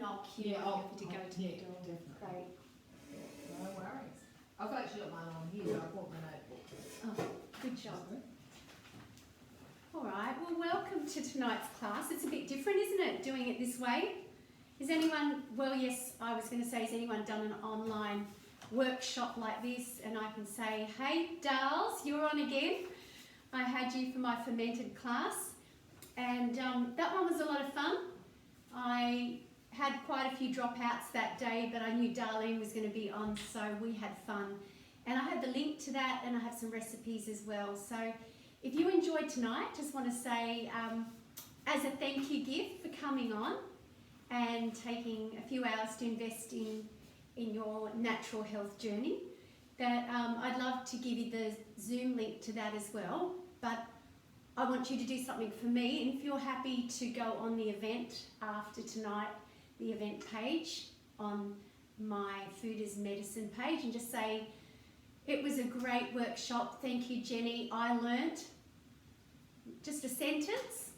not queue Yeah, to go to yeah, the door. definitely. Great. No worries. I've actually got mine on here, I brought my notebook. Oh, good job. All right, well, welcome to tonight's class. It's a bit different, isn't it, doing it this way? Is anyone, well, yes, I was going to say, has anyone done an online workshop like this? And I can say, hey, Darls, you're on again. I had you for my fermented class, and that one was a lot of fun. I had quite a few dropouts that day, but I knew Darlene was going to be on, so we had fun. And I had the link to that, and I have some recipes as well. So if you enjoyed tonight, just want to say, as a thank you gift for coming on and taking a few hours to invest in your natural health journey, that I'd love to give you the Zoom link to that as well. But I want you to do something for me, and if you're happy to go on the event after tonight, the event page on my Food as Medicine page, and just say, it was a great workshop, thank you Jenny, I learnt. Just a sentence,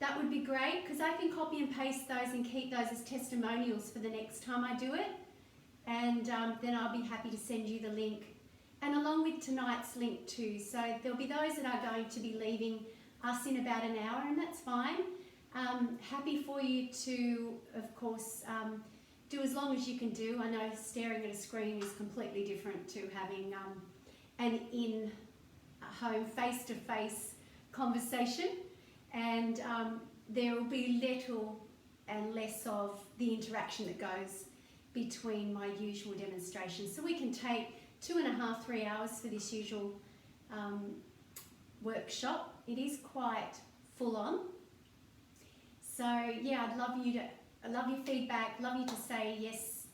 that would be great, because I can copy and paste those and keep those as testimonials for the next time I do it, and then I'll be happy to send you the link. And along with tonight's link too. So there'll be those that are going to be leaving us in about an hour, and that's fine. Happy for you to, of course, do as long as you can do. I know staring at a screen is completely different to having an in-home, face-to-face conversation. And there will be little and less of the interaction that goes between my usual demonstrations. So we can take 2.5, 3 hours for this usual workshop. It is quite full on. So yeah, I love your feedback, love you to say yes,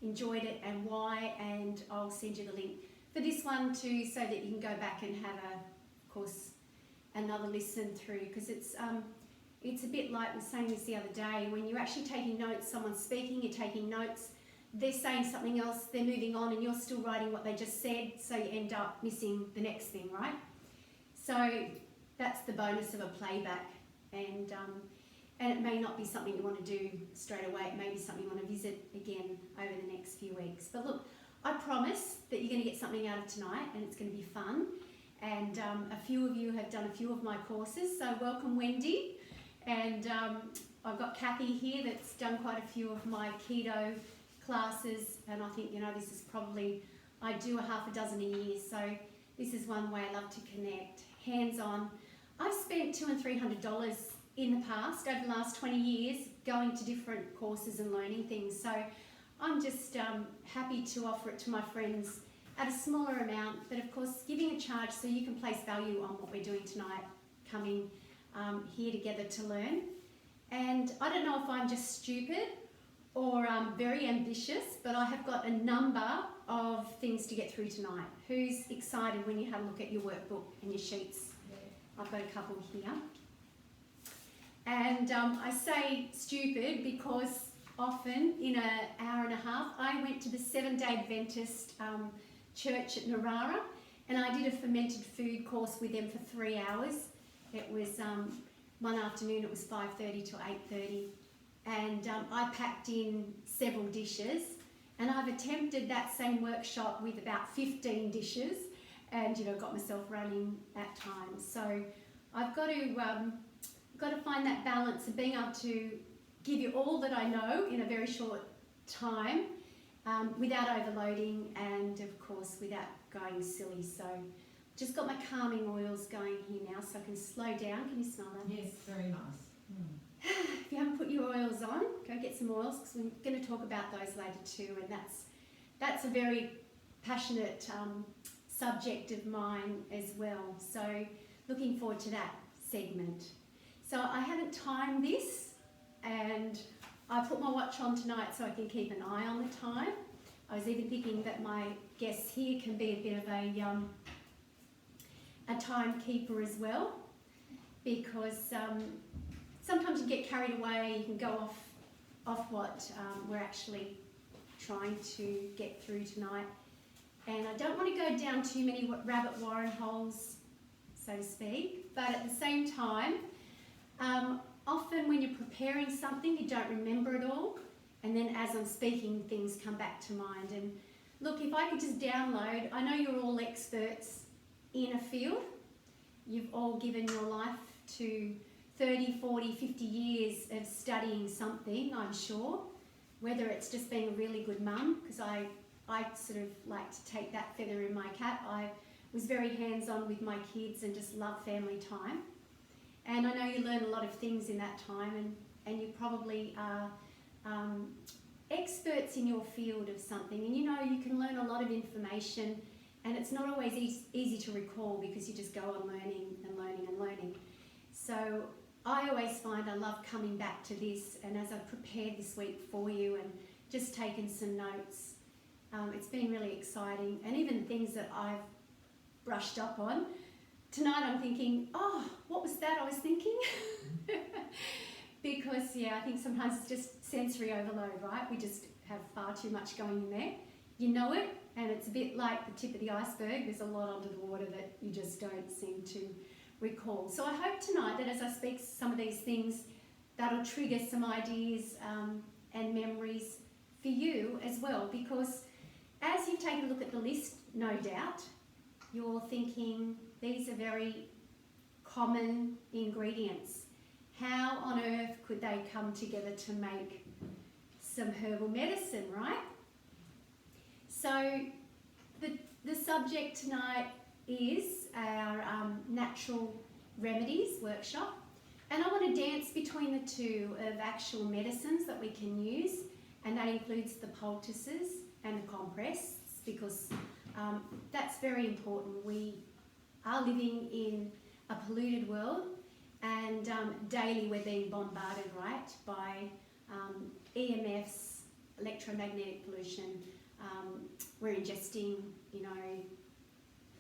enjoyed it and why, and I'll send you the link for this one too, so that you can go back and have of course, another listen through, because it's a bit like we were saying this the other day, when you're actually taking notes, someone's speaking, you're taking notes, they're saying something else, they're moving on, and you're still writing what they just said, so you end up missing the next thing, right? So that's the bonus of a playback, and it may not be something you want to do straight away, it may be something you want to visit again over the next few weeks. But look, I promise that you're going to get something out of tonight, and it's going to be fun. And a few of you have done a few of my courses, so welcome Wendy. And I've got Kathy here that's done quite a few of my keto classes, and I think, this is probably, I do a half a dozen a year, so this is one way I love to connect, hands-on. I've spent $200 and $300 in the past, over the last 20 years, going to different courses and learning things, so I'm just happy to offer it to my friends at a smaller amount, but of course giving a charge so you can place value on what we're doing tonight, coming here together to learn. And I don't know if I'm just stupid or very ambitious, but I have got a number of things to get through tonight. Who's excited when you have a look at your workbook and your sheets? I've got a couple here. And I say stupid because often in an hour and a half, I went to the Seventh-day Adventist church at Narara, and I did a fermented food course with them for 3 hours. It was one afternoon, it was 5:30 to 8:30, and I packed in several dishes, and I've attempted that same workshop with about 15 dishes, and got myself running at times. So I've got to find that balance of being able to give you all that I know in a very short time, without overloading, and of course without going silly. So just got my calming oils going here now, so I can slow down. Can you smell that? Yes, very nice. If you haven't put your oils on, go get some oils, because we're going to talk about those later too, and that's a very passionate subject of mine as well. So looking forward to that segment. So I haven't timed this, and I put my watch on tonight so I can keep an eye on the time. I was even thinking that my guests here can be a bit of a timekeeper as well, because sometimes you get carried away, you can go off what we're actually trying to get through tonight. And I don't want to go down too many rabbit warren holes, so to speak, but at the same time, often when you're preparing something, you don't remember it all, And then as I'm speaking, things come back to mind. And look, if I could just download, I know you're all experts in a field. You've all given your life to 30, 40, 50 years of studying something, I'm sure. Whether it's just being a really good mum, because I sort of like to take that feather in my cap. I was very hands-on with my kids and just love family time. And I know you learn a lot of things in that time, and you probably are experts in your field of something. And you know, you can learn a lot of information, and it's not always easy to recall because you just go on learning and learning and learning. So I always find I love coming back to this, and as I've prepared this week for you and just taken some notes, it's been really exciting. And even things that I've brushed up on. Tonight I'm thinking, oh, what was that I was thinking? Because, yeah, I think sometimes it's just sensory overload, right? We just have far too much going in there. You know it, and it's a bit like the tip of the iceberg. There's a lot under the water that you just don't seem to recall. So I hope tonight that as I speak some of these things, that'll trigger some ideas and memories for you as well, because as you've taken a look at the list, no doubt, you're thinking these are very common ingredients. How on earth could they come together to make some herbal medicine, right? So the subject tonight is our Natural Remedies workshop, and I want to dance between the two of actual medicines that we can use, and that includes the poultices and the compresses, because that's very important. We are living in a polluted world, and daily we're being bombarded, right, by EMFs, electromagnetic pollution. We're ingesting, you know,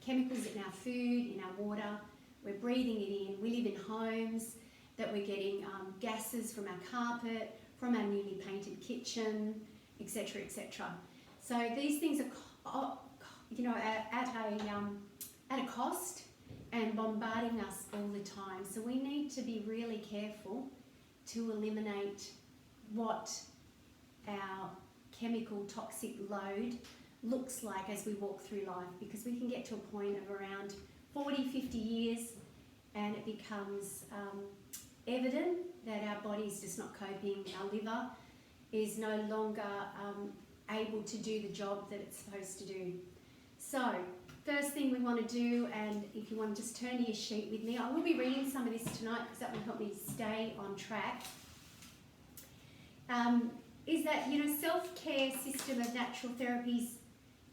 chemicals in our food, in our water. We're breathing it in. We live in homes that we're getting gases from our carpet, from our newly painted kitchen, etc., etc. So these things are, you know, at a cost and bombarding us all the time. So we need to be really careful to eliminate what our chemical toxic load looks like as we walk through life, because we can get to a point of around 40, 50 years and it becomes evident that our body's just not coping. Our liver is no longer able to do the job that it's supposed to do. So first thing we want to do, and if you want to just turn to your sheet with me, I will be reading some of this tonight because that will help me stay on track, is that, you know, self-care system of natural therapies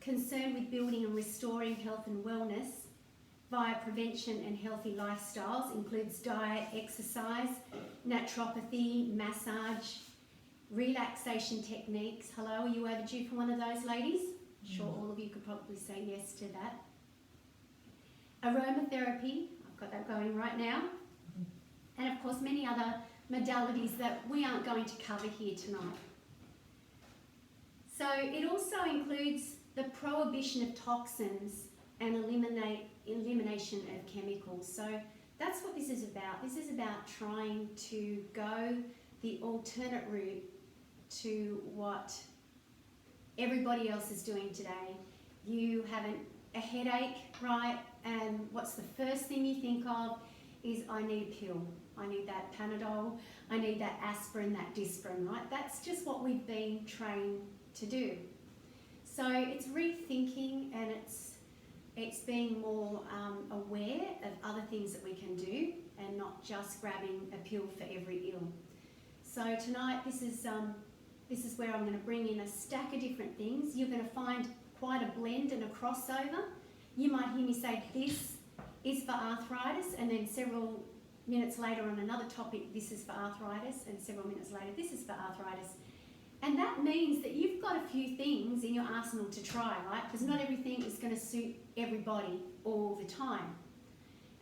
concerned with building and restoring health and wellness via prevention and healthy lifestyles includes diet, exercise, naturopathy, massage, relaxation techniques. Hello, are you overdue for one of those, ladies? I'm sure all of you could probably say yes to that. Aromatherapy, I've got that going right now. And of course many other modalities that we aren't going to cover here tonight. So it also includes the prohibition of toxins and elimination of chemicals. So that's what this is about. This is about trying to go the alternate route to what everybody else is doing today. You have a headache, right? And what's the first thing you think of is, I need a pill. I need that Panadol. I need that aspirin, that Disprin, right? That's just what we've been trained to do. So it's rethinking, and it's being more aware of other things that we can do and not just grabbing a pill for every ill. So tonight this is where I'm going to bring in a stack of different things. You're going to find quite a blend and a crossover. You might hear me say this is for arthritis, and then several minutes later on another topic, this is for arthritis, and several minutes later, this is for arthritis. And that means that you've got a few things in your arsenal to try, right? Because not everything is going to suit everybody all the time.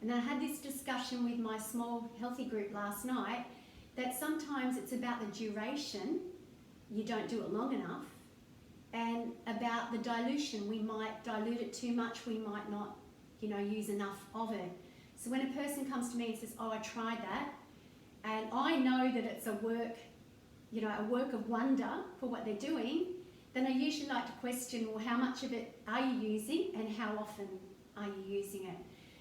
And I had this discussion with my small healthy group last night, that sometimes it's about the duration, you don't do it long enough, and about the dilution. We might dilute it too much, we might not, you know, use enough of it. So when a person comes to me and says, oh, I tried that, and I know that it's a work you know, a work of wonder for what they're doing, then I usually like to question, well, how much of it are you using and how often are you using it?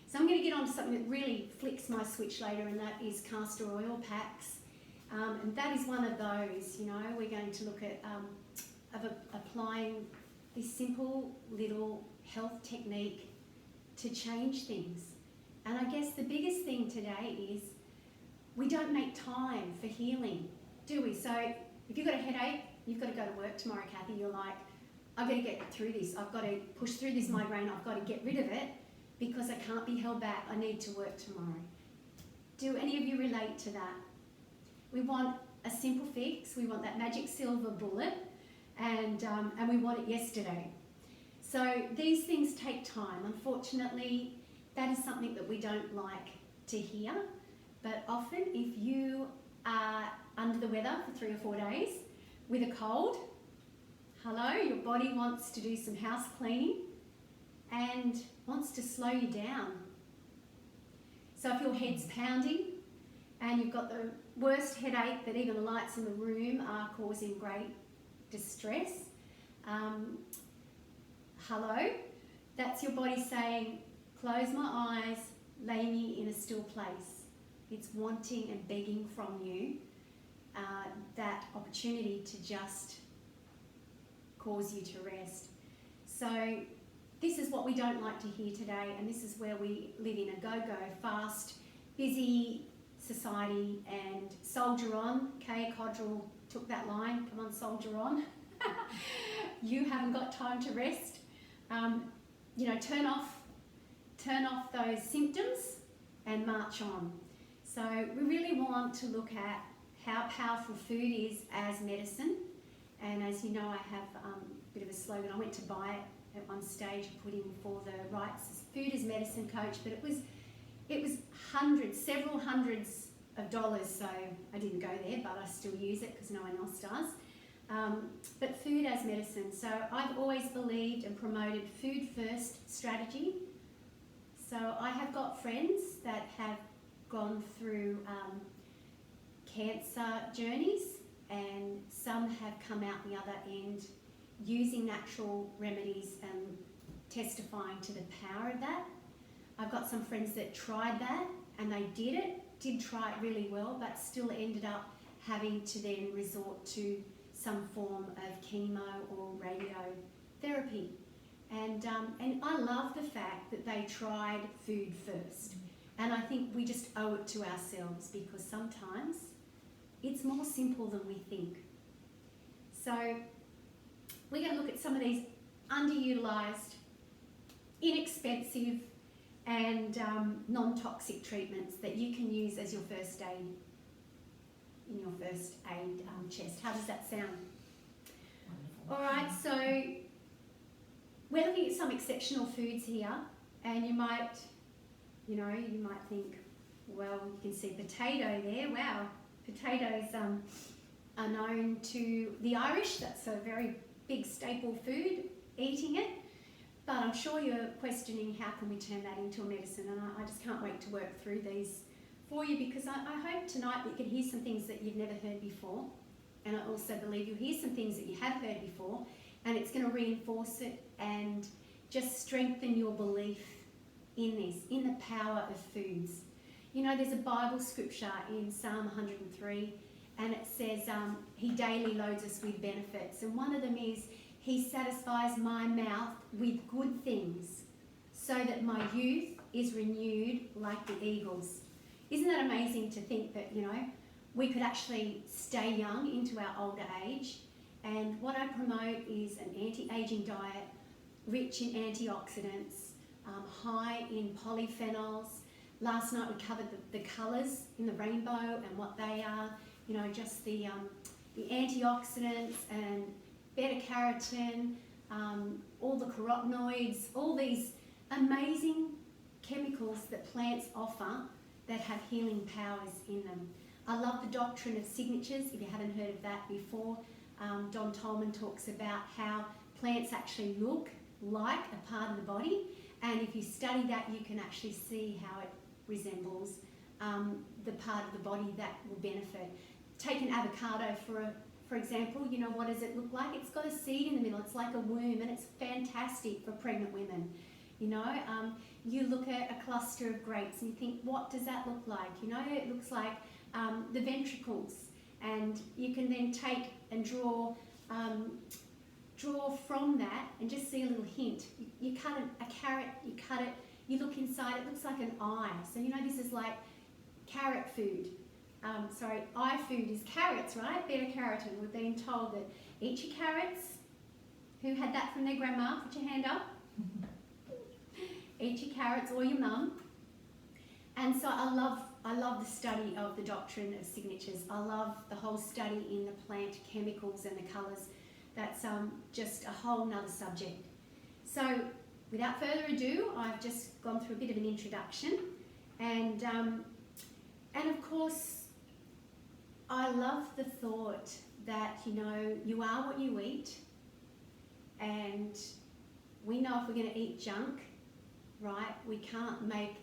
So I'm going to get on to something that really flicks my switch later, and that is castor oil packs. And that is one of those, you know, we're going to look at applying this simple little health technique to change things. And I guess the biggest thing today is we don't make time for healing, do we? So if you've got a headache, you've got to go to work tomorrow, Kathy, you're like, I've got to get through this. I've got to push through this migraine. I've got to get rid of it because I can't be held back. I need to work tomorrow. Do any of you relate to that? We want a simple fix. We want that magic silver bullet, and we want it yesterday. So these things take time. Unfortunately, that is something that we don't like to hear. But often, if you are under the weather for 3 or 4 days with a cold, hello, your body wants to do some house cleaning and wants to slow you down. So if your head's pounding and you've got the worst headache that even the lights in the room are causing great distress, hello, that's your body saying, close my eyes, lay me in a still place. It's wanting and begging from you that opportunity to just cause you to rest. So this is what we don't like to hear today, and this is where we live in a go-go, fast, busy society, and soldier on. Kay Codrell took that line, come on, soldier on. You haven't got time to rest. You know, turn off those symptoms and march on. So we really want to look at how powerful food is as medicine. And as you know, I have a bit of a slogan. I went to buy it at one stage, put in for the rights as food is medicine coach, but it was several hundreds of dollars, so I didn't go there, but I still use it because no one else does. But food as medicine. So I've always believed and promoted food first strategy. So I have got friends that have gone through cancer journeys, and some have come out the other end using natural remedies and testifying to the power of that. I've got some friends that tried that and they did try it really well, but still ended up having to then resort to some form of chemo or radiotherapy. And I love the fact that they tried food first. And I think we just owe it to ourselves, because sometimes it's more simple than we think. So we're going to look at some of these underutilised, inexpensive and non-toxic treatments that you can use as your first aid, in your first aid chest. How does that sound? All right, so we're looking at some exceptional foods here, and you might think, well, you can see potato there. Wow, potatoes are known to the Irish. That's a very big staple food, eating it. But I'm sure you're questioning, how can we turn that into a medicine? And I just can't wait to work through these for you, because I hope tonight that you can hear some things that you've never heard before. And I also believe you'll hear some things that you have heard before, and it's going to reinforce it and just strengthen your belief in this, in the power of foods. You know, there's a Bible scripture in Psalm 103, and it says, he daily loads us with benefits. And one of them is, he satisfies my mouth with good things, so that my youth is renewed like the eagles. Isn't that amazing to think that, you know, we could actually stay young into our older age? And what I promote is an anti-aging diet, rich in antioxidants, high in polyphenols. Last night we covered the colours in the rainbow and what they are, you know, just the antioxidants and beta-carotene, all the carotenoids, all these amazing chemicals that plants offer that have healing powers in them. I love the doctrine of signatures. If you haven't heard of that before, Don Tolman talks about how plants actually look like a part of the body, and if you study that, you can actually see how it resembles the part of the body that will benefit. take an avocado for example, you know, what does it look like? It's got a seed in the middle. It's like a womb, and it's fantastic for pregnant women. You know, you look at a cluster of grapes and you think, what does that look like? You know, it looks like the ventricles, and you can then take and draw from that and just see a little hint. You cut a carrot, you cut it, you look inside, it looks like an eye. So, you know, this is like carrot food. Eye food is carrots, right? Beta-carotene. We've been told that eat your carrots. Who had that from their grandma? Put your hand up. Eat your carrots, or your mum. And so I love the study of the doctrine of signatures. I love the whole study in the plant chemicals and the colours. That's just a whole nother subject. So without further ado, I've just gone through a bit of an introduction, and of course, I love the thought that, you know, you are what you eat, and we know if we're going to eat junk, right, we can't make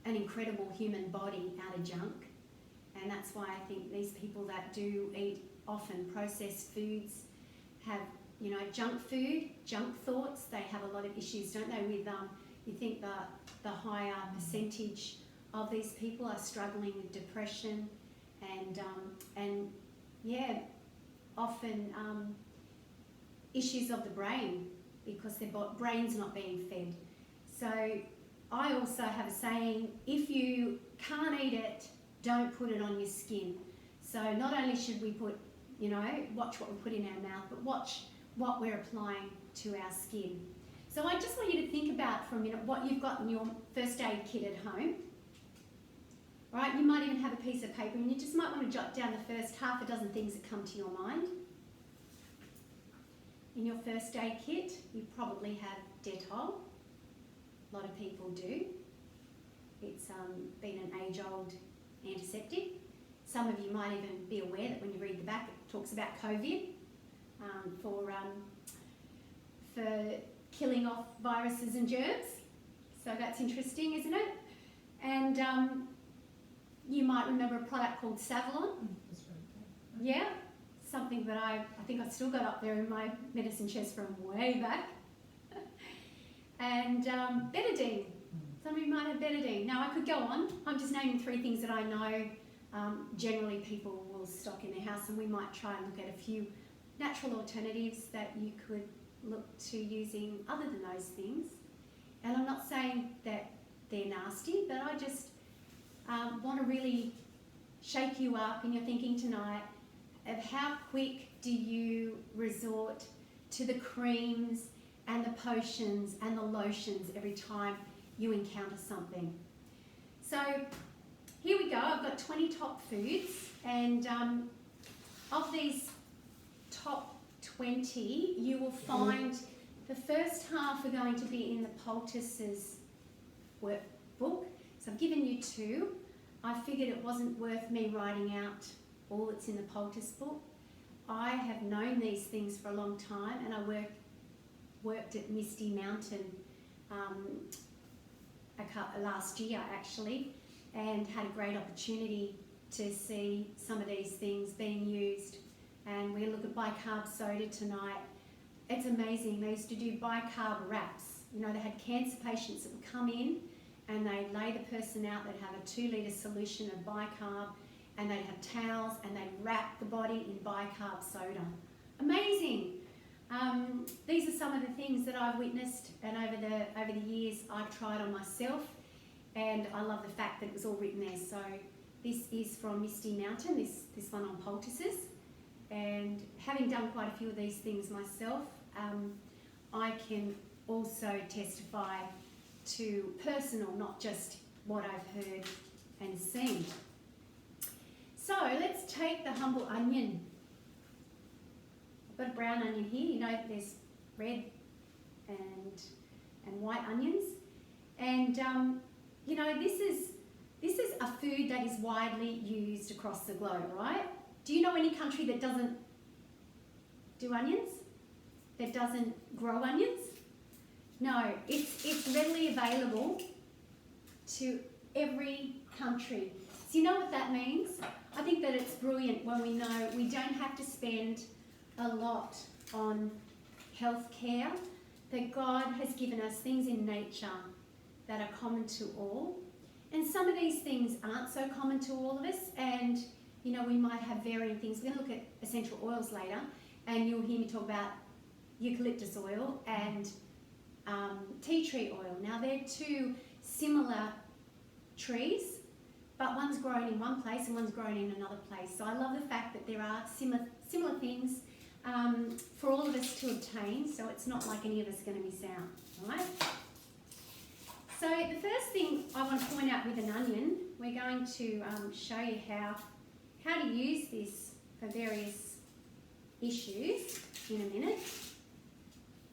an incredible human body out of junk. And that's why I think these people that do eat often processed foods have, you know, junk food, junk thoughts. They have a lot of issues, don't they, with, you think the higher percentage of these people are struggling with depression and yeah, often issues of the brain because their brain's not being fed. So I also have a saying, if you can't eat it, don't put it on your skin. So not only should we put, you know, watch what we put in our mouth, but watch what we're applying to our skin. So I just want you to think about for a minute what you've got in your first aid kit at home. Right, you might even have a piece of paper, and you just might want to jot down the first half a dozen things that come to your mind. In your first aid kit, you probably have Dettol. A lot of people do. It's been an age-old antiseptic. Some of you might even be aware that when you read the back, it talks about COVID for killing off viruses and germs. So that's interesting, isn't it? And you might remember a product called Savlon. That's right. Yeah, something that I think I've still got up there in my medicine chest from way back. And betadine. Some of you might have betadine. Now I could go on. I'm just naming 3 things that I know generally people will stock in their house, and we might try and look at a few natural alternatives that you could look to using other than those things. And I'm not saying that they're nasty, but I just want to really shake you up in your thinking tonight of how quick do you resort to the creams and the potions and the lotions every time you encounter something. So here we go. I've got 20 top foods, and of these top 20, you will find the first half are going to be in the poultices workbook. So I've given you 2. I figured it wasn't worth me writing out all that's in the poultice book. I have known these things for a long time, and I worked at Misty Mountain last year actually, and had a great opportunity to see some of these things being used. And we're going to look at bicarb soda tonight. It's amazing. They used to do bicarb wraps. You know, they had cancer patients that would come in, and they'd lay the person out. They'd have a 2-litre solution of bicarb, and they'd have towels, and they'd wrap the body in bicarb soda. Amazing. These are some of the things that I've witnessed, and over the years I've tried on myself, and I love the fact that it was all written there. So this is from Misty Mountain, this one on poultices. And having done quite a few of these things myself, I can also testify to personal, not just what I've heard and seen. So let's take the humble onion. I've got a brown onion here. You know, there's red and white onions. And, you know, this is a food that is widely used across the globe, right? Do you know any country that doesn't do onions? That doesn't grow onions? No, it's readily available to every country. So you know what that means? I think think that it's brilliant when we know we don't have to spend a lot on healthcare, that God has given us things in nature that are common to all. And some of these things aren't so common to all of us, and you know, we might have varying things. We're going to look at essential oils later, and you'll hear me talk about eucalyptus oil and tea tree oil. Now, they're two similar trees, but one's grown in one place and one's grown in another place. So I love the fact that there are similar things for all of us to obtain, so it's not like any of us are going to miss out, all right? So the first thing I want to point out with an onion, we're going to show you how to use this for various issues in a minute.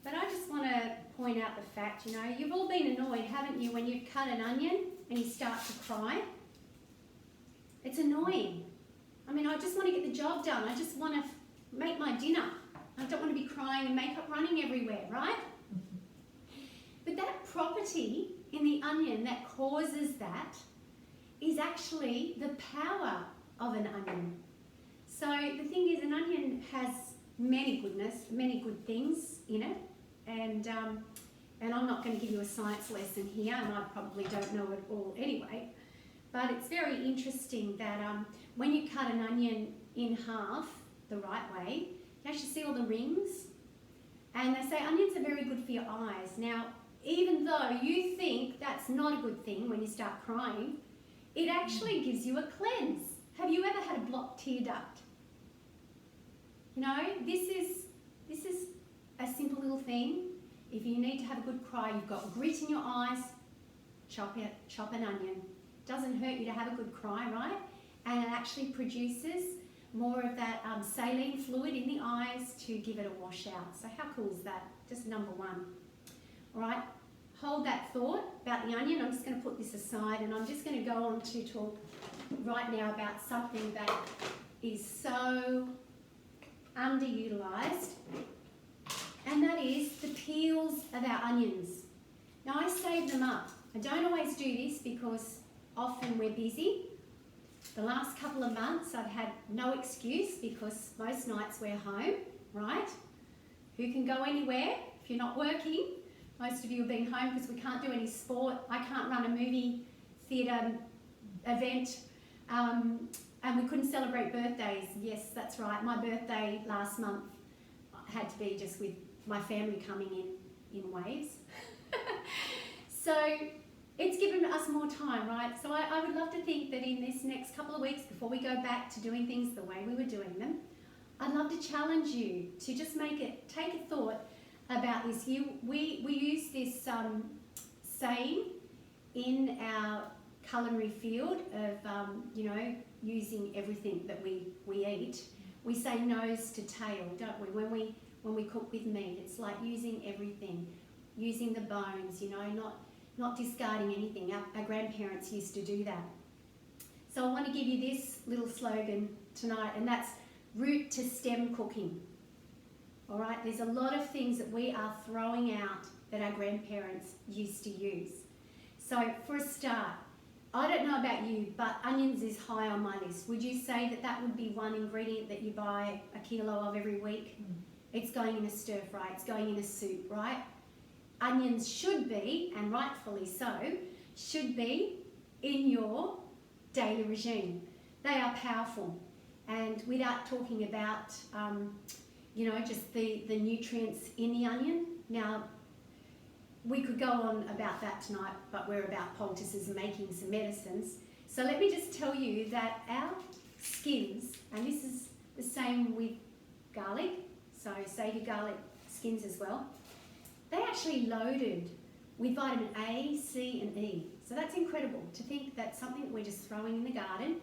But I just want to point out the fact, you know, you've all been annoyed, haven't you, when you've cut an onion and you start to cry? It's annoying. I mean, I just want to get the job done. I just want to make my dinner. I don't want to be crying and makeup running everywhere, right? But that property in the onion that causes that is actually the power of an onion. So the thing is, an onion has many good things in it, and I'm not going to give you a science lesson here, and I probably don't know it all anyway, but it's very interesting that when you cut an onion in half the right way, you actually see all the rings, and they say onions are very good for your eyes. Now, even though you think that's not a good thing when you start crying, it actually gives you a cleanse. Have you ever had a blocked tear duct? You know, this is a simple little thing. If you need to have a good cry, you've got grit in your eyes, chop an onion. Doesn't hurt you to have a good cry, right? And it actually produces more of that saline fluid in the eyes to give it a washout. So how cool is that? Just number one. All right, hold that thought about the onion. I'm just going to put this aside, and I'm just going to go on to talk right now about something that is so underutilised, and that is the peels of our onions. Now, I save them up. I don't always do this because often we're busy. The last couple of months I've had no excuse because most nights we're home, right? Who can go anywhere if you're not working? Most of you have been home because we can't do any sport. I can't run a movie theatre event, and we couldn't celebrate birthdays. Yes, that's right. My birthday last month had to be just with my family coming in waves. So it's given us more time, right? So I would love to think that in this next couple of weeks, before we go back to doing things the way we were doing them, I'd love to challenge you to just take a thought about this. We use this saying in our culinary field of, you know, using everything that we eat. We say nose to tail, don't we? When we cook with meat, it's like using everything, using the bones, you know, not discarding anything. Our grandparents used to do that. So I want to give you this little slogan tonight, and that's root to stem cooking. All right, there's a lot of things that we are throwing out that our grandparents used to use. So for a start, I don't know about you, but onions is high on my list. Would you say that that would be one ingredient that you buy a kilo of every week? It's going in a stir fry, it's going in a soup, right? Onions should be, and rightfully so, should be in your daily regime. They are powerful. And without talking about, you know, just the nutrients in the onion. Now, we could go on about that tonight, but we're about poultices and making some medicines. So let me just tell you that our skins, and this is the same with garlic, so save your garlic skins as well, they're actually loaded with vitamin A, C and E. So that's incredible to think that something that we're just throwing in the garden,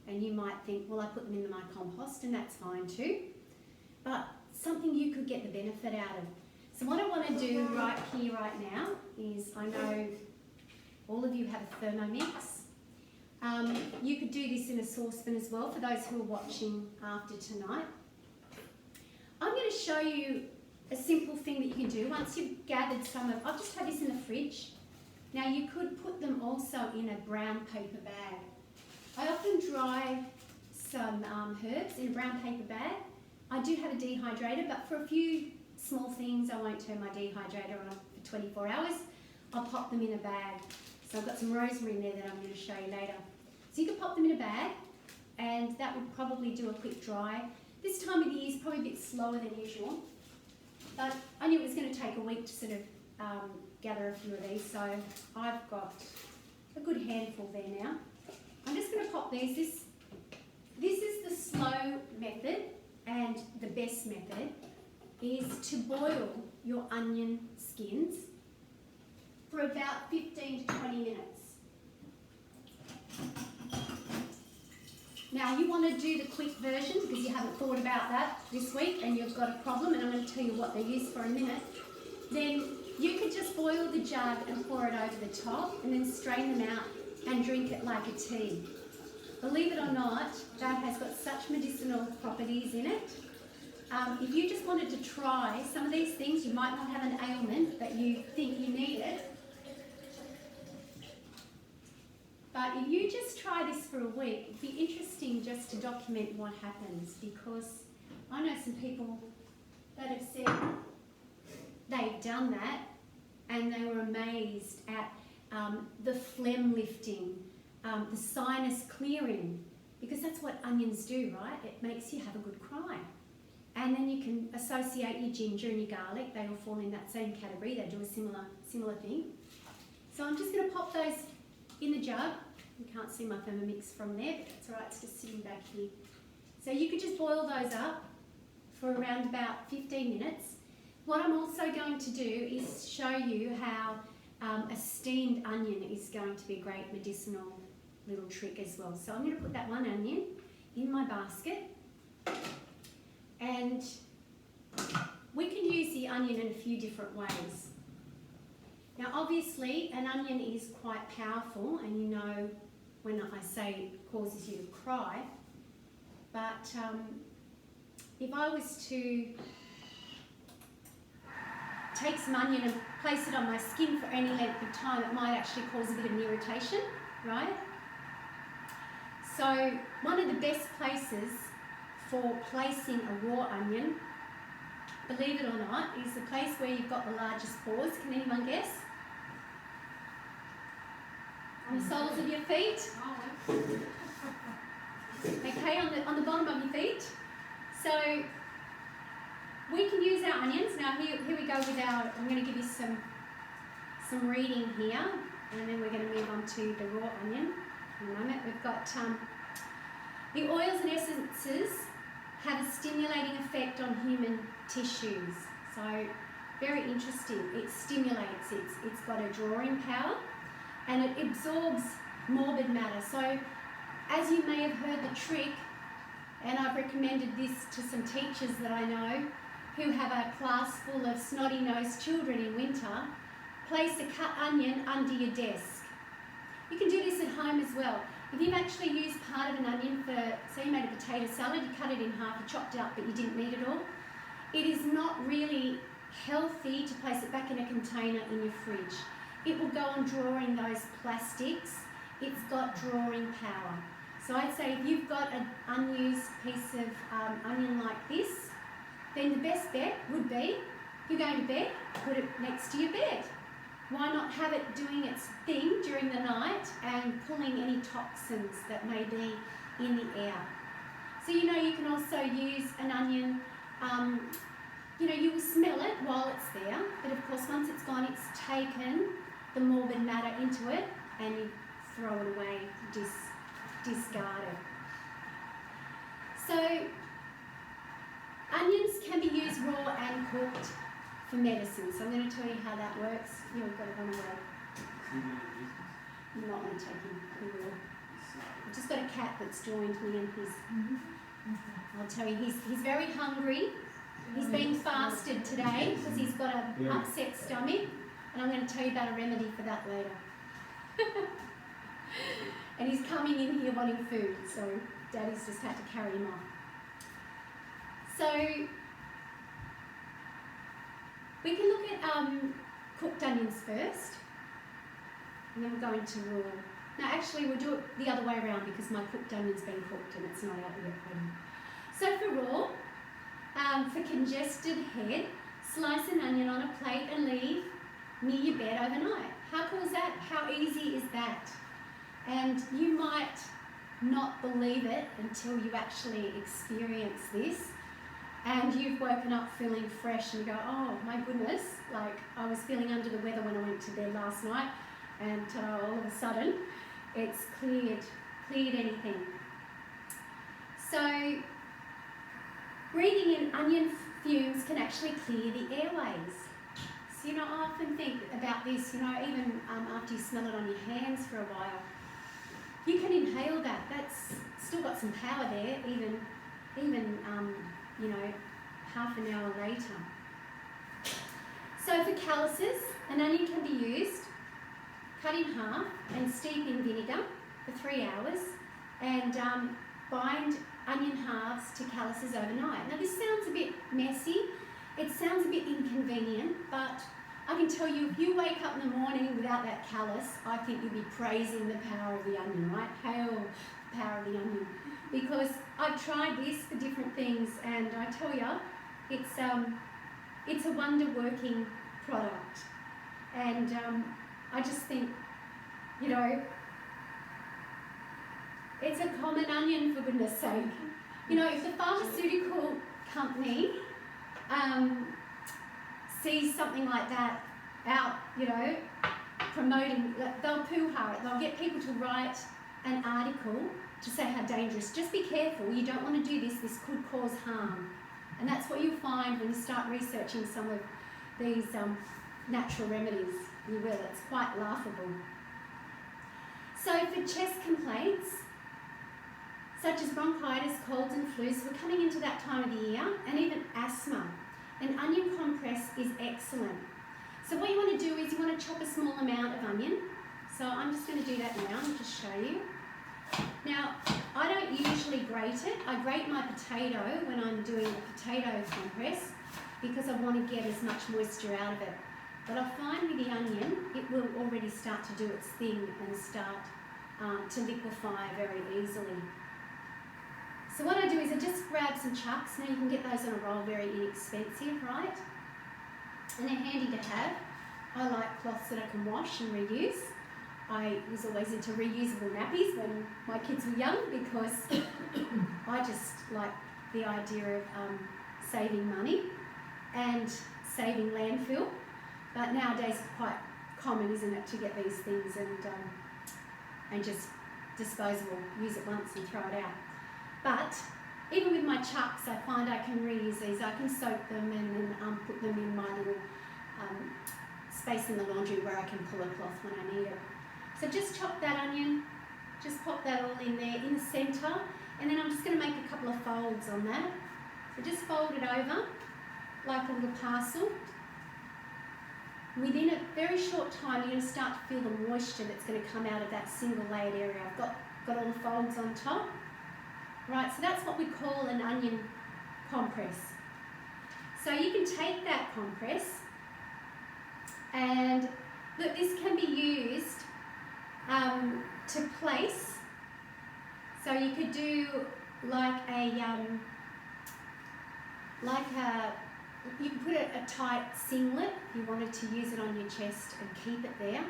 and you might think, well, I put them in my compost and that's fine too, but something you could get the benefit out of. So what I want to do right here, right now, is I know all of you have a Thermomix. You could do this in a saucepan as well for those who are watching after tonight. I'm going to show you a simple thing that you can do once you've gathered some of, I've just had this in the fridge. Now you could put them also in a brown paper bag. I often dry some herbs in a brown paper bag. I do have a dehydrator, but for a few small things, I won't turn my dehydrator on for 24 hours. I'll pop them in a bag. So I've got some rosemary in there that I'm going to show you later. So you can pop them in a bag, and that would probably do a quick dry. This time of the year is probably a bit slower than usual, but I knew it was going to take a week to sort of gather a few of these, so I've got a good handful there now. I'm just going to pop these. This is the slow method, and the best method is to boil your onion skins for about 15 to 20 minutes. Now you want to do the quick version because you haven't thought about that this week and you've got a problem, and I'm going to tell you what they're used for in a minute. Then you could just boil the jug and pour it over the top and then strain them out and drink it like a tea. Believe it or not, that has got such medicinal properties in it. If you just wanted to try some of these things, you might not have an ailment but you think you need it. But if you just try this for a week, it'd be interesting just to document what happens, because I know some people that have said they've done that and they were amazed at the phlegm lifting, the sinus clearing, because that's what onions do, right? It makes you have a good cry. And then you can associate your ginger and your garlic. They all fall in that same category. They do a similar thing. So I'm just going to pop those in the jug. You can't see my Thermomix from there, but that's all right, it's just sitting back here. So you could just boil those up for around about 15 minutes. What I'm also going to do is show you how a steamed onion is going to be a great medicinal little trick as well. So I'm going to put that one onion in my basket, and we can use the onion in a few different ways. Now obviously an onion is quite powerful, and you know when I say it causes you to cry, but if I was to take some onion and place it on my skin for any length of time, it might actually cause a bit of an irritation, right? So one of the best places for placing a raw onion, believe it or not, is the place where you've got the largest pores. Can anyone guess? On the soles of your feet. Okay, on the bottom of your feet. So we can use our onions. Now here we go with our, I'm going to give you some reading here, and then we're going to move on to the raw onion in a moment. We've got the oils and essences have a stimulating effect on human tissues. So very interesting. It stimulates, it's got a drawing power, and it absorbs morbid matter. So as you may have heard the trick, and I've recommended this to some teachers that I know who have a class full of snotty-nosed children in winter, place a cut onion under your desk. You can do this at home as well. If you've actually used part of an onion for, say you made a potato salad, you cut it in half, you chopped it up, but you didn't need it all, it is not really healthy to place it back in a container in your fridge. It will go on drawing those plastics. It's got drawing power. So I'd say if you've got an unused piece of onion like this, then the best bet would be, if you're going to bed, put it next to your bed. Why not have it doing its thing during the night and pulling any toxins that may be in the air? So you know you can also use an onion, you know, you will smell it while it's there, but of course once it's gone, it's taken the morbid matter into it and you throw it away, discard it. So onions can be used raw and cooked for medicine. So I'm going to tell you how that works. You've got to run away. I'm not going to take him. He will. I've just got a cat that's joined me, and I'll tell you, he's very hungry. He's been fasted today because he's got an upset stomach, and I'm going to tell you about a remedy for that later. And he's coming in here wanting food, so Daddy's just had to carry him off. So we can look at cooked onions first, and then we'll go into raw. No, actually we'll do it the other way around because my cooked onion's been cooked and it's not out yet ready. So for raw, for congested head, slice an onion on a plate and leave near your bed overnight. How cool is that? How easy is that? And you might not believe it until you actually experience this and you've woken up feeling fresh and go, oh my goodness, like I was feeling under the weather when I went to bed last night and all of a sudden it's cleared anything. So breathing in onion fumes can actually clear the airways. So, you know, I often think about this, you know, even after you smell it on your hands for a while, you can inhale that. That's still got some power there, even you know, half an hour later. So for calluses, an onion can be used, cut in half and steep in vinegar for 3 hours and bind onion halves to calluses overnight. Now this sounds a bit messy, it sounds a bit inconvenient, but I can tell you if you wake up in the morning without that callus, I think you'll be praising the power of the onion, right? Hail the power of the onion. Because I've tried this for different things and I tell you, it's a wonder-working product. And I just think, you know, it's a common onion for goodness sake. You know, if the pharmaceutical company sees something like that out, you know, promoting, they'll poo-ha it. They'll get people to write an article to say how dangerous. Just be careful. You don't want to do this. This could cause harm. And that's what you'll find when you start researching some of these natural remedies. You will. It's quite laughable. So for chest complaints, such as bronchitis, colds and flus, we're coming into that time of the year, and even asthma, an onion compress is excellent. So what you want to do is you want to chop a small amount of onion. So I'm just going to do that now and just show you. Now, I don't usually grate it. I grate my potato when I'm doing a potato compress because I want to get as much moisture out of it. But I find with the onion, it will already start to do its thing and start to liquefy very easily. So what I do is I just grab some chucks. Now you can get those on a roll, very inexpensive, right? And they're handy to have. I like cloths that I can wash and reuse. I was always into reusable nappies when my kids were young because I just like the idea of saving money and saving landfill. But nowadays it's quite common, isn't it, to get these things and just disposable, use it once and throw it out. But even with my chucks, I find I can reuse these. I can soak them and then put them in my little space in the laundry where I can pull a cloth when I need it. So just chop that onion, just pop that all in there in the centre, and then I'm just going to make a couple of folds on that. So just fold it over like a little parcel. Within a very short time, you're going to start to feel the moisture that's going to come out of that single layered area. I've got all the folds on top. Right, so that's what we call an onion compress. So you can take that compress and look, this can be used to place. So you could do you could put a tight singlet if you wanted to use it on your chest and keep it there.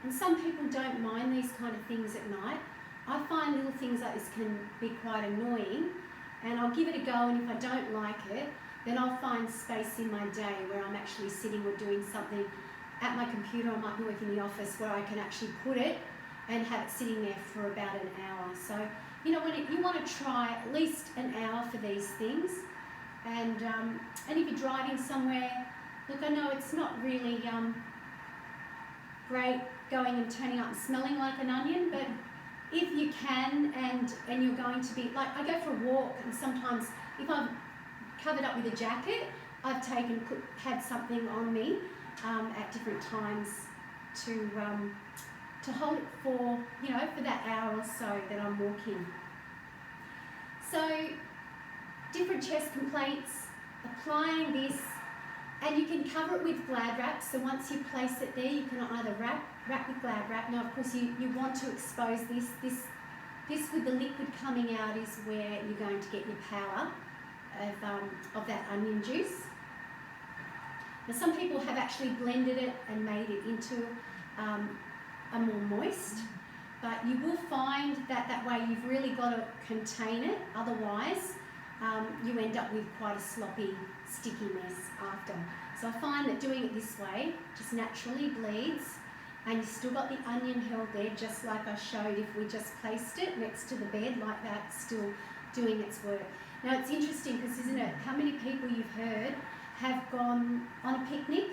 And some people don't mind these kind of things at night. I find little things like this can be quite annoying, and I'll give it a go, and if I don't like it, then I'll find space in my day where I'm actually sitting or doing something at my computer. I might be working in the office where I can actually put it and have it sitting there for about an hour. So, you know, you want to try at least an hour for these things. And if you're driving somewhere, look, I know it's not really great going and turning up and smelling like an onion, but if you can and you're going to be, like I go for a walk, and sometimes if I'm covered up with a jacket, I've had something on me at different times to hold it for, you know, for that hour or so that I'm walking. So different chest complaints, applying this, and you can cover it with Glad wrap. So once you place it there, you can either wrap wrap with glad wrap. Now, of course, you want to expose this. This with the liquid coming out is where you're going to get your power of that onion juice. Now, some people have actually blended it and made it into a more moist, but you will find that way you've really got to contain it. Otherwise, you end up with quite a sloppy, sticky mess after. So I find that doing it this way just naturally bleeds, and you've still got the onion held there, just like I showed if we just placed it next to the bed like that, still doing its work. Now it's interesting because, isn't it, how many people you've heard have gone on a picnic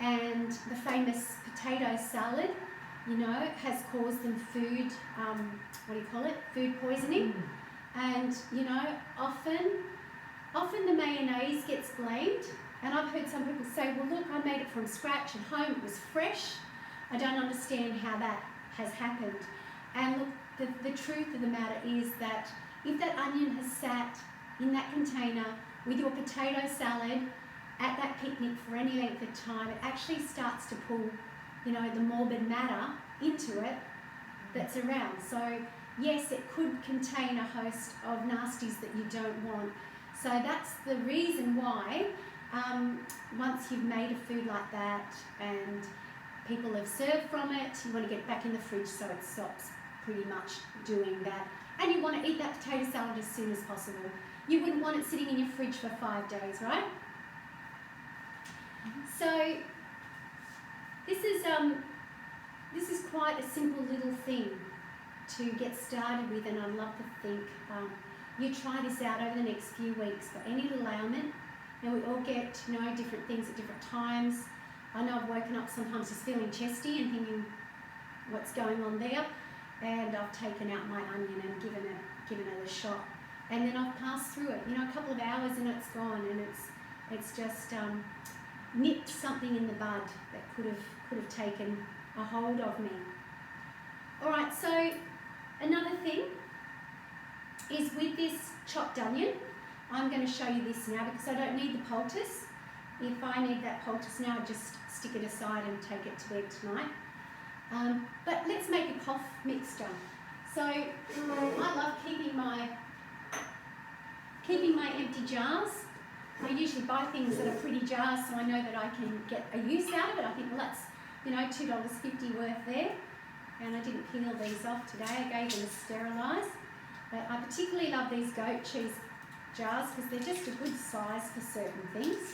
and the famous potato salad, you know, has caused them food, food poisoning. And, you know, often the mayonnaise gets blamed. And I've heard some people say, well, look, I made it from scratch at home, it was fresh. I don't understand how that has happened. And look, the truth of the matter is that if that onion has sat in that container with your potato salad at that picnic for any length of time, it actually starts to pull, you know, the morbid matter into it that's around. So yes, it could contain a host of nasties that you don't want. So that's the reason why once you've made a food like that and people have served from it, you want to get it back in the fridge so it stops pretty much doing that. And you want to eat that potato salad as soon as possible. You wouldn't want it sitting in your fridge for 5 days, right? So this is quite a simple little thing to get started with, and I'd love to think you try this out over the next few weeks for any little ailment. Now we all get, you know, different things at different times. I know I've woken up sometimes just feeling chesty and thinking what's going on there, and I've taken out my onion and given it a shot, and then I've passed through it, you know, a couple of hours and it's gone, and it's just nipped something in the bud that could have taken a hold of me. All right, so another thing is with this chopped onion, I'm going to show you this now because I don't need the poultice. If I need that poultice now, I just stick it aside and take it to bed tonight. But let's make a cough mixture. So I love keeping my empty jars. I usually buy things that are pretty jars so I know that I can get a use out of it. I think, well, that's, you know, $2.50 worth there. And I didn't peel these off today. I gave them a sterilise. But I particularly love these goat cheese jars because they're just a good size for certain things.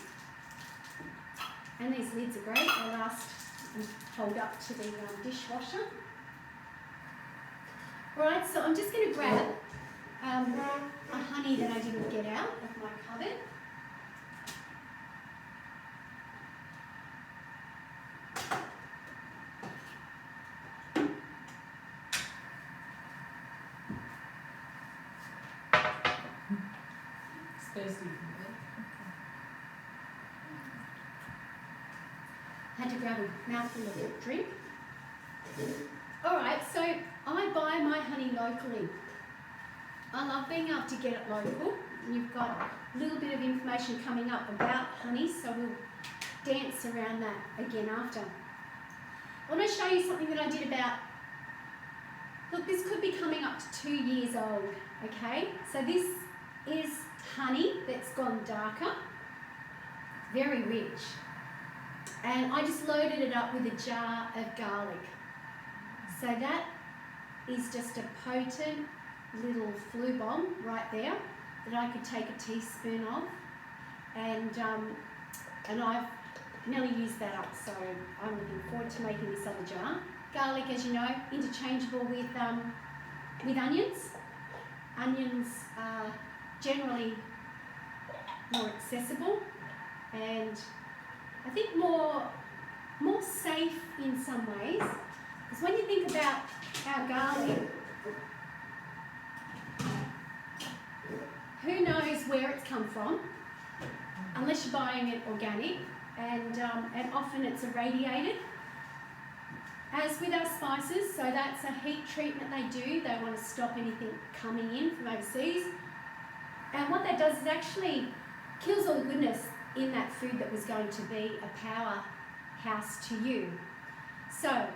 And these lids are great. They last and hold up to the dishwasher. Alright, so I'm just going to grab a honey that I didn't get out of my cupboard. Had to grab a mouthful of a drink. Alright, so I buy my honey locally. I love being able to get it local. You've got a little bit of information coming up about honey, so we'll dance around that again after. I want to show you something that I did about, look, this could be coming up to 2 years old, okay? So this is honey that's gone darker, very rich. And I just loaded it up with a jar of garlic. So that is just a potent little flu bomb right there that I could take a teaspoon of. And I've nearly used that up, so I'm looking forward to making this other jar. Garlic, as you know, interchangeable with onions. Onions are generally more accessible and I think more safe in some ways, because when you think about our garlic, who knows where it's come from, unless you're buying it organic, and often it's irradiated. As with our spices, so that's a heat treatment they do. They want to stop anything coming in from overseas, and what that does is actually kills all the goodness in that food that was going to be a powerhouse to you. So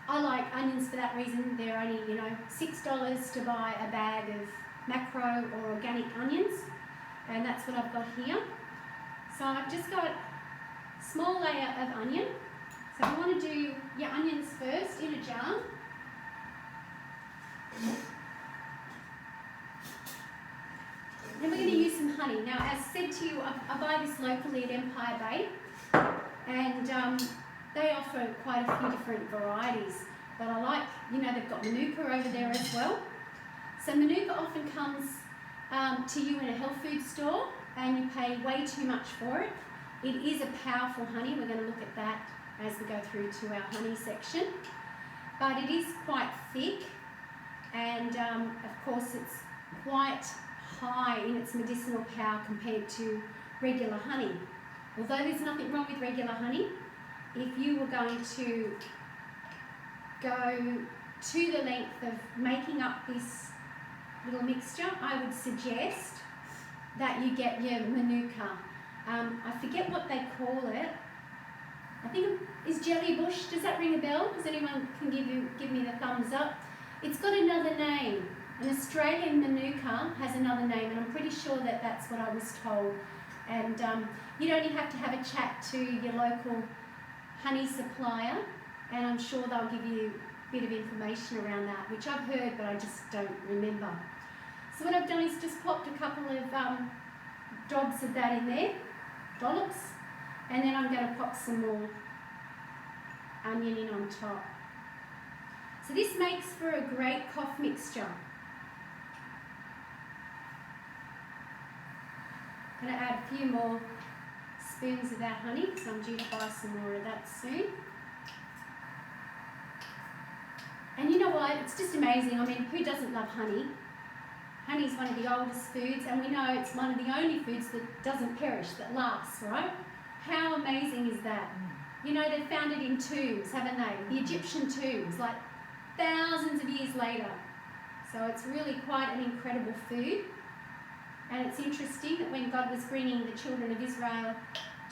I like onions for that reason. They're only, you know, $6 to buy a bag of macro or organic onions, and that's what I've got here. So I've just got a small layer of onion. So you want to do your onions first in a jar. Then we're going to use some honey. Now, as said to you, I buy this locally at Empire Bay, and they offer quite a few different varieties. But I like, you know, they've got Manuka over there as well. So Manuka often comes to you in a health food store, and you pay way too much for it. It is a powerful honey. We're going to look at that as we go through to our honey section. But it is quite thick, and of course it's quite high in its medicinal power compared to regular honey. Although there's nothing wrong with regular honey, if you were going to go to the length of making up this little mixture, I would suggest that you get your Manuka. I forget what they call it. I think is jelly bush. Does that ring a bell? Does anyone can give me the thumbs up? It's got another name. An Australian Manuka has another name, and I'm pretty sure that that's what I was told. And you'd only have to have a chat to your local honey supplier, and I'm sure they'll give you a bit of information around that, which I've heard, but I just don't remember. So what I've done is just popped a couple of drops of that in there, dollops, and then I'm going to pop some more onion in on top. So this makes for a great cough mixture. I'm going to add a few more spoons of that honey, because I'm due to buy some more of that soon. And you know what? It's just amazing. I mean, who doesn't love honey? Honey is one of the oldest foods, and we know it's one of the only foods that doesn't perish, that lasts, right? How amazing is that? You know, they found it in tombs, haven't they? The Egyptian tombs, like thousands of years later. So it's really quite an incredible food. And it's interesting that when God was bringing the children of Israel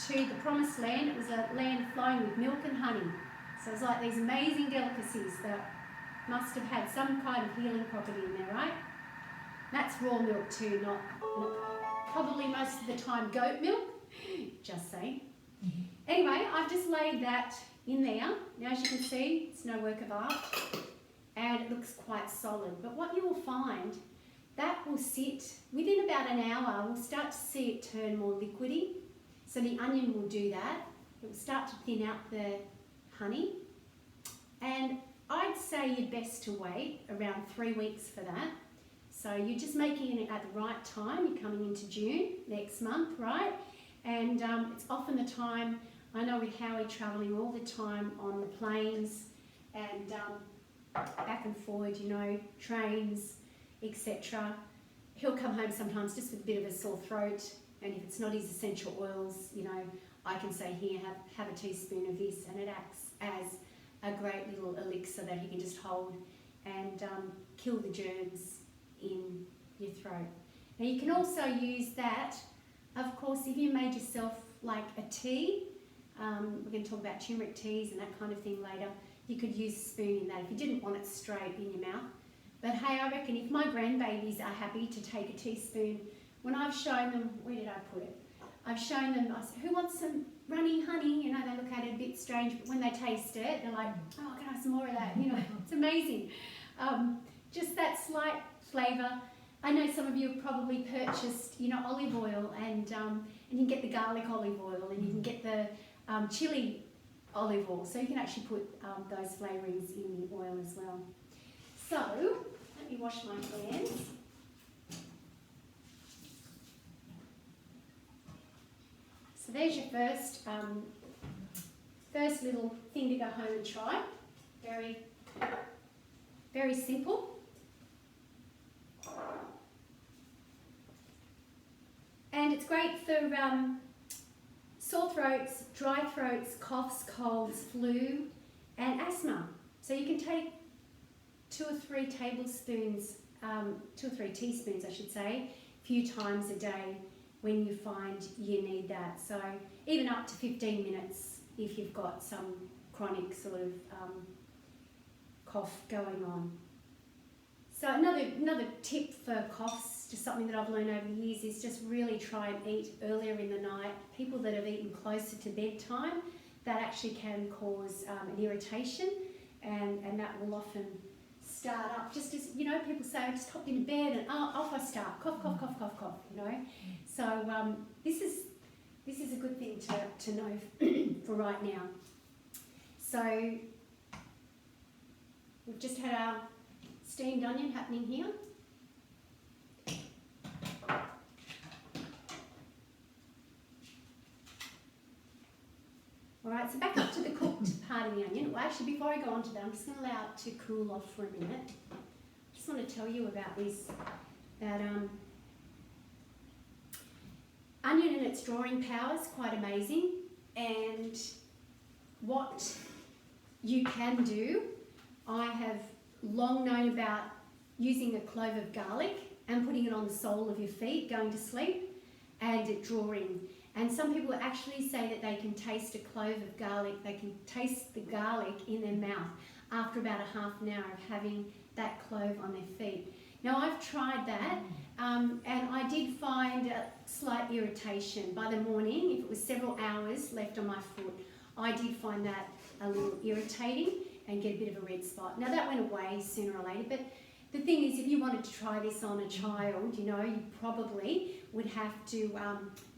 to the Promised Land, it was a land flowing with milk and honey. So it's like these amazing delicacies that must have had some kind of healing property in there, right? That's raw milk too, not probably most of the time goat milk, just saying. Anyway, I've just laid that in there. Now, as you can see, it's no work of art, and it looks quite solid. But what you will find, that will sit within about an hour. We'll start to see it turn more liquidy. So the onion will do that. It will start to thin out the honey. And I'd say you're best to wait around 3 weeks for that. So you're just making it at the right time. You're coming into June next month, right? And it's often the time, I know with Howie travelling all the time on the planes and back and forward, you know, trains, etc. He'll come home sometimes just with a bit of a sore throat, and if it's not his essential oils, you know, I can say, here, have a teaspoon of this, and it acts as a great little elixir that he can just hold and kill the germs in your throat. Now you can also use that, of course, if you made yourself like a tea, we're going to talk about turmeric teas and that kind of thing later, you could use a spoon in that if you didn't want it straight in your mouth. But hey, I reckon if my grandbabies are happy to take a teaspoon, when I've shown them, where did I put it? I've shown them, I said, who wants some runny honey? You know, they look at it a bit strange, but when they taste it, they're like, oh, can I have some more of that? You know, it's amazing. Just that slight flavour. I know some of you have probably purchased, you know, olive oil, and you can get the garlic olive oil, and you can get the chili olive oil. So you can actually put those flavourings in the oil as well. So, let me wash my hands. So there's your first little thing to go home and try. Very, very simple. And it's great for sore throats, dry throats, coughs, colds, flu, and asthma. So you can take 2 or 3 tablespoons, 2 or 3 teaspoons, I should say, a few times a day when you find you need that. So even up to 15 minutes if you've got some chronic sort of cough going on. So another tip for coughs, just something that I've learned over the years, is just really try and eat earlier in the night. People that have eaten closer to bedtime, that actually can cause an irritation, and that will often start up just as, you know, people say, I just hopped into bed and off I start, cough, cough, cough, cough, cough, you know. So this is a good thing to know for right now. So we've just had our steamed onion happening here. Alright, so back up to the cooked part of the onion. Well, actually, before I go on to that, I'm just going to allow it to cool off for a minute. I just want to tell you about this, that onion and its drawing power is quite amazing, and what you can do, I have long known about using a clove of garlic and putting it on the sole of your feet going to sleep and it drawing. And some people actually say that they can taste a clove of garlic, they can taste the garlic in their mouth after about a half an hour of having that clove on their feet. Now I've tried that and I did find a slight irritation by the morning. If it was several hours left on my foot, I did find that a little irritating and get a bit of a red spot. Now that went away sooner or later, but the thing is, if you wanted to try this on a child, you know, you probably would have to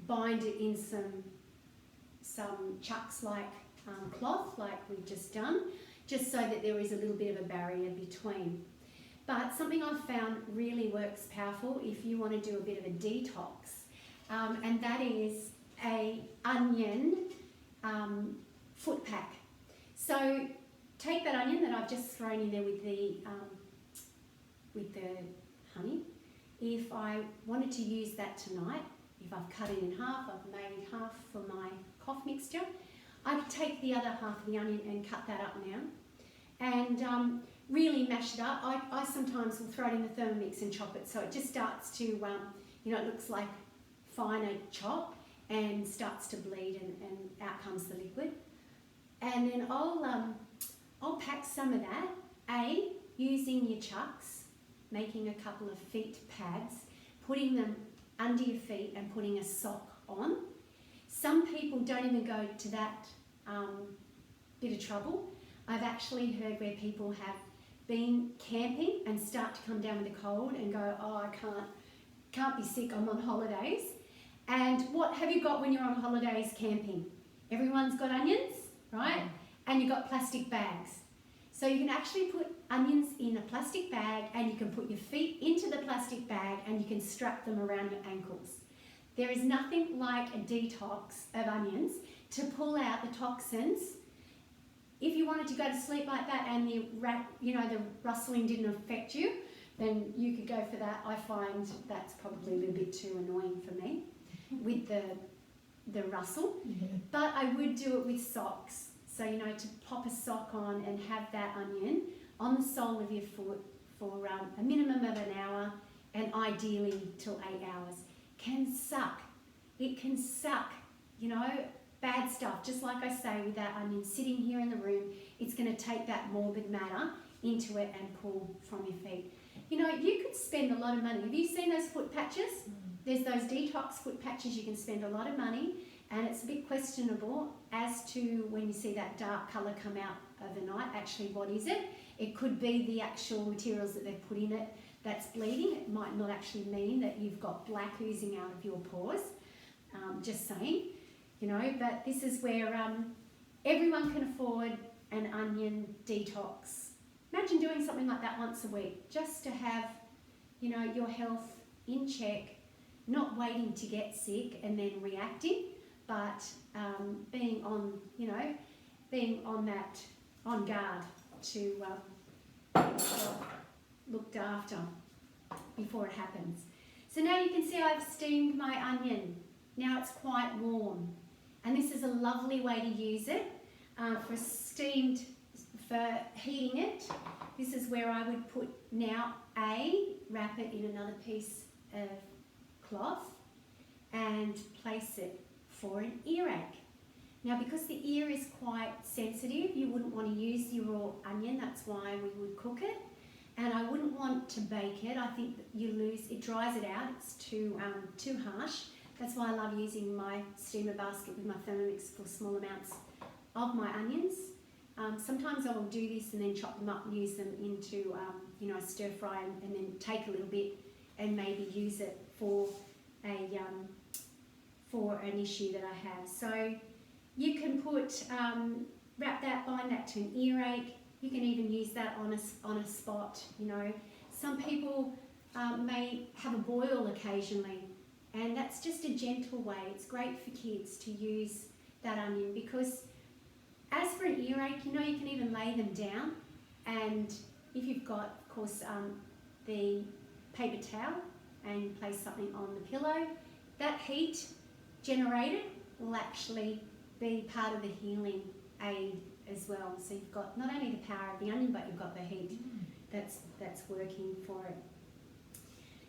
bind it in some chucks-like cloth, like we've just done, just so that there is a little bit of a barrier between. But something I've found really works powerful if you want to do a bit of a detox, and that is a onion foot pack. So take that onion that I've just thrown in there with the honey. If I wanted to use that tonight, if I've cut it in half, I've made half for my cough mixture, I could take the other half of the onion and cut that up now and really mash it up. I sometimes will throw it in the Thermomix and chop it, so it just starts to, you know, it looks like finer chop and starts to bleed, and out comes the liquid. And then I'll pack some of that, using your chucks, making a couple of feet pads, putting them under your feet and putting a sock on. Some people don't even go to that bit of trouble. I've actually heard where people have been camping and start to come down with a cold and go, oh, I can't be sick, I'm on holidays. And what have you got when you're on holidays camping? Everyone's got onions, right? And you've got plastic bags. So you can actually put onions in a plastic bag, and you can put your feet into the plastic bag and you can strap them around your ankles. There is nothing like a detox of onions to pull out the toxins. If you wanted to go to sleep like that and the rustling didn't affect you, then you could go for that. I find that's probably a little bit too annoying for me with the rustle. But I would do it with socks. So, you know, to pop a sock on and have that onion on the sole of your foot for a minimum of an hour, and ideally till 8 hours, can suck. It can suck, you know, bad stuff. Just like I say with that onion sitting here in the room, it's going to take that morbid matter into it and pull from your feet. You know, you could spend a lot of money. Have you seen those foot patches? There's those detox foot patches. You can spend a lot of money, and it's a bit questionable as to when you see that dark colour come out overnight, actually what is it? It could be the actual materials that they've put in it that's bleeding. It might not actually mean that you've got black oozing out of your pores. Just saying, you know, but this is where everyone can afford an onion detox. Imagine doing something like that once a week, just to have, you know, your health in check, not waiting to get sick and then reacting, but being on guard to get yourself looked after before it happens. So now you can see I've steamed my onion. Now it's quite warm, and this is a lovely way to use it for heating it. This is where I would put now wrap it in another piece of cloth and place it for an earache. Now, because the ear is quite sensitive, you wouldn't want to use your raw onion. That's why we would cook it. And I wouldn't want to bake it. I think that it dries it out. It's too harsh. That's why I love using my steamer basket with my Thermomix for small amounts of my onions. Sometimes I will do this and then chop them up and use them into, a stir fry and then take a little bit and maybe use it for an issue that I have. So you can wrap that, bind that to an earache. You can even use that on a spot, Some people may have a boil occasionally, and that's just a gentle way. It's great for kids to use that onion because as for an earache, you can even lay them down, and if you've got, of course, the paper towel and you place something on the pillow, that heat generated will actually be part of the healing aid as well. So you've got not only the power of the onion, but you've got the heat that's working for it.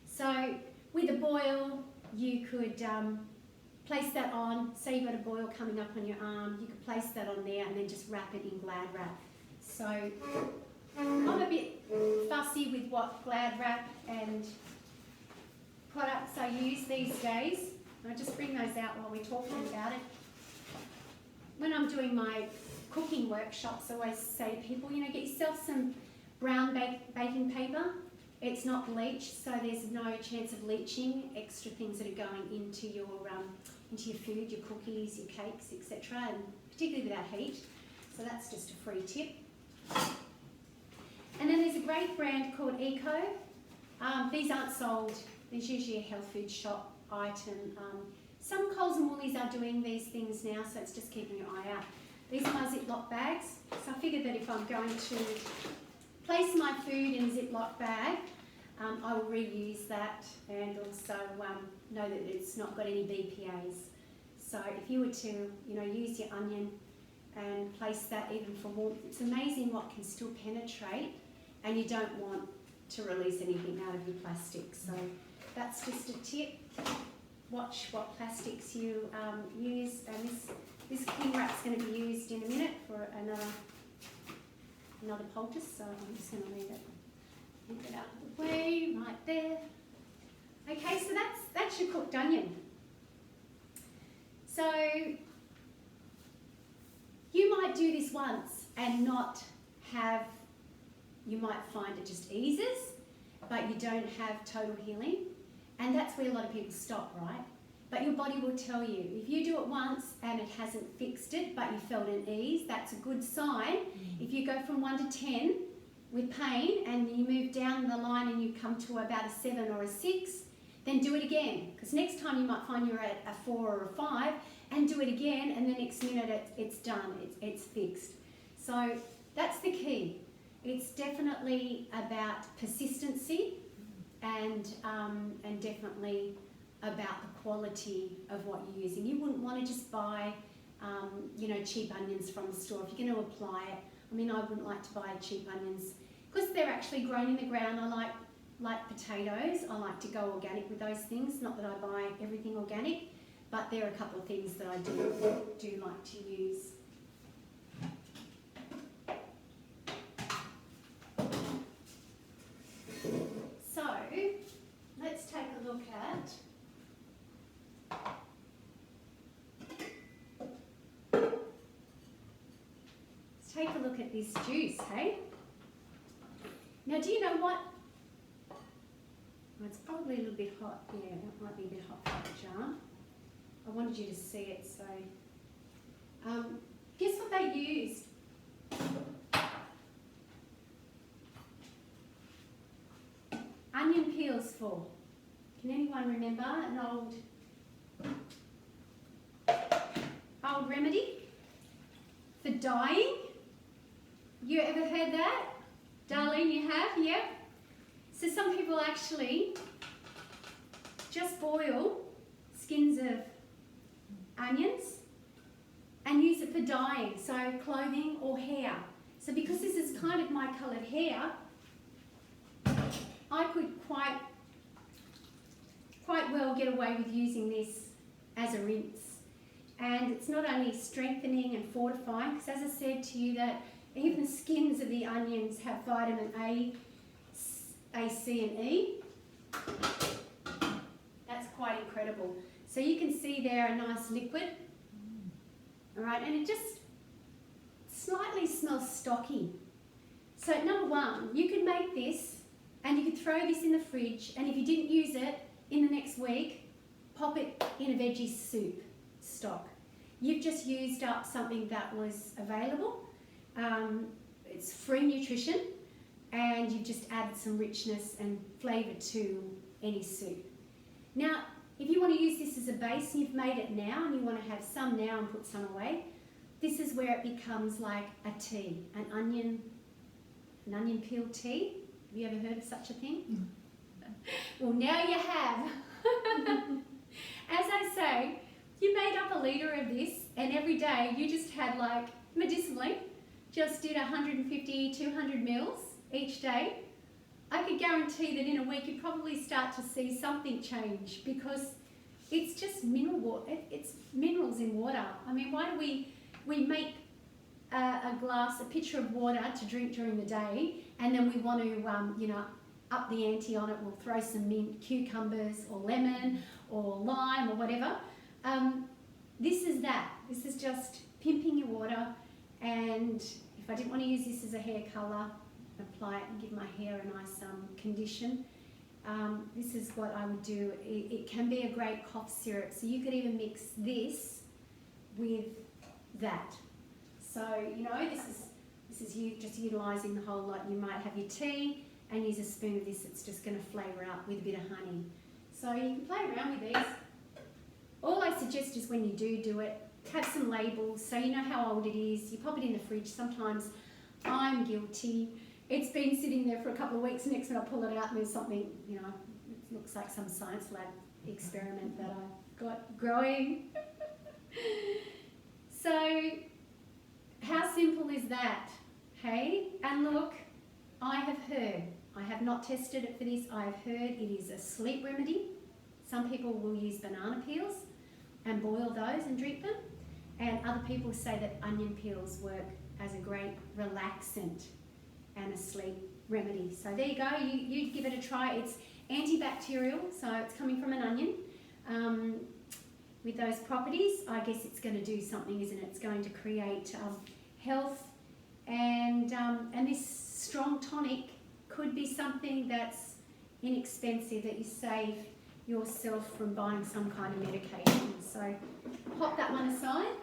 So with a boil, you could place that on. Say you've got a boil coming up on your arm, you could place that on there and then just wrap it in Glad wrap. So I'm a bit fussy with what Glad wrap and products I use these days. I'll just bring those out while we're talking about it. When I'm doing my cooking workshops, I always say to people, get yourself some brown baking paper. It's not bleached, so there's no chance of leaching extra things that are going into your food, your cookies, your cakes, etc., and particularly without heat. So that's just a free tip. And then there's a great brand called Eco. These aren't sold. There's usually a health food shop item. Some Coles and Woolies are doing these things now, so it's just keeping your eye out. These are my Ziploc bags. So I figured that if I'm going to place my food in a Ziploc bag, I will reuse that and also know that it's not got any BPAs. So if you were to, use your onion and place that even for warmth, it's amazing what can still penetrate, and you don't want to release anything out of your plastic. So that's just a tip. Watch what plastics you use, and this cling wrap's going to be used in a minute for another poultice, so I'm just going to leave it out of the way, right there. Okay, so that's your cooked onion. So you might do this once and not have, you might find it just eases, but you don't have total healing. And that's where a lot of people stop, right? But your body will tell you. If you do it once and it hasn't fixed it, but you felt an ease, that's a good sign. If you go from 1 to 10 with pain and you move down the line and you come to about a 7 or a 6, then do it again. Because next time you might find you're at a 4 or a 5, and do it again, and the next minute it's done, it's fixed. So that's the key. It's definitely about persistency, and definitely about the quality of what you're using. You wouldn't want to just buy, cheap onions from the store if you're going to apply it. I mean, I wouldn't like to buy cheap onions because they're actually grown in the ground. I like potatoes. I like to go organic with those things. Not that I buy everything organic, but there are a couple of things that I do like to use. So, let's take a look at this juice, hey? Now, do you know what? Well, it's probably a little bit hot. Yeah, that might be a bit hot for the jar. I wanted you to see it, so guess what they used? Onion peels for. Can anyone remember an old remedy for dyeing? You ever heard that? Darlene, you have? Yep. So some people actually just boil skins of onions and use it for dyeing, so clothing or hair. So because this is kind of my coloured hair, I could quite well get away with using this as a rinse. And it's not only strengthening and fortifying, because as I said to you that even the skins of the onions have vitamin A, C and E. That's quite incredible. So you can see there a nice liquid. All right, and it just slightly smells stocky. So number one, you could make this and you could throw this in the fridge, and if you didn't use it in the next week, pop it in a veggie soup stock. You've just used up something that was available. It's free nutrition, and you've just added some richness and flavour to any soup. Now, if you want to use this as a base and you've made it now and you want to have some now and put some away, this is where it becomes like a tea, an onion peel tea. Have you ever heard of such a thing? Well, now you have. As I say, you made up a litre of this, and every day you just had, like, medicinally, just did 150, 200 mils each day. I could guarantee that in a week you'd probably start to see something change, because it's just mineral water. It's minerals in water. I mean, why do we make a pitcher of water to drink during the day, and then we want to, up the ante on it? We'll throw some mint, cucumbers or lemon or lime or whatever. This is that. This is just pimping your water. And if I didn't want to use this as a hair colour, apply it and give my hair a nice condition, this is what I would do. It can be a great cough syrup. So you could even mix this with that. So, this is you just utilising the whole lot. You might have your tea and use a spoon of this. It's just going to flavour up with a bit of honey. So you can play around with these. All I suggest is when you do it, have some labels so you know how old it is. You pop it in the fridge. Sometimes I'm guilty. It's been sitting there for a couple of weeks. Next minute I pull it out and there's something, it looks like some science lab experiment that I got growing. So how simple is that? Hey? And look, I have not tested it for this. I've heard it is a sleep remedy. Some people will use banana peels and boil those and drink them. And other people say that onion peels work as a great relaxant and a sleep remedy. So there you go. You give it a try. It's antibacterial, so it's coming from an onion. With those properties, I guess it's going to do something, isn't it? It's going to create health, and this strong tonic could be something that's inexpensive, that you save yourself from buying some kind of medication. So pop that one aside.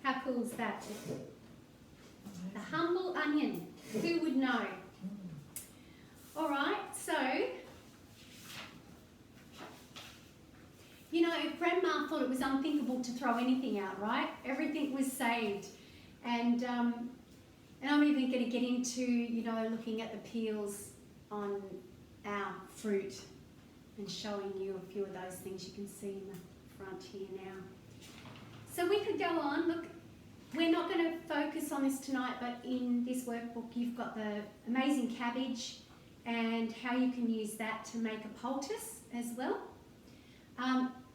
How cool is that? The humble onion. Who would know? All right, so, Grandma thought it was unthinkable to throw anything out, right? Everything was saved. And I'm even going to get into, looking at the peels on our fruit and showing you a few of those things you can see in the front here now. So we could go on. Look, we're not going to focus on this tonight, but in this workbook you've got the amazing cabbage and how you can use that to make a poultice as well.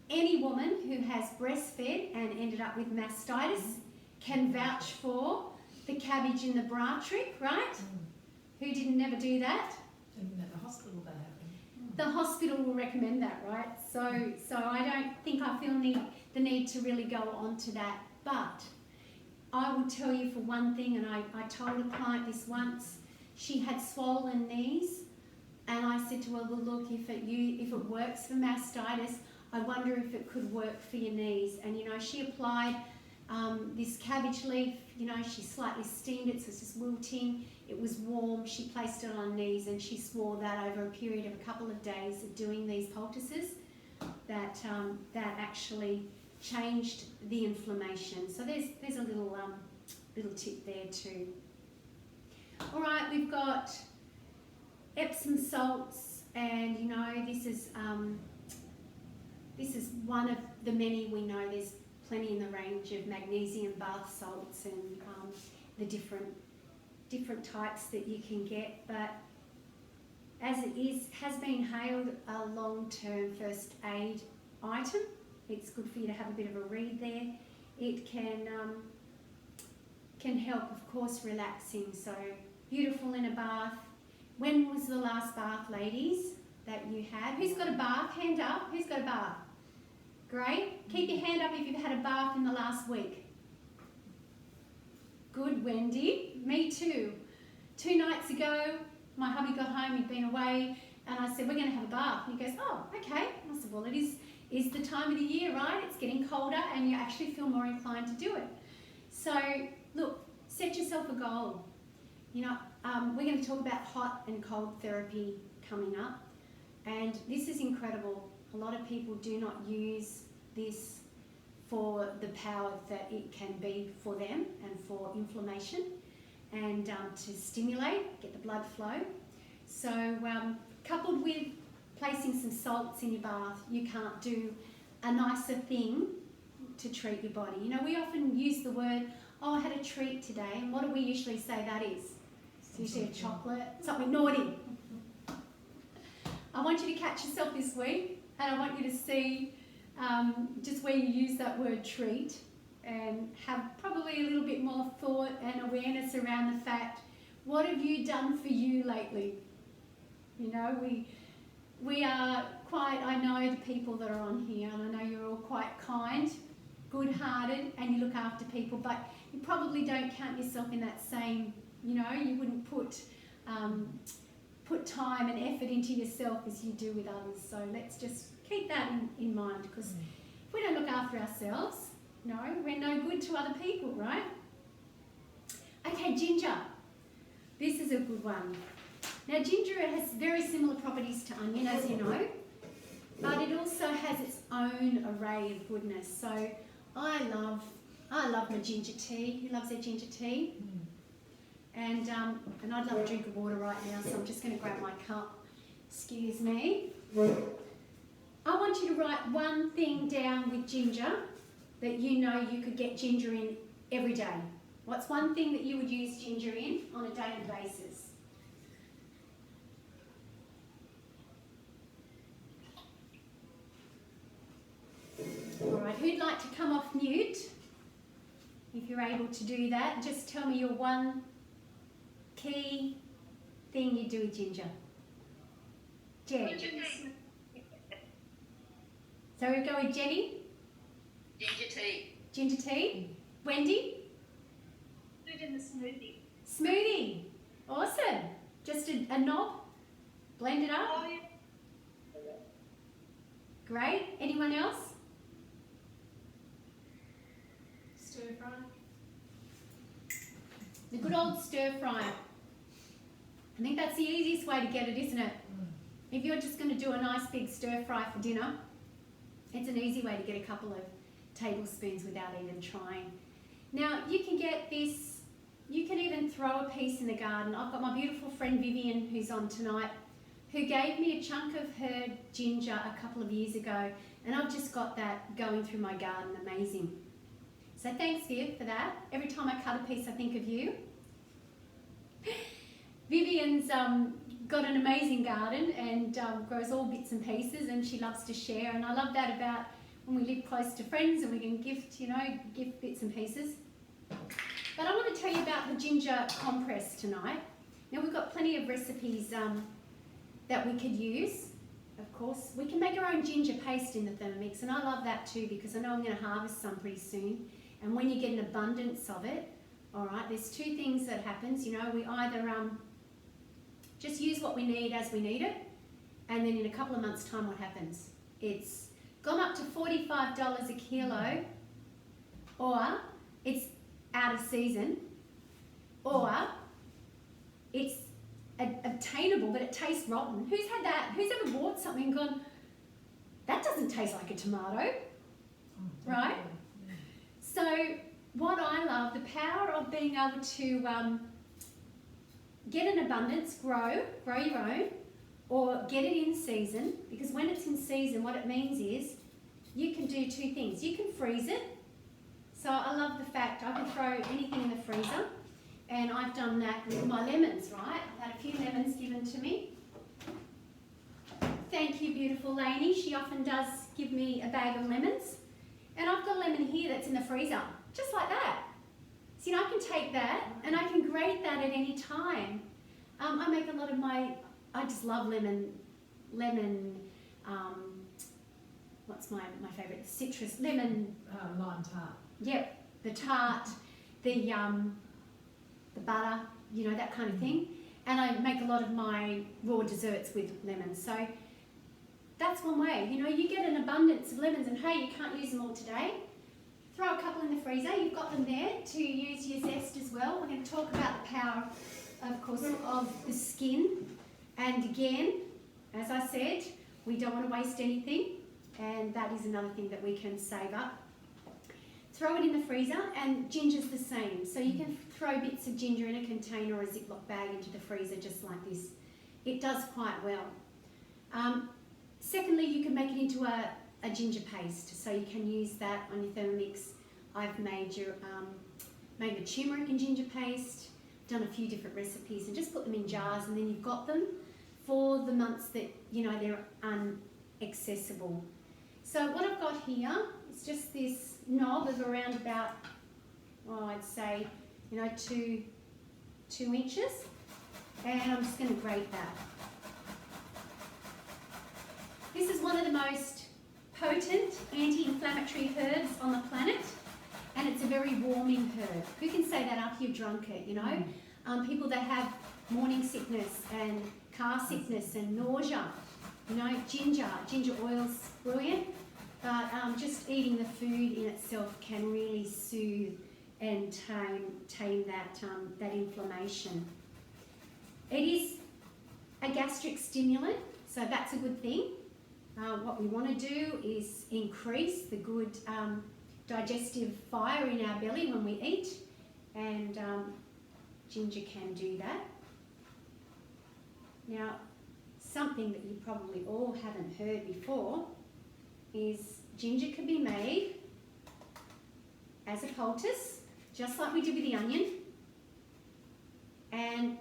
Any woman who has breastfed and ended up with mastitis can vouch for the cabbage in the bra trick, right? Who didn't never do that? Even at the hospital that happened. The hospital will recommend that, right? So I don't think I feel the need to really go on to that. But I will tell you for one thing, and I told a client this once. She had swollen knees, and I said to her, well, look, if it works for mastitis, I wonder if it could work for your knees. And, she applied this cabbage leaf, she slightly steamed it, so it's just wilting. It was warm. She placed it on her knees, and she swore that over a period of a couple of days of doing these poultices, that actually changed the inflammation. So there's a little tip there too. All right, we've got Epsom salts, and this is one of the many we know. There's plenty in the range of magnesium bath salts and the different types that you can get. But as it has been hailed a long-term first aid item. It's good for you to have a bit of a read there. It can help, of course, relaxing. So beautiful in a bath. When was the last bath, ladies, that you had? Who's got a bath? Hand up. Who's got a bath? Great. Keep your hand up if you've had a bath in the last week. Good, Wendy. Me too. 2 nights ago, my hubby got home, he'd been away, and I said, we're going to have a bath. And he goes, oh, okay. And I said, well, it is the time of the year, right? It's getting colder and you actually feel more inclined to do it. So, look, set yourself a goal. You know, we're going to talk about hot and cold therapy coming up, and this is incredible. A lot of people do not use this for the power that it can be for them and for inflammation and to stimulate, get the blood flow. So coupled with placing some salts in your bath, you can't do a nicer thing to treat your body. You know, we often use the word, oh, I had a treat today, and what do we usually say that is? It's usually a chocolate, something naughty. I want you to catch yourself this week, and I want you to see just where you use that word treat and have probably a little bit more thought and awareness around the fact, what have you done for you lately? You know, we are quite, I know the people that are on here, and I know you're all quite kind, good-hearted, and you look after people, but you probably don't count yourself in that same, you know, you wouldn't put time and effort into yourself as you do with others. So let's just keep that in mind, because if we don't look after ourselves, no, we're no good to other people, right? Okay, ginger. This is a good one. Now, ginger has very similar properties to onion, as you know, but it also has its own array of goodness. So I love my ginger tea. Who loves their ginger tea? And I'd love a drink of water right now, so I'm just going to grab my cup. Excuse me. I want you to write one thing down with ginger that you know you could get ginger in every day. What's one thing that you would use ginger in on a daily basis? All right, who'd like to come off mute? If you're able to do that, just tell me your one key thing you do with ginger. Jen. So we go with Jenny? Ginger tea. Ginger tea. Wendy? Put it in the smoothie. Smoothie. Awesome. Just a knob? Blend it up? Oh, yeah. Great. Anyone else? Stir fry. The good old stir fry. I think that's the easiest way to get it, isn't it? If you're just going to do a nice big stir fry for dinner, it's an easy way to get a couple of tablespoons without even trying. Now, you can get this, you can even throw a piece in the garden. I've got my beautiful friend Vivian, who's on tonight, who gave me a chunk of her ginger a couple of years ago, and I've just got that going through my garden. Amazing. So thanks, Viv, for that. Every time I cut a piece, I think of you. Vivian's got an amazing garden and grows all bits and pieces, and she loves to share, and I love that about when we live close to friends and we can gift bits and pieces. But I want to tell you about the ginger compress tonight. Now, we've got plenty of recipes that we could use. Of course, we can make our own ginger paste in the Thermomix, and I love that too, because I know I'm going to harvest some pretty soon. And when you get an abundance of it, all right, there's two things that happens. You know, we either just use what we need as we need it, and then in a couple of months' time, what happens? It's gone up to $45 a kilo, or it's out of season, or it's obtainable, but it tastes rotten. Who's had that? Who's ever bought something and gone, that doesn't taste like a tomato, right? So what I love, the power of being able to get an abundance, grow your own, or get it in season, because when it's in season, what it means is you can do two things. You can freeze it. So I love the fact I can throw anything in the freezer, and I've done that with my lemons, right? I've had a few lemons given to me, thank you, beautiful Lainey. She often does give me a bag of lemons. And I've got a lemon here that's in the freezer, just like that. So, you know, I can take that and I can grate that at any time. I make a lot of I just love lemon, what's my favourite? Citrus, lemon. Lime tart. Yep, the tart, the butter, you know, that kind of thing. And I make a lot of my raw desserts with lemons. So that's one way. You know, you get an abundance of lemons and hey, you can't use them all today. Throw a couple in the freezer. You've got them there to use your zest as well. We're going to talk about the power, of course, of the skin. And again, as I said, we don't want to waste anything. And that is another thing that we can save up. Throw it in the freezer, and ginger's the same. So you can throw bits of ginger in a container or a Ziploc bag into the freezer just like this. It does quite well. Secondly, you can make it into a ginger paste. So you can use that on your Thermomix. I've made made a turmeric and ginger paste, done a few different recipes, and just put them in jars, and then you've got them for the months that, you know, they're inaccessible. So what I've got here is just this knob of around about, well, I'd say, you know, two inches, and I'm just going to grate that. This is one of the most potent anti-inflammatory herbs on the planet, and it's a very warming herb. Who can say that after you've drunk it, you know? People that have morning sickness and car sickness and nausea, you know, ginger oil's brilliant. But just eating the food in itself can really soothe and tame that inflammation. It is a gastric stimulant, so that's a good thing. What we want to do is increase the good digestive fire in our belly when we eat, and ginger can do that. Now, something that you probably all haven't heard before is ginger can be made as a poultice, just like we did with the onion, and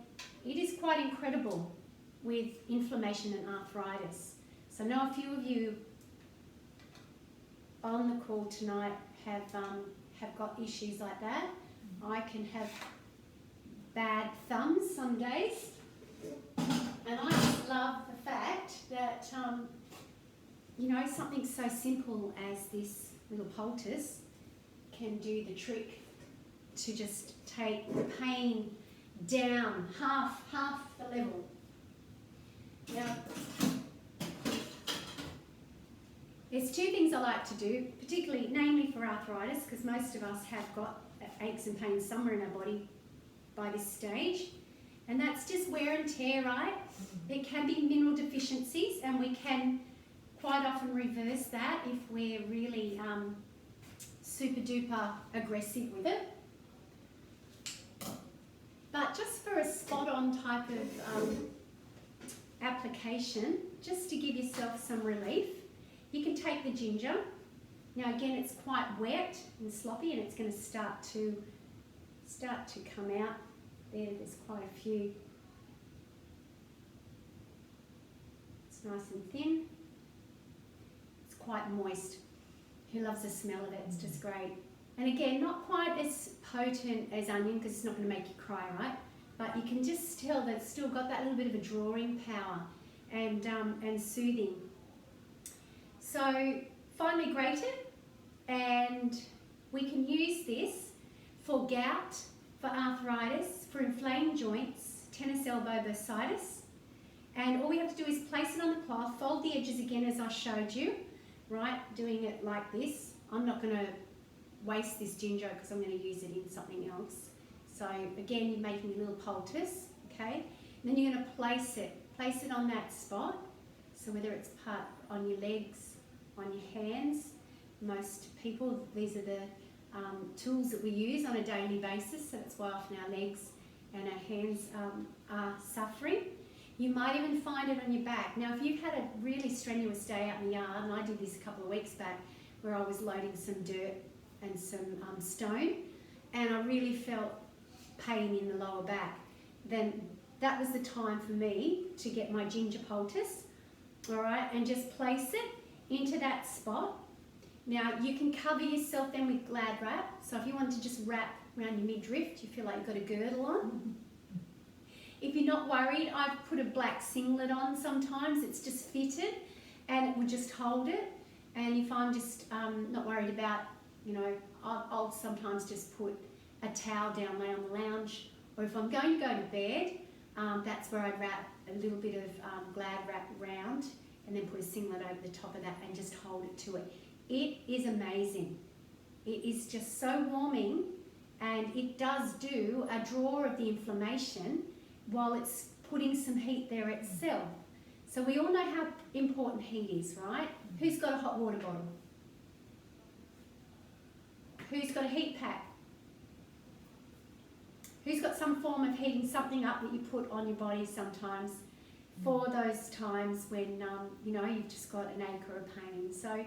it is quite incredible with inflammation and arthritis. So I know a few of you on the call tonight have got issues like that. I can have bad thumbs some days, and I just love the fact that you know, something so simple as this little poultice can do the trick to just take the pain down half the level. Now, there's two things I like to do, particularly, namely for arthritis, because most of us have got aches and pains somewhere in our body by this stage, and that's just wear and tear, right? It can be mineral deficiencies, and we can quite often reverse that if we're really super duper aggressive with it. But just for a spot on type of application, just to give yourself some relief, you can take the ginger. Now again, it's quite wet and sloppy, and it's going to start to come out. There's quite a few. It's nice and thin. Quite moist. Who loves the smell of it? It's just great. And again, not quite as potent as onion, because it's not going to make you cry, right? But you can just tell that it's still got that little bit of a drawing power and soothing. So finely grated, and we can use this for gout, for arthritis, for inflamed joints, tennis elbow bursitis. And all we have to do is place it on the cloth, fold the edges again as I showed you. Right, doing it like this. I'm not going to waste this ginger because I'm going to use it in something else. So again, you're making a little poultice, okay? And then you're going to place it on that spot. So whether it's part on your legs, on your hands, most people, these are the tools that we use on a daily basis. So that's why often our legs and our hands are suffering. You might even find it on your back. Now, if you've had a really strenuous day out in the yard, and I did this a couple of weeks back, where I was loading some dirt and some stone, and I really felt pain in the lower back, then that was the time for me to get my ginger poultice all right, and just place it into that spot. Now you can cover yourself then with Glad wrap. So if you want to just wrap around your midriff, you feel like you've got a girdle on. If you're not worried, I've put a black singlet on sometimes. It's just fitted and it will just hold it. And if I'm just not worried about, you know, I'll sometimes just put a towel down, lay on the lounge. Or if I'm going to go to bed, that's where I'd wrap a little bit of Glad wrap round and then put a singlet over the top of that and just hold it to it. It is amazing. It is just so warming, and it does do a draw of the inflammation while it's putting some heat there itself. So we all know how important heat is, right? Who's got a hot water bottle? Who's got a heat pack? Who's got some form of heating something up that you put on your body sometimes for those times when, you know, you've just got an ache or a pain? So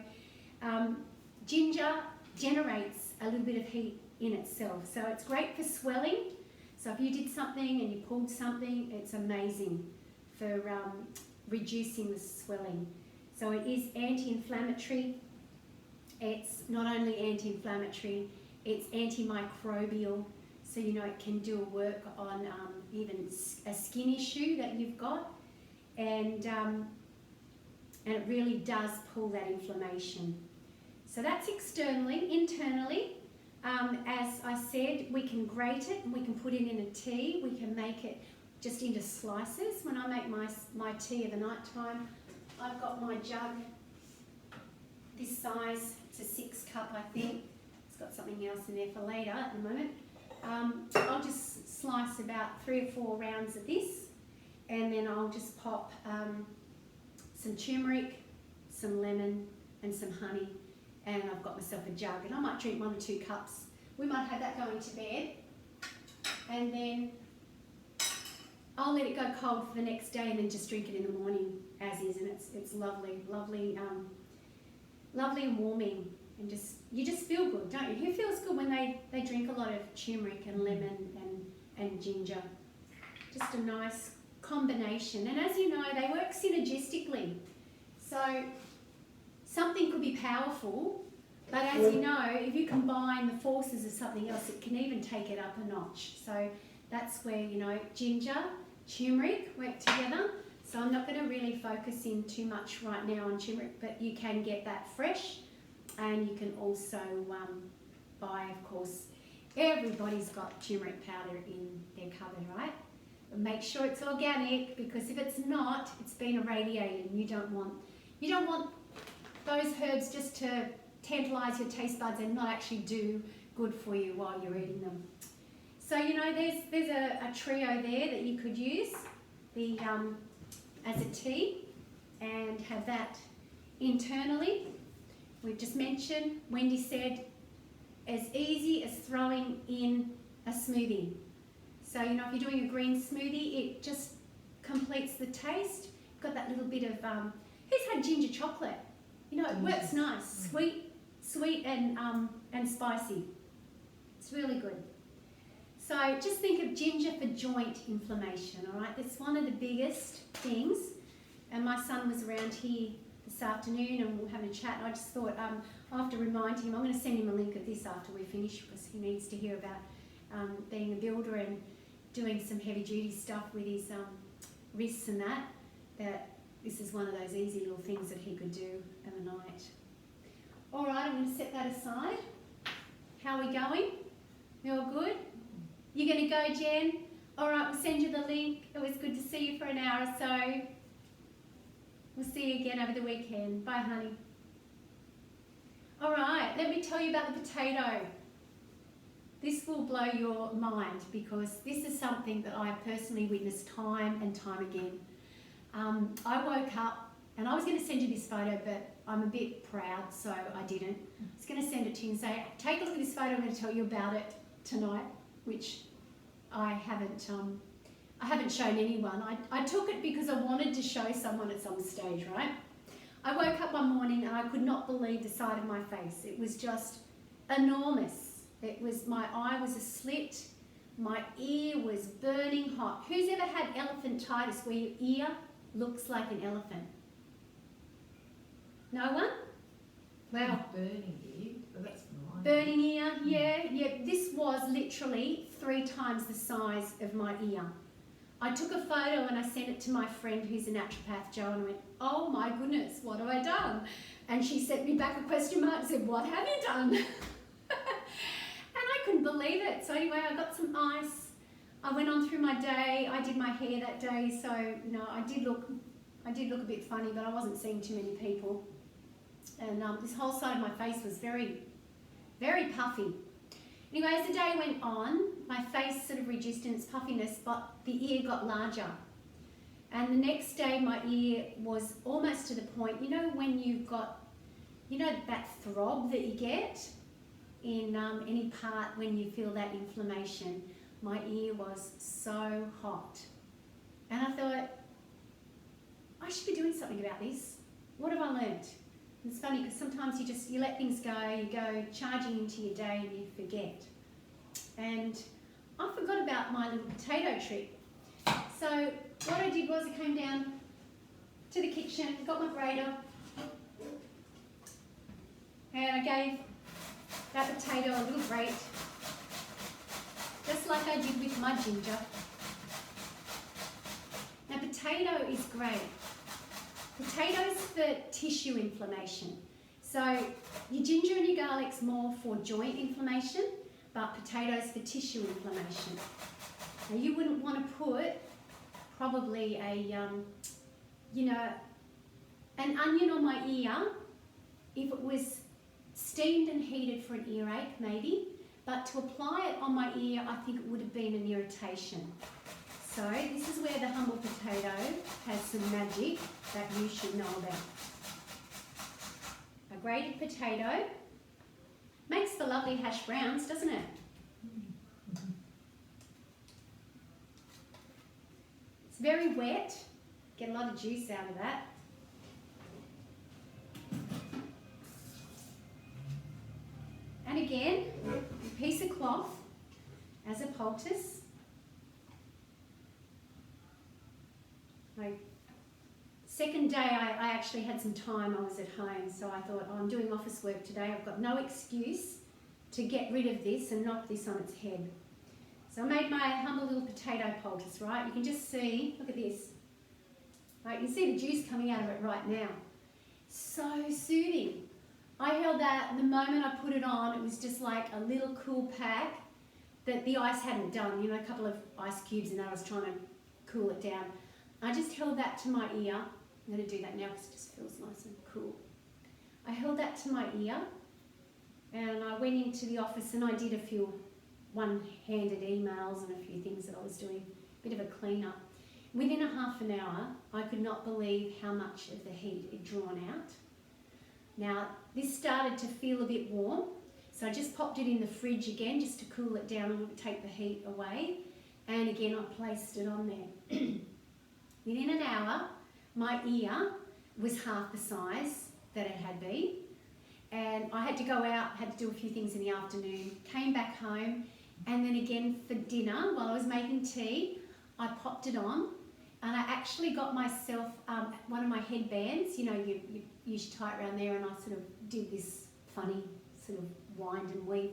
ginger generates a little bit of heat in itself. So it's great for swelling. So if you did something and you pulled something, it's amazing for reducing the swelling. So it is anti-inflammatory. It's not only anti-inflammatory, it's antimicrobial. So, you know, it can do work on even a skin issue that you've got. And it really does pull that inflammation. So that's externally. Internally, as I said, we can grate it and we can put it in a tea. We can make it just into slices. When I make my tea of the night time, I've got my jug this size. It's a 6 cup, I think. It's got something else in there for later at the moment. I'll just slice about 3 or 4 rounds of this, and then I'll just pop some turmeric, some lemon and some honey, and I've got myself a jug, and I might drink 1 or 2 cups. We might have that going to bed, and then I'll let it go cold for the next day and then just drink it in the morning as is, and it's lovely, lovely, lovely and warming. And you just feel good, don't you? Who feels good when they drink a lot of turmeric and lemon and ginger? Just a nice combination. And as you know, they work synergistically. So something could be powerful, but as you know, if you combine the forces of something else, it can even take it up a notch. So that's where, you know, ginger, turmeric work together. So I'm not going to really focus in too much right now on turmeric, but you can get that fresh. And you can also buy, of course, everybody's got turmeric powder in their cupboard, right? But make sure it's organic, because if it's not, it's been irradiated, and you don't want those herbs just to tantalise your taste buds and not actually do good for you while you're eating them. So, you know, there's a trio there that you could use as a tea and have that internally. We've just mentioned, Wendy said, as easy as throwing in a smoothie. So, you know, if you're doing a green smoothie, it just completes the taste. Got that little bit of, who's had ginger chocolate? You know, it works nice, sweet and spicy. It's really good. So just think of ginger for joint inflammation, all right? That's one of the biggest things. And my son was around here this afternoon and we were having a chat, and I just thought I have to remind him. I'm going to send him a link of this after we finish, because he needs to hear about being a builder and doing some heavy duty stuff with his wrists and that this is one of those easy little things that he could do overnight. All right, I'm going to set that aside. How are we going? You all good? You're going to go, Jen? All right, we'll send you the link. It was good to see you for an hour or so. We'll see you again over the weekend. Bye, honey. All right, let me tell you about the potato. This will blow your mind, because this is something that I have personally witnessed time and time again. I woke up, and I was going to send you this photo, but I'm a bit proud, so I didn't. I was going to send it to you and say, take a look at this photo, I'm going to tell you about it tonight, which I haven't shown anyone. I took it because I wanted to show someone at some stage, right? I woke up one morning and I could not believe the sight of my face. It was just enormous. My eye was a slit, my ear was burning hot. Who's ever had elephantitis, where your ear looks like an elephant? No one? Wow. Burning ear, but that's fine. Burning ear, yeah. This was literally 3 times the size of my ear. I took a photo and I sent it to my friend who's a naturopath, Jo, and I went, oh my goodness, what have I done? And she sent me back a question mark and said, what have you done? And I couldn't believe it. So anyway, I got some ice. I went on through my day. I did my hair that day, so I did look a bit funny, but I wasn't seeing too many people. And this whole side of my face was very, very puffy. Anyway, as the day went on, my face sort of reduced in its puffiness, but the ear got larger. And the next day, my ear was almost to the point, when you've got, that throb that you get in any part when you feel that inflammation. My ear was so hot. And I thought, I should be doing something about this. What have I learnt? It's funny because sometimes you let things go, you go charging into your day and you forget. And I forgot about my little potato trick. So what I did was I came down to the kitchen, got my grater, and I gave that potato a little grate, just like I did with my ginger. Now potato is great. Potatoes for tissue inflammation. So your ginger and your garlic's more for joint inflammation, but potatoes for tissue inflammation. Now you wouldn't want to put probably an onion on my ear if it was steamed and heated for an earache, maybe, but to apply it on my ear, I think it would have been an irritation. So this is where the humble potato has some magic that you should know about. A grated potato makes for lovely hash browns, doesn't it? It's very wet, get a lot of juice out of that. And again, a piece of cloth as a poultice. My second day, I actually had some time. I was at home, so I thought, I'm doing office work today. I've got no excuse to get rid of this and knock this on its head. So I made my humble little potato poultice, right? You can just see, look at this. Right, you can see the juice coming out of it right now. So soothing. I held that, the moment I put it on, it was just like a little cool pack that the ice hadn't done. A couple of ice cubes and I was trying to cool it down. I just held that to my ear. I'm going to do that now because it just feels nice and cool. I held that to my ear and I went into the office and I did a few one-handed emails and a few things that I was doing, a bit of a clean-up. Within a half an hour, I could not believe how much of the heat it drawn out. Now, this started to feel a bit warm, so I just popped it in the fridge again just to cool it down and take the heat away. And again, I placed it on there. Within an hour, my ear was half the size that it had been. And I had to go out, had to do a few things in the afternoon, came back home, and then again for dinner, while I was making tea, I popped it on. And I actually got myself one of my headbands, you usually tie it around there, and I sort of did this funny sort of wind and weave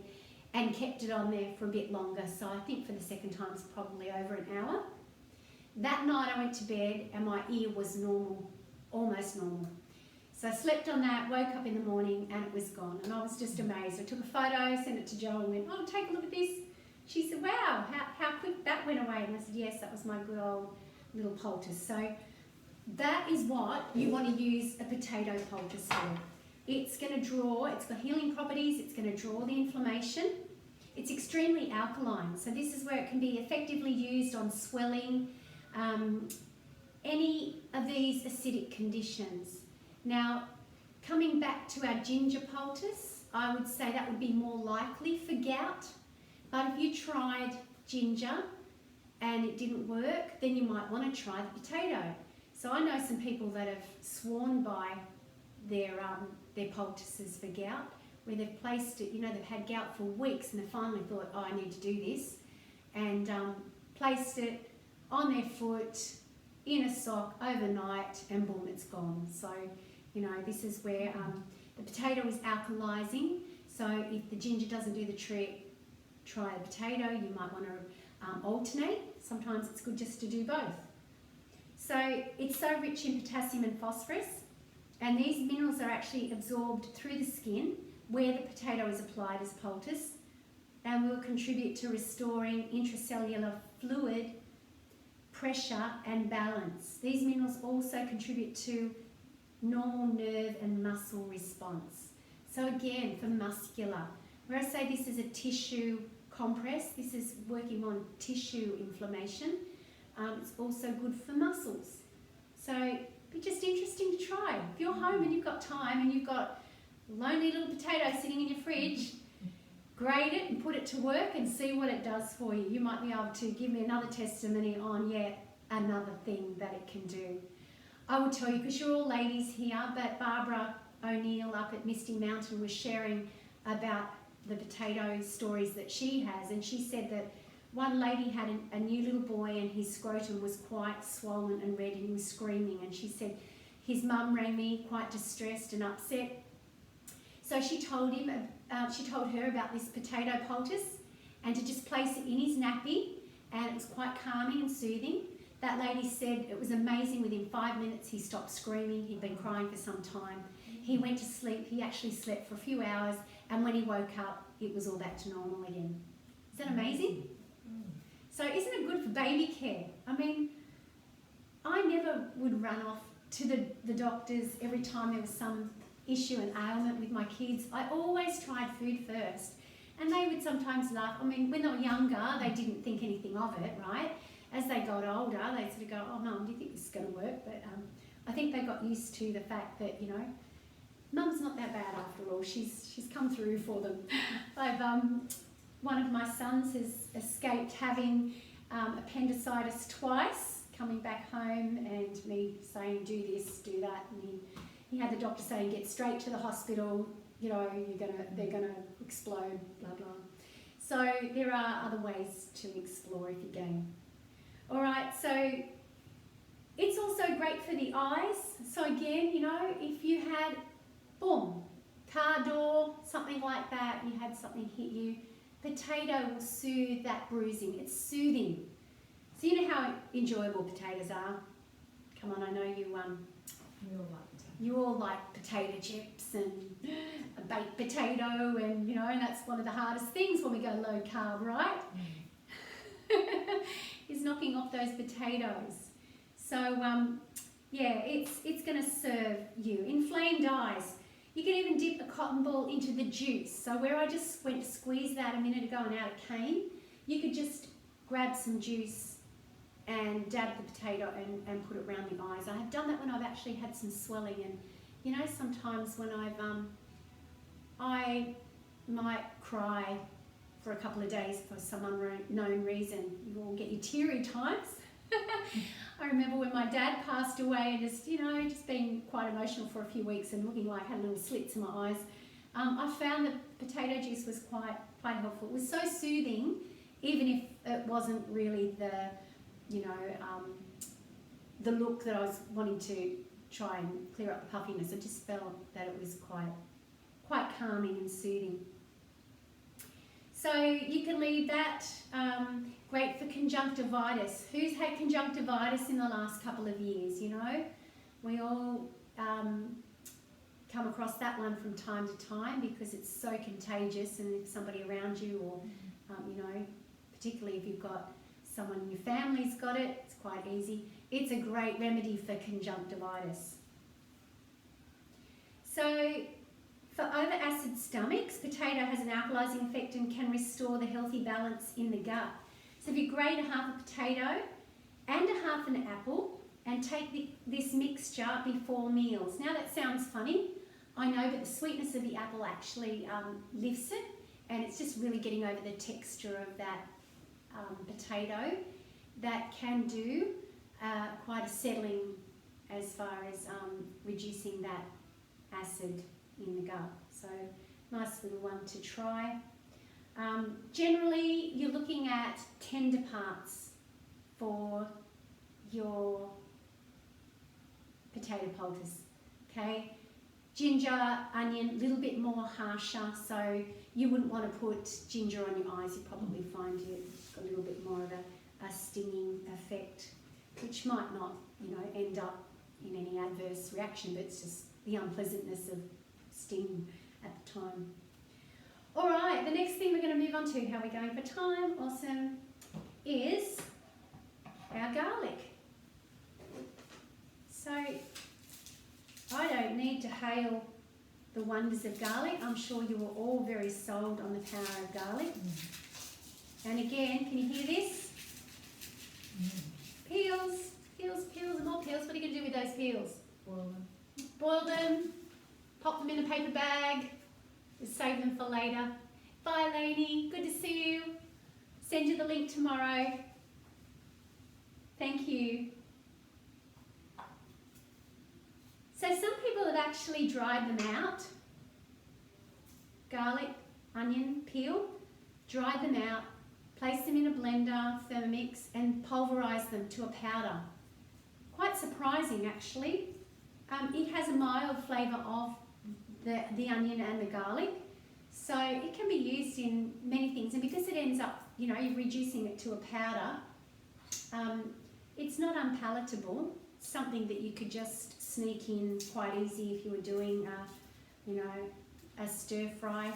and kept it on there for a bit longer. So I think for the second time it's probably over an hour. That night I went to bed and my ear was normal, almost normal. So I slept on that, woke up in the morning and it was gone. And I was just amazed. I took a photo, sent it to Jo and went, oh, take a look at this. She said, wow, how quick that went away. And I said, yes, that was my good old little poultice. So that is what you want to use a potato poultice for. It's going to draw, it's got healing properties, it's going to draw the inflammation. It's extremely alkaline. So this is where it can be effectively used on swelling, any of these acidic conditions. Now, coming back to our ginger poultice, I would say that would be more likely for gout. But if you tried ginger and it didn't work, then you might want to try the potato. So I know some people that have sworn by their poultices for gout, where they've placed it, they've had gout for weeks and they finally thought, oh, I need to do this, and placed it on their foot, in a sock, overnight, and boom, it's gone. So You know, this is where the potato is alkalizing. So if the ginger doesn't do the trick, try a potato. You might want to alternate. Sometimes it's good just to do both. So it's so rich in potassium and phosphorus, and these minerals are actually absorbed through the skin where the potato is applied as poultice, and will contribute to restoring intracellular fluid, pressure and balance. These minerals also contribute to normal nerve and muscle response. So again, for muscular, where I say this is a tissue compress, this is working on tissue inflammation. It's also good for muscles. So it'd be just interesting to try. If you're home and you've got time and you've got a lonely little potato sitting in your fridge, grate it and put it to work and see what it does for you. You might be able to give me another testimony on yet another thing that it can do. I will tell you, because you're all ladies here, but Barbara O'Neill up at Misty Mountain was sharing about the potato stories that she has, and she said that one lady had a new little boy and his scrotum was quite swollen and red and he was screaming, and she said his mum rang me quite distressed and upset. So she told her about this potato poultice and to just place it in his nappy, and it was quite calming and soothing. That lady said it was amazing. Within 5 minutes he stopped screaming. He'd been crying for some time. He went to sleep. He actually slept for a few hours, and when he woke up it was all back to normal again. Is that amazing? So isn't it good for baby care? I mean, I never would run off to the doctors every time there was some issue and ailment with my kids. I always tried food first, and they would sometimes laugh. I mean, when they were younger, they didn't think anything of it, right? As they got older, they sort of go, "Oh, Mum, do you think this is going to work?" But I think they got used to the fact that, you know, Mum's not that bad after all. She's come through for them. One of my sons has escaped having appendicitis twice, coming back home and me saying, "Do this, do that," and he had the doctor saying, "Get straight to the hospital, you know, they're gonna explode, blah blah." So there are other ways to explore if you're game. All right, so it's also great for the eyes. So again, you know, if you had, boom, car door, something like that, you had something hit you, potato will soothe that bruising. It's soothing. So you know how enjoyable potatoes are. Come on, I know you you all like potato chips and a baked potato, and you know, and that's one of the hardest things when we go low carb, right? Is knocking off those potatoes. So yeah, it's going to serve you. Inflamed eyes. You can even dip a cotton ball into the juice. So where I just went to squeeze that a minute ago and out it came, you could just grab some juice and dab the potato and put it around the eyes. I have done that when I've actually had some swelling, and you know, sometimes when I might cry for a couple of days for some unknown reason. You all get your teary times. I remember when my dad passed away and just, you know, just being quite emotional for a few weeks and looking like I had little slits in my eyes. I found that potato juice was quite helpful. It was so soothing, even if it wasn't really the, you know, the look that I was wanting to try and clear up the puffiness. I just felt that it was quite calming and soothing. So you can leave that. Great for conjunctivitis. Who's had conjunctivitis in the last couple of years, you know? We all come across that one from time to time because it's so contagious, and if somebody around you, or, you know, particularly if you've got someone in your family's got it, it's quite easy. It's a great remedy for conjunctivitis. So, for over-acid stomachs, potato has an alkalising effect and can restore the healthy balance in the gut. So if you grate a half a potato and a half an apple and take this mixture before meals. Now that sounds funny, I know, but the sweetness of the apple actually lifts it, and it's just really getting over the texture of that potato. That can do quite a settling as far as reducing that acid in the gut. So nice little one to try. Generally, you're looking at tender parts for your potato poultice, okay? Ginger, onion, a little bit more harsher, so you wouldn't want to put ginger on your eyes. You'd probably find it's got a little bit more of a stinging effect, which might not, end up in any adverse reaction, but it's just the unpleasantness of sting at the time. All right, the next thing we're going to move on to, how we're going for time, awesome, is our garlic. So I don't need to hail the wonders of garlic. I'm sure you were all very sold on the power of garlic. And again, can you hear this? Peels, and more peels. What are you going to do with those peels? Boil them, pop them in a paper bag, just save them for later. Bye, Lainey. Good to see you. Send you the link tomorrow. Thank you. So some people have actually dried them out. Garlic, onion, peel, dried them out, place them in a blender, Thermomix, and pulverise them to a powder. Quite surprising, actually. It has a mild flavour of the onion and the garlic, so it can be used in many things. And because it ends up, you're reducing it to a powder, it's not unpalatable. It's something that you could just sneak in quite easy if you were doing, a stir fry.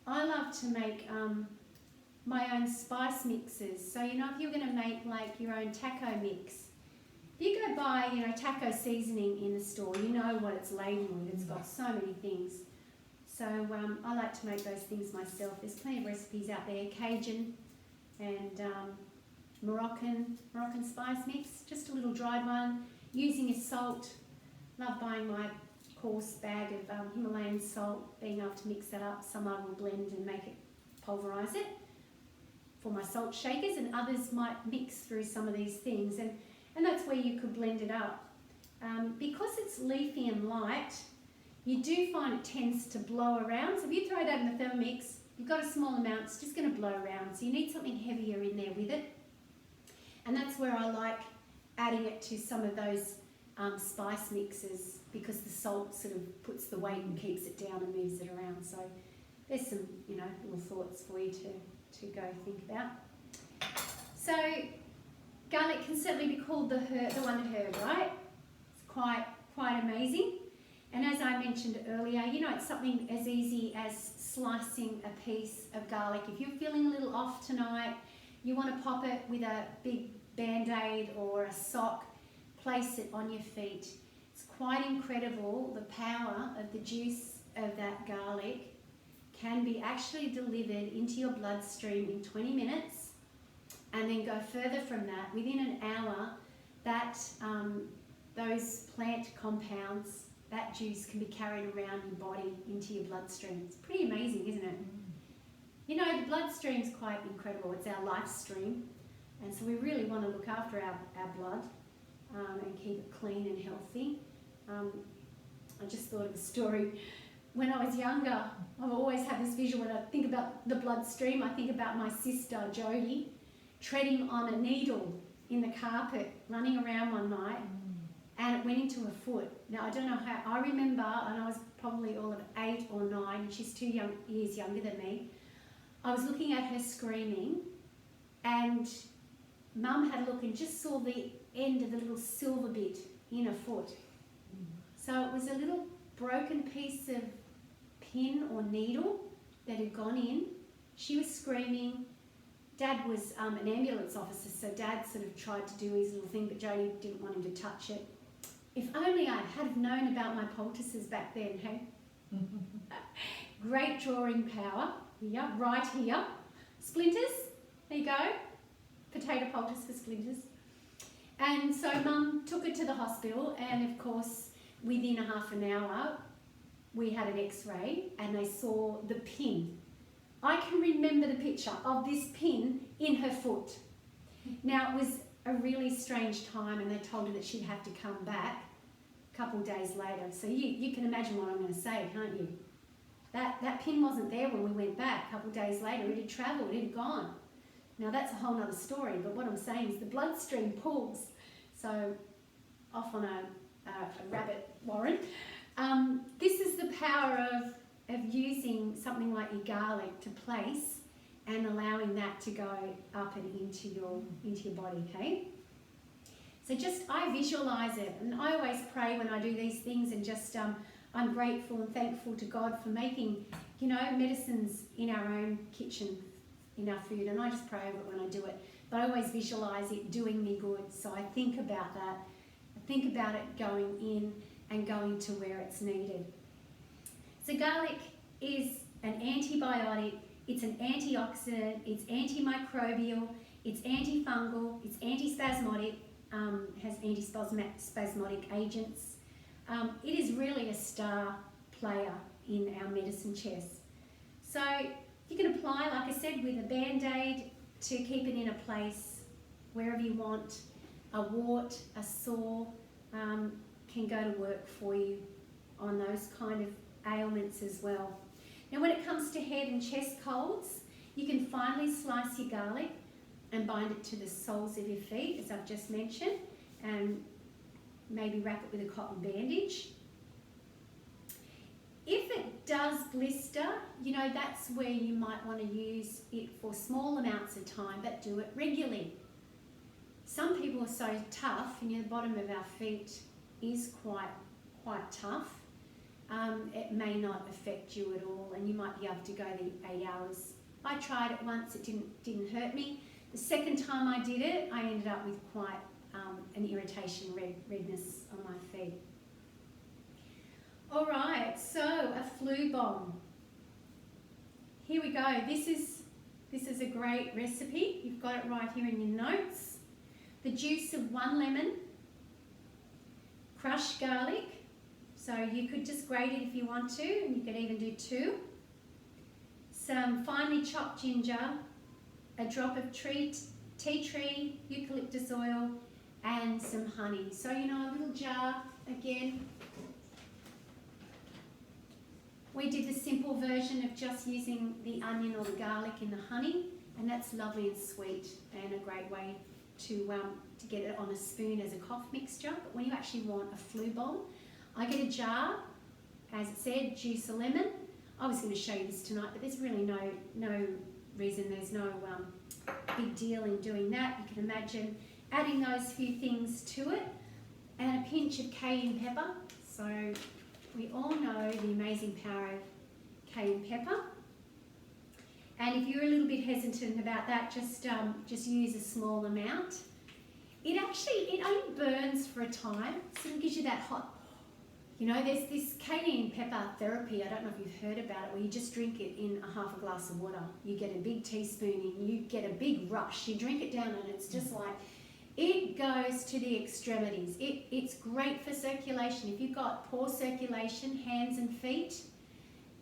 I love to make my own spice mixes. So, if you're going to make like your own taco mix, if you go buy, taco seasoning in the store, you know what it's laden with. It's got so many things. So I like to make those things myself. There's plenty of recipes out there, Cajun and Moroccan spice mix, just a little dried one, using your salt. Love buying my coarse bag of Himalayan salt, being able to mix that up. Some I will blend and make it, pulverise it for my salt shakers, and others might mix through some of these things, and that's where you could blend it up. Because it's leafy and light, you do find it tends to blow around. So if you throw that in the Thermomix, you've got a small amount, it's just going to blow around. So you need something heavier in there with it. And that's where I like adding it to some of those spice mixes, because the salt sort of puts the weight and keeps it down and moves it around. So there's some, little thoughts for you to go think about. So garlic can certainly be called the wonder herb, right? It's quite amazing. And as I mentioned earlier, it's something as easy as slicing a piece of garlic. If you're feeling a little off tonight, you want to pop it with a big Band-Aid or a sock, place it on your feet. It's quite incredible, the power of the juice of that garlic can be actually delivered into your bloodstream in 20 minutes, and then go further from that. Within an hour, that those plant compounds, that juice can be carried around your body into your bloodstream. It's pretty amazing, isn't it? The bloodstream's quite incredible. It's our life stream, and so we really want to look after our blood and keep it clean and healthy. I just thought of a story. When I was younger, I've always had this visual. When I think about the bloodstream, I think about my sister Jodie treading on a needle in the carpet, running around one night, and it went into her foot. Now, I don't know how, I remember, and I was probably all of 8 or 9, and she's 2 years younger than me. I was looking at her screaming, and Mum had a look and just saw the end of the little silver bit in her foot. So it was a little broken piece of pin or needle that had gone in. She was screaming. Dad was an ambulance officer, so Dad sort of tried to do his little thing, but Jodie didn't want him to touch it. If only I had known about my poultices back then, hey? Great drawing power. Yep, right here. Splinters, there you go. Potato poultice for splinters. And so Mum took her to the hospital, and of course, within a half an hour, we had an x-ray, and they saw the pin. I can remember the picture of this pin in her foot. Now, it was a really strange time, and they told her that she'd have to come back a couple of days later. So you can imagine what I'm going to say, can't you? That pin wasn't there when we went back a couple of days later. It had travelled, it had gone. Now, that's a whole other story, but what I'm saying is the bloodstream pulls. So, off on a rabbit warren. This is the power of using something like your garlic to place and allowing that to go up and into your body, okay? So I visualize it, and I always pray when I do these things, and I'm grateful and thankful to God for making, medicines in our own kitchen, in our food, and I just pray over it when I do it. But I always visualize it doing me good, so I think about that. I think about it going in and going to where it's needed. So garlic is an antibiotic, it's an antioxidant, it's antimicrobial, it's antifungal, it's antispasmodic, has antispasmodic agents. It is really a star player in our medicine chest. So you can apply, like I said, with a Band-Aid to keep it in a place wherever you want. A wart, a sore can go to work for you on those kind of ailments as well. Now when it comes to head and chest colds, you can finely slice your garlic and bind it to the soles of your feet, as I've just mentioned, and maybe wrap it with a cotton bandage. If it does blister, that's where you might want to use it for small amounts of time, but do it regularly. Some people are so tough, the bottom of our feet is quite tough. It may not affect you at all, and you might be able to go the 8 hours. I tried it once, it didn't hurt me. The second time I did it, I ended up with quite an irritation, redness on my feet. All right, so a flu bomb. Here we go. This is a great recipe. You've got it right here in your notes. The juice of 1 lemon, crushed garlic. So you could just grate it if you want to, and you could even do 2. Some finely chopped ginger, a drop of tea tree, eucalyptus oil, and some honey. So a little jar again. We did the simple version of just using the onion or the garlic in the honey, and that's lovely and sweet and a great way to get it on a spoon as a cough mixture. But when you actually want a flu bomb, I get a jar, as it said, juice a lemon. I was going to show you this tonight, but there's really no reason, there's no big deal in doing that. You can imagine adding those few things to it, and a pinch of cayenne pepper. So we all know the amazing power of cayenne pepper. And if you're a little bit hesitant about that, just use a small amount. It only burns for a time, so it gives you that hot. There's this cayenne pepper therapy, I don't know if you've heard about it, where you just drink it in a half a glass of water. You get a big teaspoon and you get a big rush. You drink it down and it's just like, it goes to the extremities. It's great for circulation. If you've got poor circulation, hands and feet,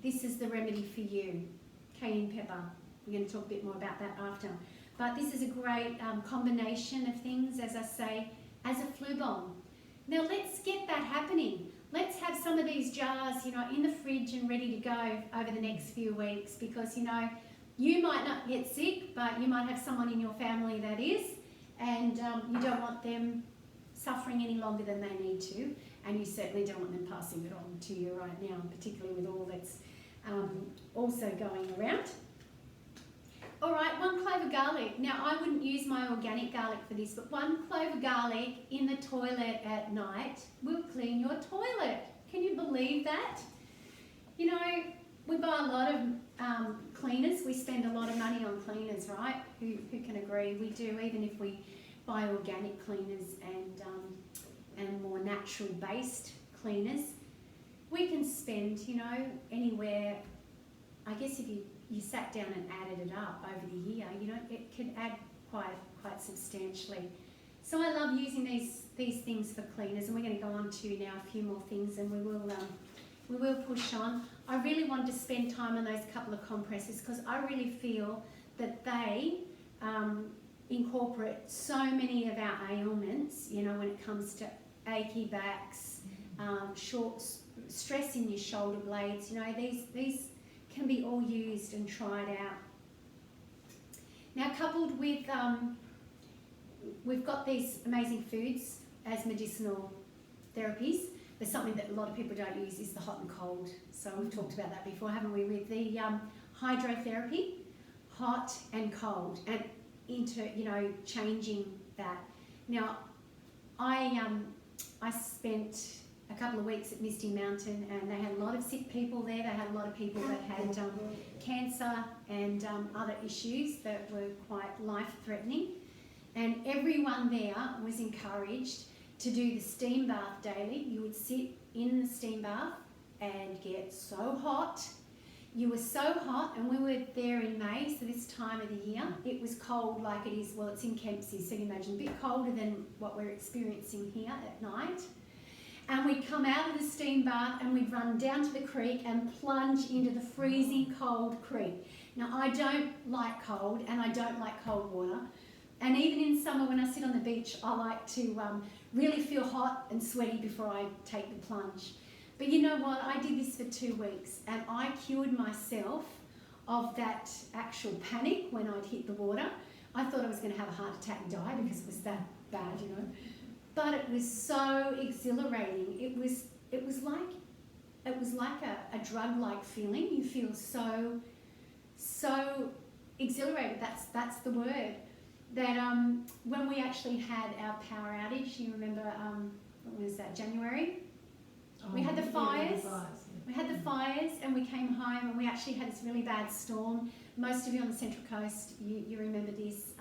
this is the remedy for you. Cayenne pepper. We're going to talk a bit more about that after. But this is a great combination of things, as I say, as a flu bomb. Now let's get that happening. Let's have some of these jars, in the fridge and ready to go over the next few weeks, because, you might not get sick, but you might have someone in your family that is, and you don't want them suffering any longer than they need to, and you certainly don't want them passing it on to you right now, particularly with all that's also going around. All right, 1 clove of garlic. Now, I wouldn't use my organic garlic for this, but 1 clove of garlic in the toilet at night will clean your toilet. Can you believe that? We buy a lot of cleaners. We spend a lot of money on cleaners, right? Who can agree? We do, even if we buy organic cleaners and more natural-based cleaners. We can spend, anywhere, I guess if you sat down and added it up over the year, it could add quite substantially. So I love using these things for cleaners, and we're going to go on to now a few more things, and we will push on. I really wanted to spend time on those couple of compresses because I really feel that they incorporate so many of our ailments, when it comes to achy backs, stress in your shoulder blades, these can be all used and tried out. Now, coupled with, we've got these amazing foods as medicinal therapies, There's something that a lot of people don't use is the hot and cold. So we've talked about that before, haven't we? With the hydrotherapy, hot and cold, and changing that. Now, I spent a couple of weeks at Misty Mountain, and they had a lot of sick people there. They had a lot of people that had cancer and other issues that were quite life-threatening. And everyone there was encouraged to do the steam bath daily. You would sit in the steam bath and get so hot. You were so hot, and we were there in May, so this time of the year. It was cold like it is, well, it's in Kempsey, so you imagine a bit colder than what we're experiencing here at night. And we'd come out of the steam bath and we'd run down to the creek and plunge into the freezing cold creek. Now, I don't like cold, and I don't like cold water. And even in summer when I sit on the beach, I like to really feel hot and sweaty before I take the plunge. But you know what? I did this for 2 weeks, and I cured myself of that actual panic when I'd hit the water. I thought I was going to have a heart attack and die because it was that bad, you know. But it was so exhilarating. It was like a drug-like feeling. You feel so exhilarated. That's the word. That when we actually had our power outage, you remember, what was that, January? We had the fires. We had the fires, and we came home, and we actually had this really bad storm. Most of you on the Central Coast, you remember this.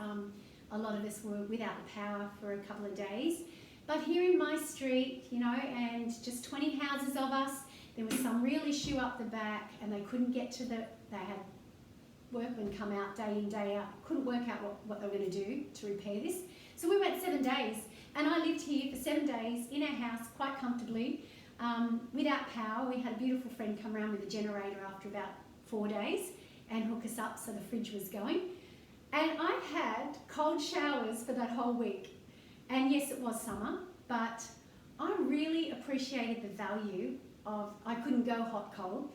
A lot of us were without the power for a couple of days. But here in my street, and just 20 houses of us, there was some real issue up the back, and they couldn't get to they had workmen come out day in, day out, couldn't work out what they were going to do to repair this. So we went 7 days, and I lived here for 7 days in our house quite comfortably, without power. We had a beautiful friend come around with a generator after about 4 days and hook us up so the fridge was going. And I had cold showers for that whole week. And yes, it was summer, but I really appreciated the value of, I couldn't go hot, cold,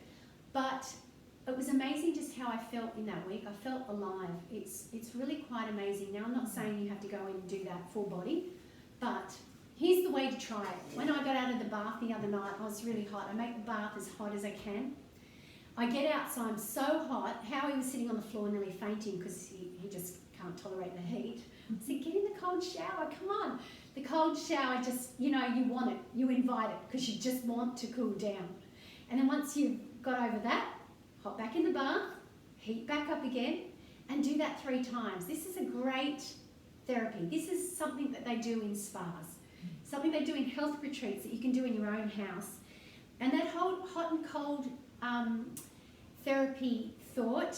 but it was amazing just how I felt in that week. I felt alive. It's really quite amazing. Now, I'm not saying you have to go in and do that full body, but here's the way to try it. When I got out of the bath the other night, I was really hot. I make the bath as hot as I can. I get out, so I'm so hot. Howie was sitting on the floor nearly fainting because he just can't tolerate the heat. I said, get in the cold shower, come on. The cold shower, just, you want it, you invite it, because you just want to cool down. And then once you've got over that, hop back in the bath, heat back up again, and do that 3 times. This is a great therapy. This is something that they do in spas, something they do in health retreats that you can do in your own house. And that whole hot and cold therapy thought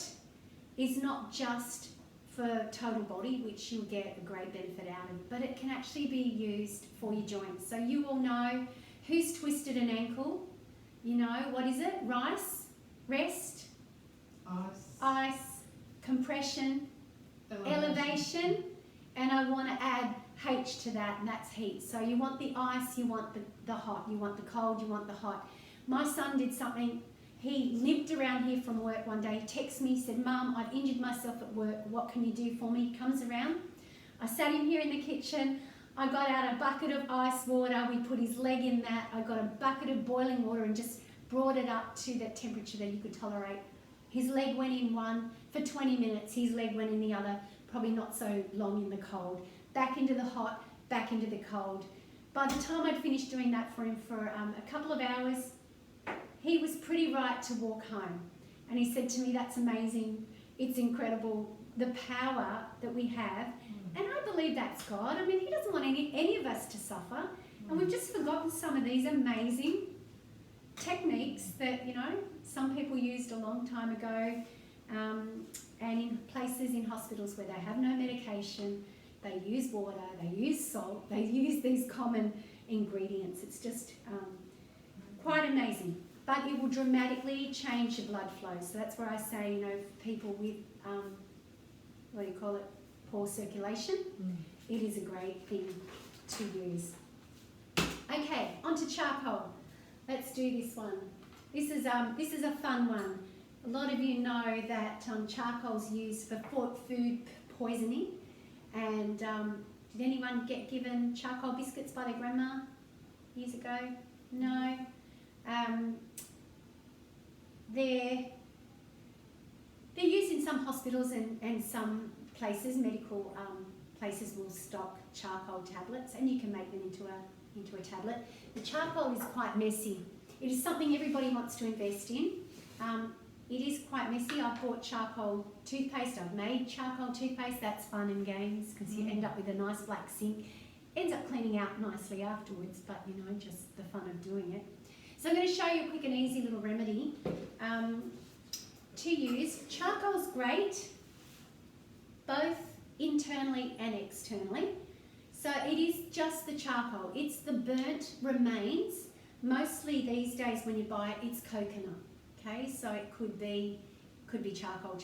is not just for total body, which you'll get a great benefit out of, but it can actually be used for your joints. So you all know who's twisted an ankle. What is it? Rice, rest, ice, compression, elevation, and I want to add H to that, and that's heat. So you want the ice, you want the hot, you want the cold, you want the hot. My son did something. He limped around here from work one day. He texted me, said, Mum, I've injured myself at work. What can you do for me? He comes around. I sat him here in the kitchen. I got out a bucket of ice water. We put his leg in that. I got a bucket of boiling water and just brought it up to that temperature that he could tolerate. His leg went in one for 20 minutes. His leg went in the other, probably not so long in the cold. Back into the hot, back into the cold. By the time I'd finished doing that for him for a couple of hours, he was pretty right to walk home. And he said to me, that's amazing, it's incredible, the power that we have. And I believe that's God. I mean, he doesn't want any of us to suffer. And we've just forgotten some of these amazing techniques that, some people used a long time ago, and in places in hospitals where they have no medication, they use water, they use salt, they use these common ingredients. It's just quite amazing. But it will dramatically change your blood flow. So that's where I say, people with, poor circulation, it is a great thing to use. Okay, onto charcoal. Let's do this one. This is a fun one. A lot of you know that charcoal's used for food poisoning. And did anyone get given charcoal biscuits by their grandma years ago? No. They're used in some hospitals and some places, medical places will stock charcoal tablets, and you can make them into a tablet. The charcoal is quite messy. It is something everybody wants to invest in. It is quite messy. I've bought charcoal toothpaste. I've made charcoal toothpaste. That's fun and games because you end up with a nice black sink. Ends up cleaning out nicely afterwards, but you know, just the fun of doing it. So I'm going to show you a quick and easy little remedy to use. Charcoal's great, both internally and externally. So it is just the charcoal. It's the burnt remains. Mostly these days when you buy it, it's coconut. Okay, so it could be charcoal,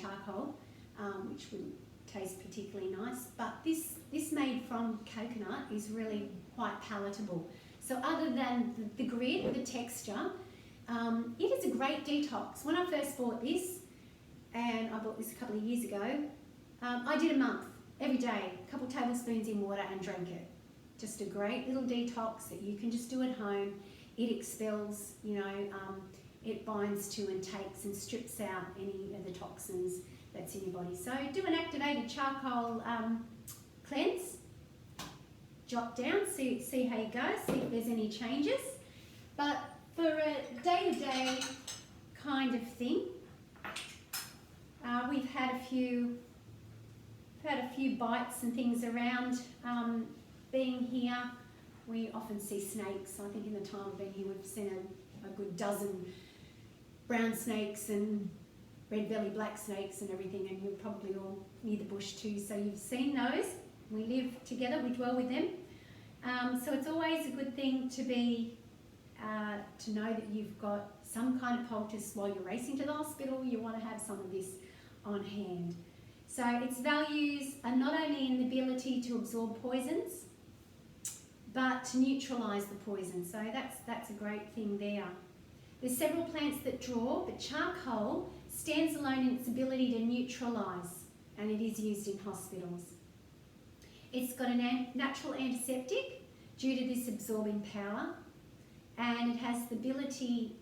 which wouldn't taste particularly nice. But this made from coconut is really quite palatable. So other than the grit, the texture, it is a great detox. When I first bought this, and I bought this a couple of years ago, I did a month, every day, a couple of tablespoons in water and drank it. Just a great little detox that you can just do at home. It expels, you know, it binds to and takes and strips out any of the toxins that's in your body. So do an activated charcoal cleanse. Jot down, see how you go, see if there's any changes. But for a day-to-day kind of thing, we've had a few bites and things around being here. We often see snakes. I think in the time we've been here, we've seen a good dozen brown snakes and red belly black snakes and everything, and you're probably all near the bush too, so you've seen those. We live together, we dwell with them. So it's always a good thing to be, to know that you've got some kind of poultice while you're racing to the hospital. You want to have some of this on hand. So its values are not only in the ability to absorb poisons, but to neutralise the poison. So that's a great thing there. There's several plants that draw, but charcoal stands alone in its ability to neutralise, and it is used in hospitals. It's got a natural antiseptic due to this absorbing power, and it has the ability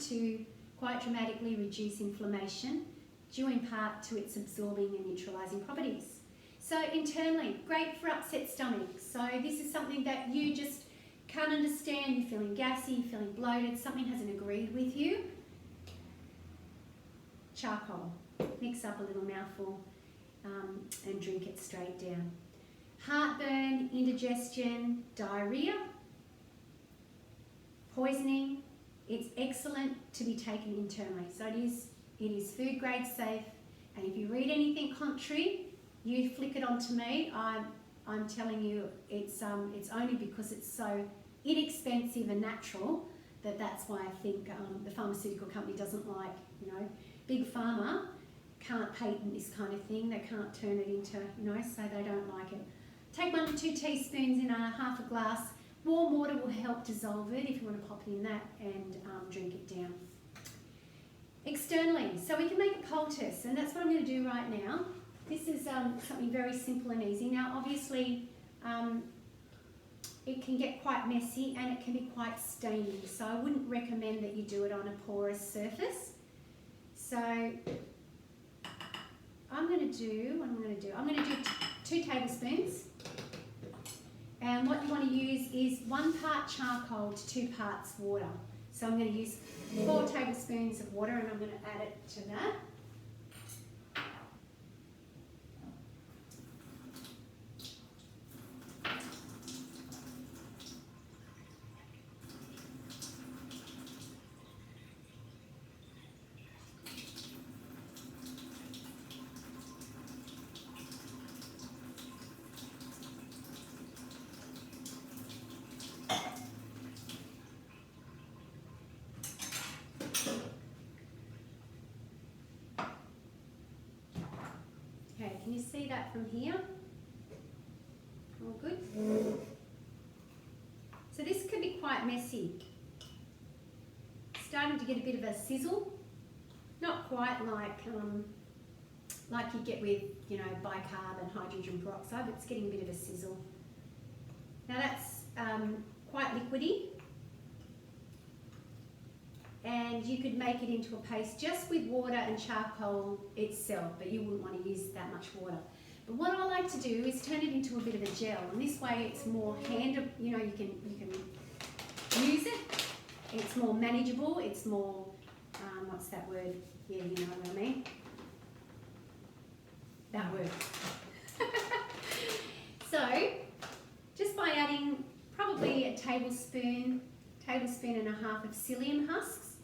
to quite dramatically reduce inflammation due in part to its absorbing and neutralising properties. So internally, great for upset stomachs. So this is something that you just can't understand. You're feeling gassy, you're feeling bloated, something hasn't agreed with you. Charcoal. Mix up a little mouthful and drink it straight down. Heartburn, indigestion, diarrhea, poisoning. It's excellent to be taken internally. So it is food grade safe, and if you read anything contrary, you flick it onto me. I'm telling you, it's only because it's so inexpensive and natural that's why I think the pharmaceutical company doesn't like, you know, big pharma can't patent this kind of thing. They can't turn it into, you know, so they don't like it. Take 1 to 2 teaspoons in half a glass. Warm water will help dissolve it if you want to pop it in that and drink it down. Externally, so we can make a poultice, and that's what I'm going to do right now. This is something very simple and easy. Now, obviously, it can get quite messy and it can be quite stainy, so I wouldn't recommend that you do it on a porous surface. So I'm going to do 2 tablespoons, and what you want to use is 1 part charcoal to 2 parts water. So I'm going to use 4 tablespoons of water, and I'm going to add it to that. Okay, can you see that from here? All good? So this can be quite messy. Starting to get a bit of a sizzle. Not quite like you get with, you know, bicarb and hydrogen peroxide, but it's getting a bit of a sizzle. Now that's quite liquidy. and you could make it into a paste just with water and charcoal itself, but you wouldn't want to use that much water. But what I like to do is turn it into a bit of a gel, and this way it's more you can use it. It's more manageable. It's more what's that word? Yeah, you know what I mean. That word. So, just by adding probably a tablespoon and a half of psyllium husks.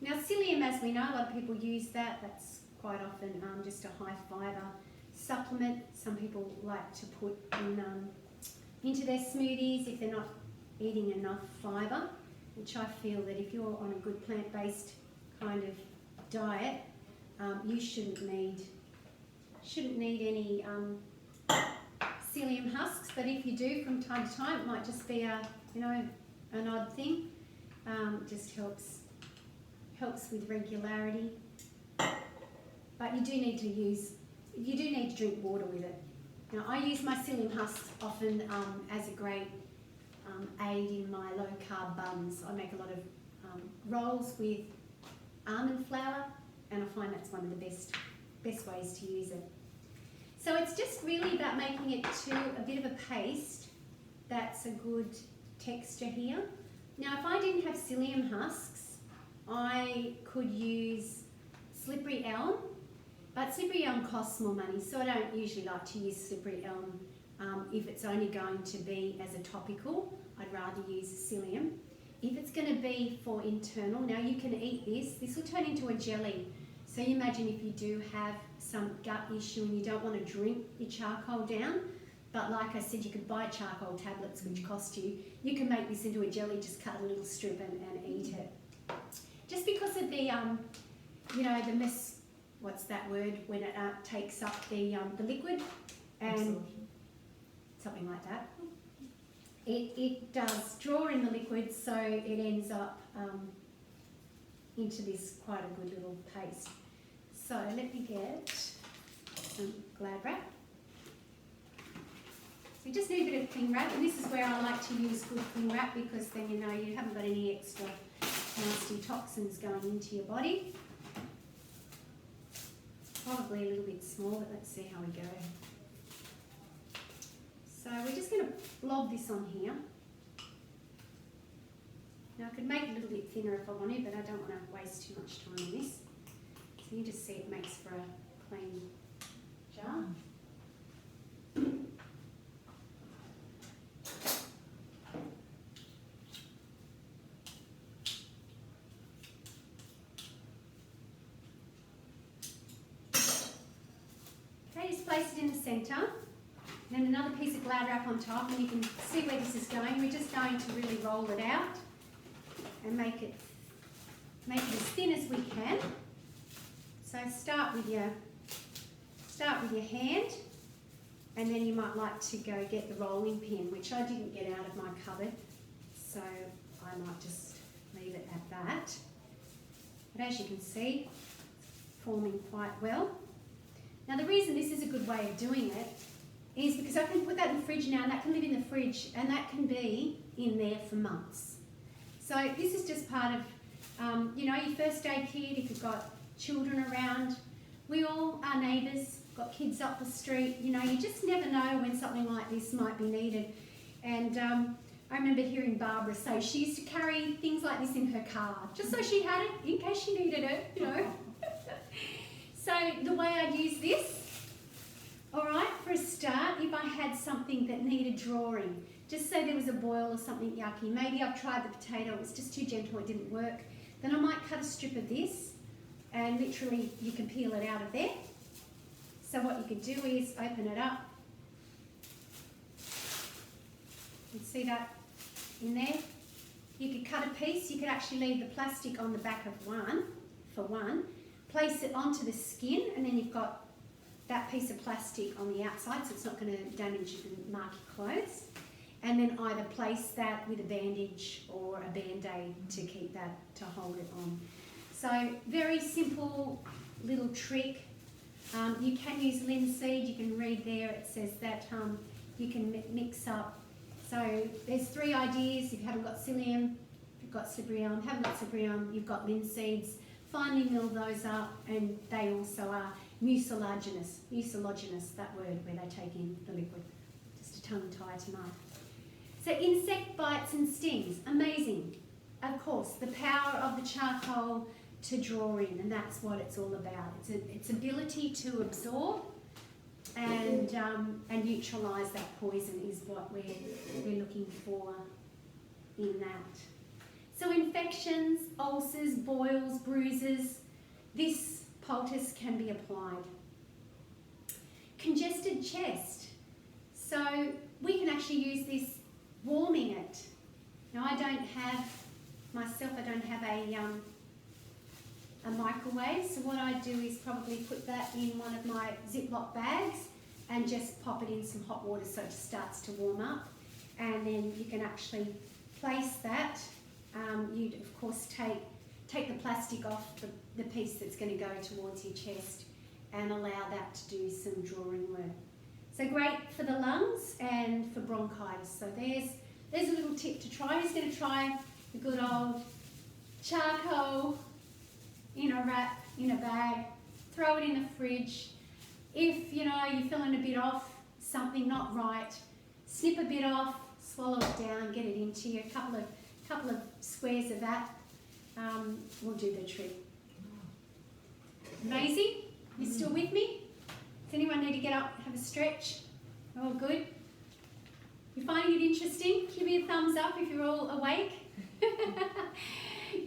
Now, psyllium, as we know, a lot of people use that. That's quite often just a high fibre supplement. Some people like to put into their smoothies if they're not eating enough fibre, which I feel that if you're on a good plant-based kind of diet, you shouldn't need any psyllium husks. But if you do from time to time, it might just be an odd thing. Just helps with regularity. But you do need to drink water with it. Now, I use my psyllium husks often as a great aid in my low carb buns. I make a lot of rolls with almond flour, and I find that's one of the best ways to use it. So it's just really about making it to a bit of a paste that's a good texture here. Now, if I didn't have psyllium husks, I could use slippery elm, but slippery elm costs more money, so I don't usually like to use slippery elm if it's only going to be as a topical. I'd rather use psyllium. If it's going to be for internal, now you can eat this will turn into a jelly. So you imagine if you do have some gut issue and you don't want to drink your charcoal down, but like I said, you could buy charcoal tablets which cost you. You can make this into a jelly, just cut a little strip and eat it. Just because of the, what's that word, when it takes up the liquid and something like that. It does draw in the liquid, so it ends up into this quite a good little paste. So let me get some Glad wrap. So you just need a bit of cling wrap, and this is where I like to use good cling wrap because then you know you haven't got any extra nasty toxins going into your body. Probably a little bit small, but let's see how we go. So we're just going to blob this on here. Now I could make it a little bit thinner if I wanted, but I don't want to waste too much time on this. So you just see it makes for a clean jar. Okay, just place it in the centre. Then another piece of Glad wrap on top, and you can see where this is going. We're just going to really roll it out and make it as thin as we can. So start with your hand, and then you might like to go get the rolling pin, which I didn't get out of my cupboard, so I might just leave it at that. But as you can see, it's forming quite well. Now the reason this is a good way of doing it is because I can put that in the fridge now, and that can live in the fridge, and that can be in there for months. So this is just part of, your first aid kit, if you've got children around. We all are neighbours, got kids up the street, you just never know when something like this might be needed. And I remember hearing Barbara say she used to carry things like this in her car, just so she had it in case she needed it, So the way I'd use this, all right, for a start, if I had something that needed drawing, just say there was a boil or something yucky, maybe I've tried the potato, it was just too gentle, it didn't work, then I might cut a strip of this, and literally you can peel it out of there. So what you could do is open it up. You can see that in there. You could cut a piece, you could actually leave the plastic on the back of one, place it onto the skin, and then you've got that piece of plastic on the outside, so it's not going to damage and mark your clothes. And then either place that with a bandage or a band-aid to keep that, to hold it on. So very simple little trick. You can use linseed, you can read there, it says that you can mix up. So there's 3 ideas. If you haven't got psyllium, if you've got slippery elm, haven't got slippery elm, you've got linseeds. Finely mill those up, and they also are mucilaginous, that word where they take in the liquid. Just a tongue tie tonight. So insect bites and stings, amazing. Of course, the power of the charcoal to draw in, and that's what it's all about. Its ability to absorb and neutralise that poison is what we're looking for in that. So infections, ulcers, boils, bruises, this poultice can be applied. Congested chest. So we can actually use this warming it. Now I don't have a microwave, so what I do is probably put that in one of my Ziploc bags and just pop it in some hot water so it starts to warm up, and then you can actually place that. You'd of course take the plastic off the piece that's going to go towards your chest and allow that to do some drawing work. So great for the lungs and for bronchitis. So there's a little tip to try. Who's going to try the good old charcoal in a wrap, in a bag, throw it in the fridge. If you're feeling a bit off, something not right, snip a bit off, swallow it down, get it into you. A couple of squares of that will do the trick. Amazing? You still with me? Does anyone need to get up and have a stretch? All good? You finding it interesting? Give me a thumbs up if you're all awake.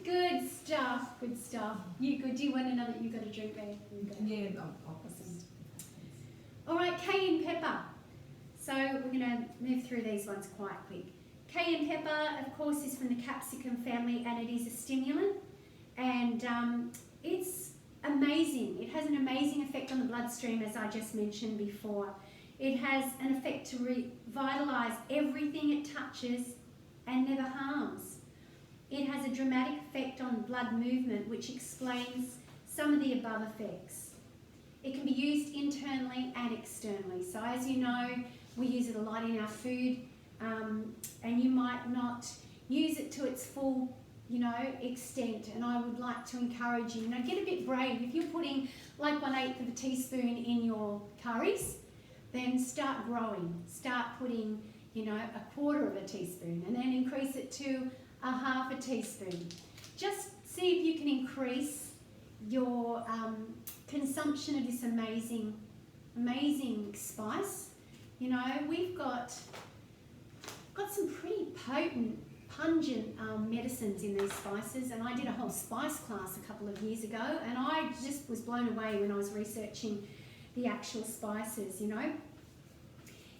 Good stuff, good stuff. You good? Do you want to know that you've got a drink there? Yeah, Awesome. All right, cayenne pepper. So we're going to move through these ones quite quick. Cayenne pepper, of course, is from the capsicum family, and it is a stimulant, and it's amazing. It has an amazing effect on the bloodstream, as I just mentioned before. It has an effect to revitalise everything it touches and never harms. It has a dramatic effect on blood movement, which explains some of the above effects. It can be used internally and externally. So as you know, we use it a lot in our food, and you might not use it to its full extent, and I would like to encourage you, get a bit brave. If you're putting like 1/8 of a teaspoon in your curries, then start growing. Start putting, a 1/4 of a teaspoon, and then increase it to 1/2 teaspoon. Just see if you can increase your consumption of this amazing spice. We've got some pretty potent, pungent medicines in these spices, and I did a whole spice class a couple of years ago, and I just was blown away when I was researching the actual spices.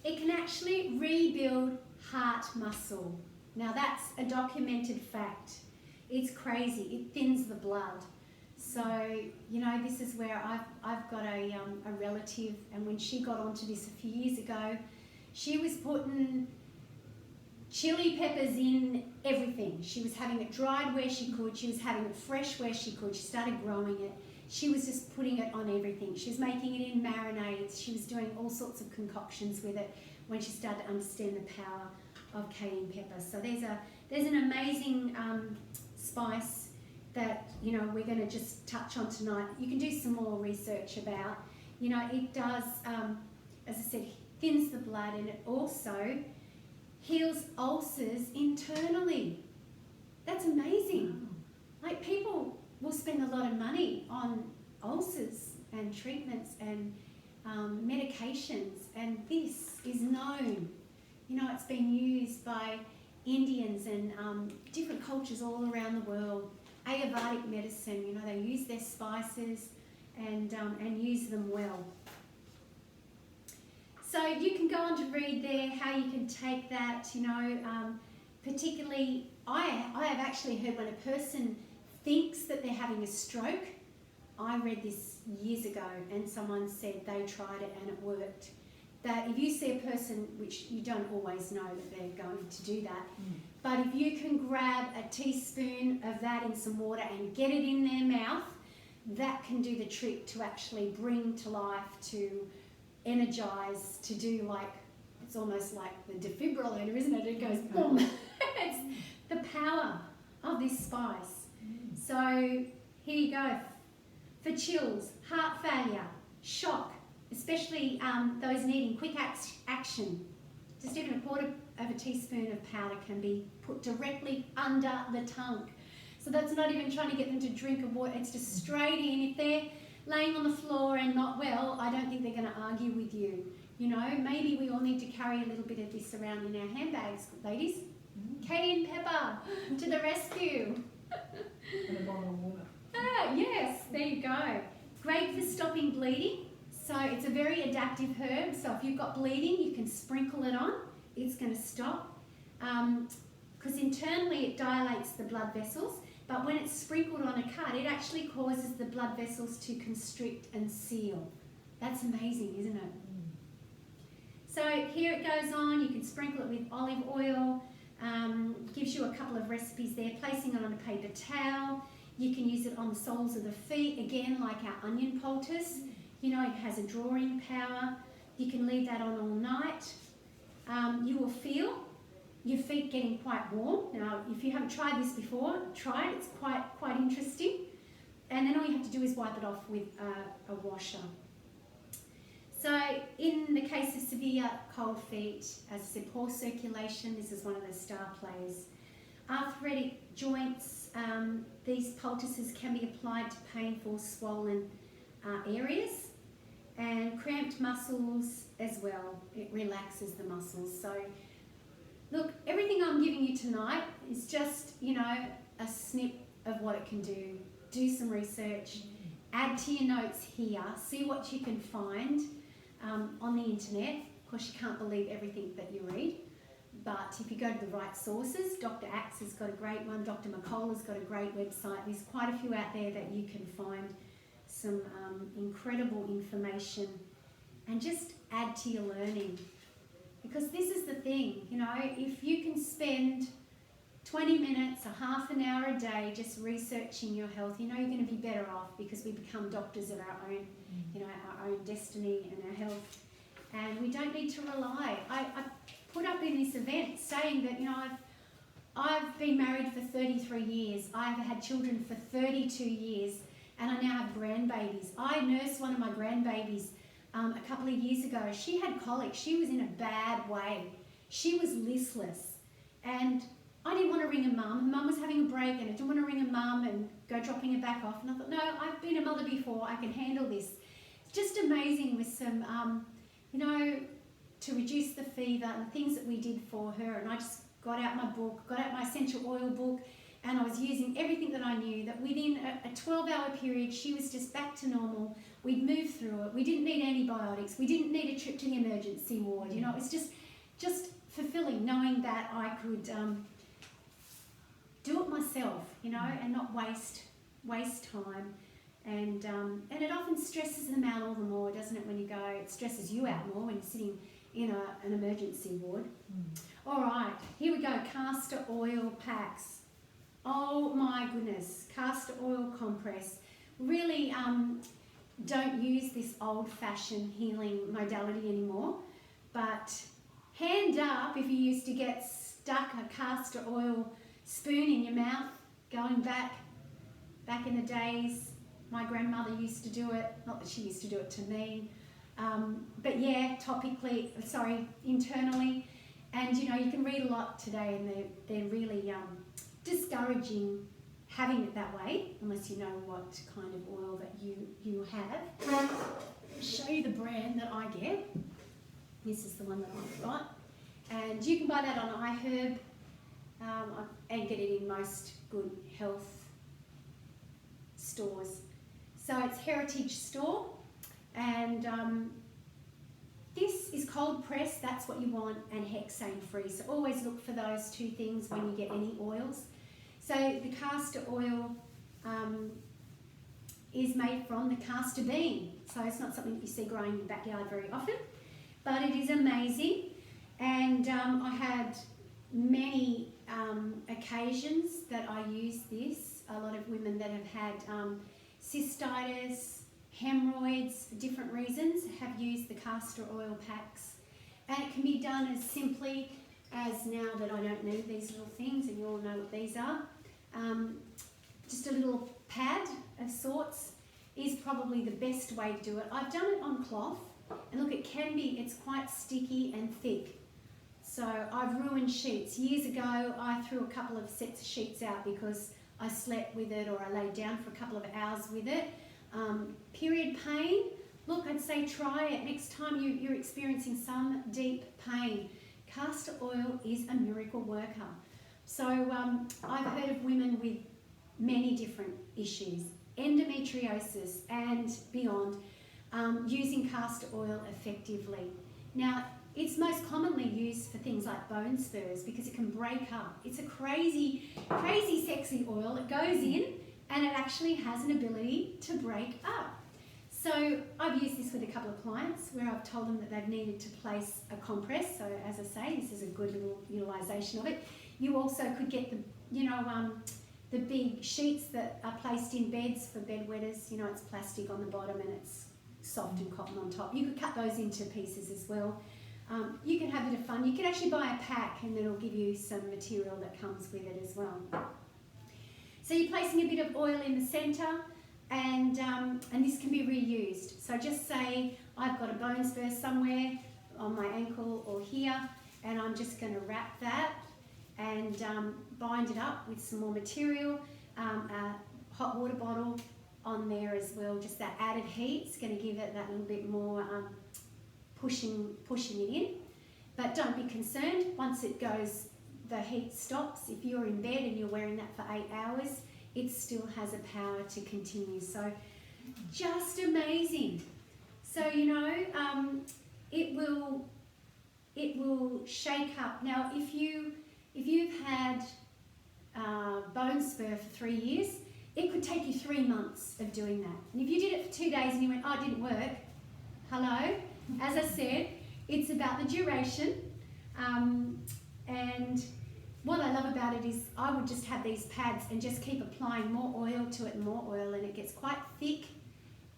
It can actually rebuild heart muscle. Now that's a documented fact. It's crazy. It thins the blood. So this is where I've got a relative, and when she got onto this a few years ago, she was putting chili peppers in everything. She was having it dried where she could. She was having it fresh where she could. She started growing it. She was just putting it on everything. She was making it in marinades. She was doing all sorts of concoctions with it when she started to understand the power of cayenne pepper. So there's an amazing spice that we're going to just touch on tonight. You can do some more research about. It does, as I said, thins the blood, and it also heals ulcers internally. That's amazing. Like, people will spend a lot of money on ulcers and treatments and medications, and this is known. It's been used by Indians and different cultures all around the world. Ayurvedic medicine, they use their spices and use them well. So you can go on to read there how you can take that, particularly I have actually heard when a person thinks that they're having a stroke. I read this years ago, and someone said they tried it and it worked. That if you see a person, which you don't always know that they're going to do that, but if you can grab a teaspoon of that in some water and get it in their mouth, that can do the trick to actually bring to life, to energize, to do it's almost like the defibrillator, isn't it? It goes boom. It's the power of love this spice. So here you go. For chills, heart failure, shock, especially those needing quick action, just even a quarter of a teaspoon of powder can be put directly under the tongue. So that's not even trying to get them to drink of water, it's just straight in. If they're laying on the floor and not well, I don't think they're going to argue with you. You know, maybe we all need to carry a little bit of this around in our handbags, ladies. Cayenne pepper to the rescue. And a bottle of water. Ah, yes, there you go. Great for stopping bleeding. So it's a very adaptive herb. So if you've got bleeding, you can sprinkle it on. It's going to stop. Because internally it dilates the blood vessels, but when it's sprinkled on a cut, it actually causes the blood vessels to constrict and seal. That's amazing, isn't it? So here it goes on. You can sprinkle it with olive oil. Gives you a couple of recipes there. Placing it on a paper towel. You can use it on the soles of the feet, again, like our onion poultice. You know, it has a drawing power. You can leave that on all night. You will feel your feet getting quite warm. Now, if you haven't tried this before, try it. It's quite interesting. And then all you have to do is wipe it off with a washer. So in the case of severe cold feet, as I said, poor circulation, this is one of the star players. Arthritic joints, these poultices can be applied to painful, swollen areas, and cramped muscles as well. It relaxes the muscles. So look, everything I'm giving you tonight is just, you know, a snip of what it can do. Do some research, add to your notes here, see what you can find on the internet. Of course, you can't believe everything that you read, but if you go to the right sources, Dr. Axe has got a great one, Dr. McCall has got a great website. There's quite a few out there that you can find some incredible information and just add to your learning. Because this is the thing, you know, if you can spend 20 minutes, a half an hour a day just researching your health, you know you're going to be better off, because we become doctors of our own, you know, our own destiny and our health. And we don't need to rely. I put up in this event saying that, you know, I've been married for 33 years. I've had children for 32 years, and I now have grandbabies. I nursed one of my grandbabies a couple of years ago. She had colic. She was in a bad way. She was listless. And I didn't want to ring her mum. Her mum was having a break, and I didn't want to ring her mum and go dropping her back off. And I thought, no, I've been a mother before. I can handle this. It's just amazing with some, you know, to reduce the fever and things that we did for her. And I just got out my book, got out my essential oil book, and I was using everything that I knew, that within a 12-hour period, she was just back to normal. We'd moved through it. We didn't need antibiotics. We didn't need a trip to the emergency ward. You know, it's just fulfilling knowing that I could do it myself, you know, and not waste time. And it often stresses them out all the more, doesn't it, when you go? It stresses you out more when you're sitting in an emergency ward. All right, here we go, castor oil packs. Oh my goodness, castor oil compress. Really don't use this old-fashioned healing modality anymore, but hand up if you used to get stuck a castor oil spoon in your mouth, going back in the days. My grandmother used to do it, not that she used to do it to me, but yeah, internally. And you know, you can read a lot today, and they're really discouraging having it that way, unless you know what kind of oil that you have. I'll show you the brand that I get. This is the one that I've got. And you can buy that on iHerb and get it in most good health stores. So it's Heritage Store, and this is cold pressed, that's what you want, and hexane free. So always look for those two things when you get any oils. So the castor oil is made from the castor bean. So it's not something that you see growing in your backyard very often, but it is amazing. And I had many occasions that I use this. A lot of women that have had cystitis, hemorrhoids, for different reasons, have used the castor oil packs. And it can be done as simply as, now that I don't need these little things, and you all know what these are, just a little pad of sorts is probably the best way to do it. I've done it on cloth, and look, it's quite sticky and thick. So I've ruined sheets. Years ago, I threw a couple of sets of sheets out because I slept with it or I laid down for a couple of hours with it. Period pain, look, I'd say try it next time you're experiencing some deep pain. Castor oil is a miracle worker. So I've heard of women with many different issues, endometriosis and beyond, using castor oil effectively. Now, it's most commonly used for things like bone spurs because it can break up. It's a crazy, crazy sexy oil. It goes in and it actually has an ability to break up. So I've used this with a couple of clients where I've told them that they've needed to place a compress. So as I say, this is a good little utilisation of it. You also could get the big sheets that are placed in beds for bedwetters. It's plastic on the bottom and it's soft and cotton on top. You could cut those into pieces as well. You can have a bit of fun. You can actually buy a pack and it'll give you some material that comes with it as well. So you're placing a bit of oil in the centre, and this can be reused. So just say I've got a bone spur somewhere on my ankle or here, and I'm just going to wrap that and bind it up with some more material, a hot water bottle on there as well. Just that added heat's going to give it that little bit more pushing it in. But don't be concerned, once it goes, the heat stops. If you're in bed and you're wearing that for 8 hours, it still has a power to continue. So just amazing. So it will shake up. Now if you've had bone spur for 3 years, it could take you 3 months of doing that. And if you did it for 2 days and you went, oh, it didn't work, hello, as I said, it's about the duration. And what I love about it is I would just have these pads and just keep applying more oil to it and more oil, and it gets quite thick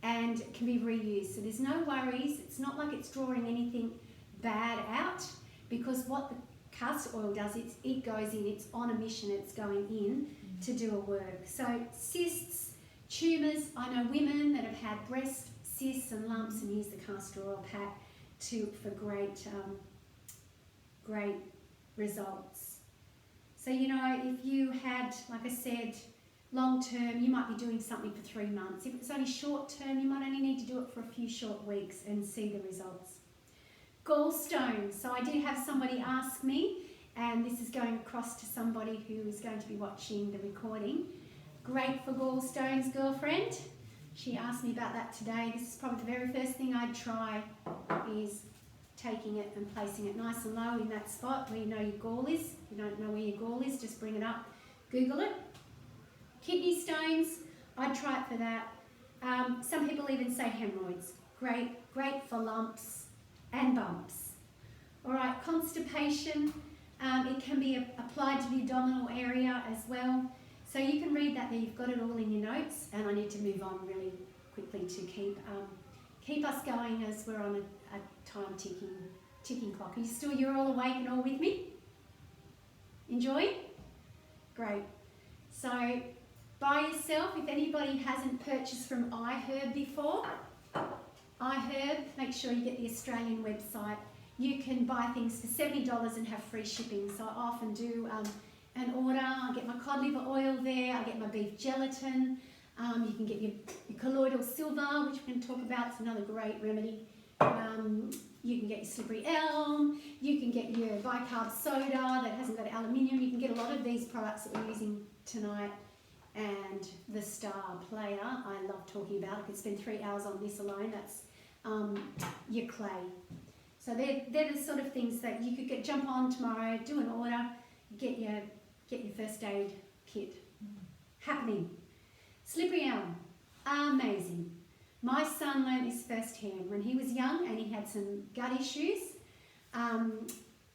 and it can be reused. So there's no worries. It's not like it's drawing anything bad out, because what the castor oil does, it goes in, it's on a mission, it's going in to do a work. So cysts, tumours, I know women that have had breast cysts and lumps and use the castor oil pack for great results. So if you had, like I said, long term, you might be doing something for 3 months. If it's only short term, you might only need to do it for a few short weeks and see the results. Gallstones. So I did have somebody ask me, and this is going across to somebody who is going to be watching the recording. Great for gallstones, girlfriend. She asked me about that today. This is probably the very first thing I'd try, is taking it and placing it nice and low in that spot where you know your gall is. If you don't know where your gall is, just bring it up, Google it. Kidney stones, I'd try it for that. Some people even say hemorrhoids. Great for lumps and bumps. All right, constipation, it can be applied to the abdominal area as well. So you can read that there, you've got it all in your notes, and I need to move on really quickly to keep us going as we're on a time ticking clock. You're all awake and all with me? Enjoy? Great. So buy yourself, if anybody hasn't purchased from iHerb before, iHerb, make sure you get the Australian website. You can buy things for $70 and have free shipping. So I often do an order. I get my cod liver oil there, I get my beef gelatin. You can get your colloidal silver, which we can talk about. It's another great remedy. You can get your slippery elm. You can get your bicarb soda that hasn't got aluminium. You can get a lot of these products that we're using tonight. And the star player, I love talking about. I could spend 3 hours on this alone. That's your clay. So they're the sort of things that you could jump on tomorrow, do an order, get your first aid kit happening. Slippery elm, amazing. My son learned this firsthand when he was young and he had some gut issues.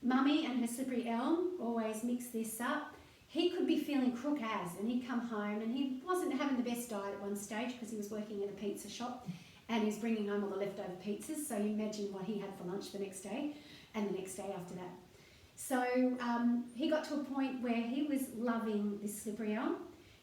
Mummy and her slippery elm always mix this up. He could be feeling crook as, and he'd come home and he wasn't having the best diet at one stage because he was working in a pizza shop and he was bringing home all the leftover pizzas. So you imagine what he had for lunch the next day and the next day after that. So he got to a point where he was loving this slippery elm.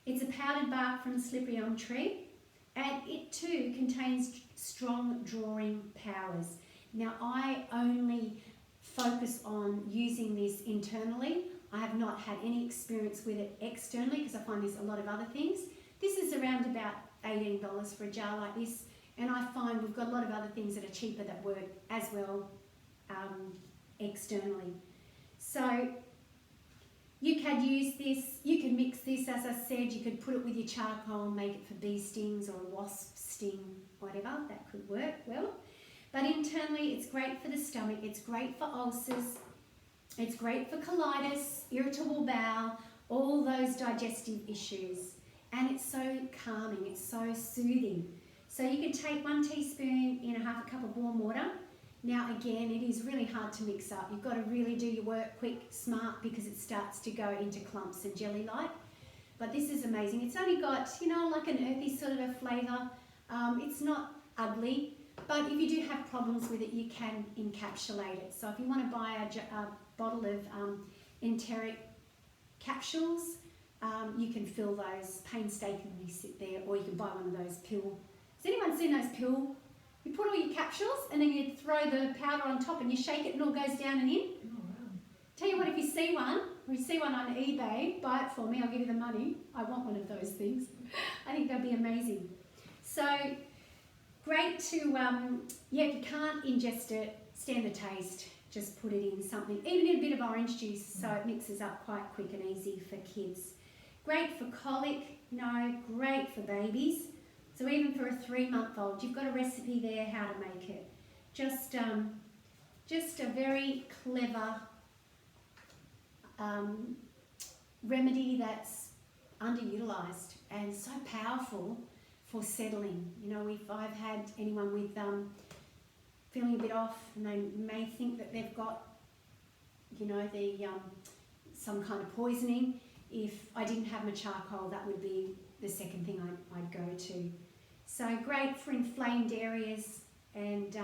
It's a powdered bark from the slippery elm tree, and it too contains strong drawing powers. Now, I only focus on using this internally. I have not had any experience with it externally because I find there's a lot of other things. This is around about $18 for a jar like this, and I find we've got a lot of other things that are cheaper that work as well externally. So you can use this, you can mix this, as I said, you could put it with your charcoal, make it for bee stings or a wasp sting, whatever, that could work well. But internally, it's great for the stomach, it's great for ulcers, it's great for colitis, irritable bowel, all those digestive issues. And it's so calming, it's so soothing. So you can take 1 teaspoon in a half a cup of warm water. Now again, it is really hard to mix up. You've got to really do your work quick, smart, because it starts to go into clumps and jelly-like. But this is amazing. It's only got, you know, like an earthy sort of a flavour. It's not ugly, but if you do have problems with it, you can encapsulate it. So if you want to buy a bottle of enteric capsules, you can fill those, painstakingly sit there, or you can buy one of those pill. Has anyone seen those pill? You put all your capsules and then you throw the powder on top and you shake it and it all goes down and in. Oh, wow. Tell you what, if you see one, or you see one on eBay, buy it for me, I'll give you the money. I want one of those things. I think they'll be amazing. So, great to, yeah, if you can't ingest it, stand the taste, just put it in something, even in a bit of orange juice so it mixes up quite quick and easy for kids. Great for colic, no, great for babies. So even for a 3-month-old, you've got a recipe there how to make it. Just a very clever remedy that's underutilised and so powerful for settling. You know, if I've had anyone with feeling a bit off and they may think that they've got, you know, the some kind of poisoning, if I didn't have my charcoal, that would be the second thing I'd go to. So great for inflamed areas and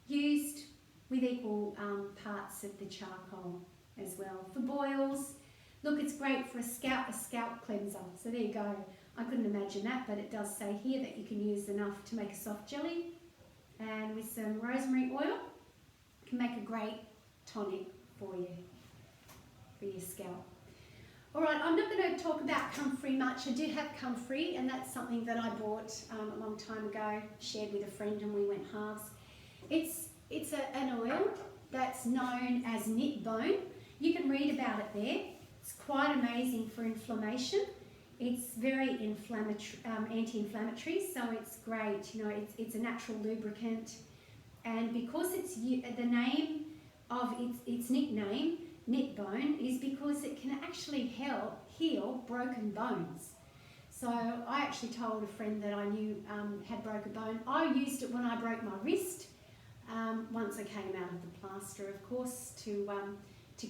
used with equal parts of the charcoal as well. For boils, look, it's great for a scalp cleanser. So there you go. I couldn't imagine that, but it does say here that you can use enough to make a soft jelly, and with some rosemary oil, you can make a great tonic for you, for your scalp. All right, I'm not going to talk about comfrey much. I do have comfrey, and that's something that I bought a long time ago, shared with a friend, and we went halves. It's an oil that's known as knit bone. You can read about it there. It's quite amazing for inflammation. It's very anti-inflammatory, so it's great. You know, it's a natural lubricant, and because it's the name of its nickname, knit bone, is because it can actually help heal broken bones. So I actually told a friend that I knew had broken bone. I used it when I broke my wrist. Once I came out of the plaster, of course, to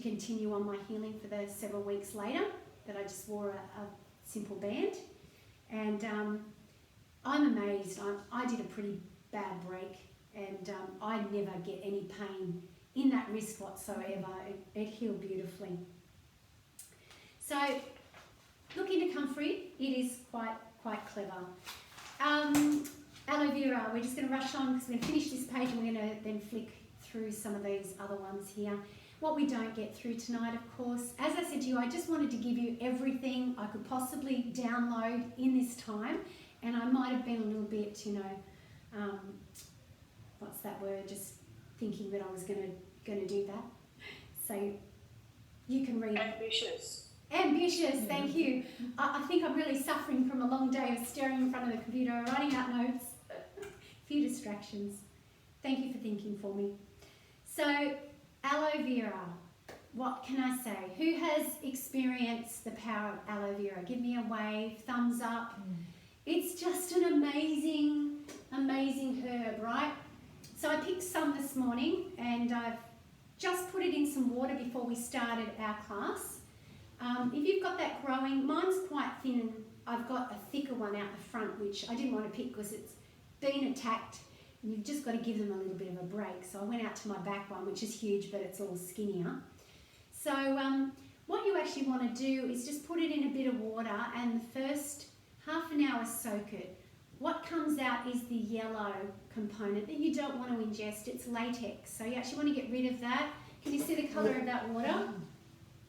continue on my healing for the several weeks later, that I just wore a simple band. And I'm amazed. I did a pretty bad break, and I never get any pain in that wrist whatsoever. It healed beautifully. So look into comfrey. It is quite clever. Aloe vera, we're just going to rush on because we're going to finish this page and we're going to then flick through some of these other ones here. What we don't get through tonight, of course, as I said to you, I just wanted to give you everything I could possibly download in this time, and I might have been a little bit, you know, what's that word, just thinking that I was going to do that. So you can read. Ambitious, thank you. I think I'm really suffering from a long day of staring in front of the computer, writing out notes, a few distractions. Thank you for thinking for me. So, aloe vera, what can I say? Who has experienced the power of aloe vera? Give me a wave, thumbs up. It's just an amazing, amazing herb, right? So I picked some this morning and I've just put it in some water before we started our class. If you've got that growing, mine's quite thin and I've got a thicker one out the front, which I didn't want to pick because it's been attacked and you've just got to give them a little bit of a break. So I went out to my back one, which is huge, but it's all skinnier. So what you actually want to do is just put it in a bit of water, and the an hour soak it. What comes out is the yellow component that you don't want to ingest. It's latex, so you actually want to get rid of that. Can you see the colour of that water?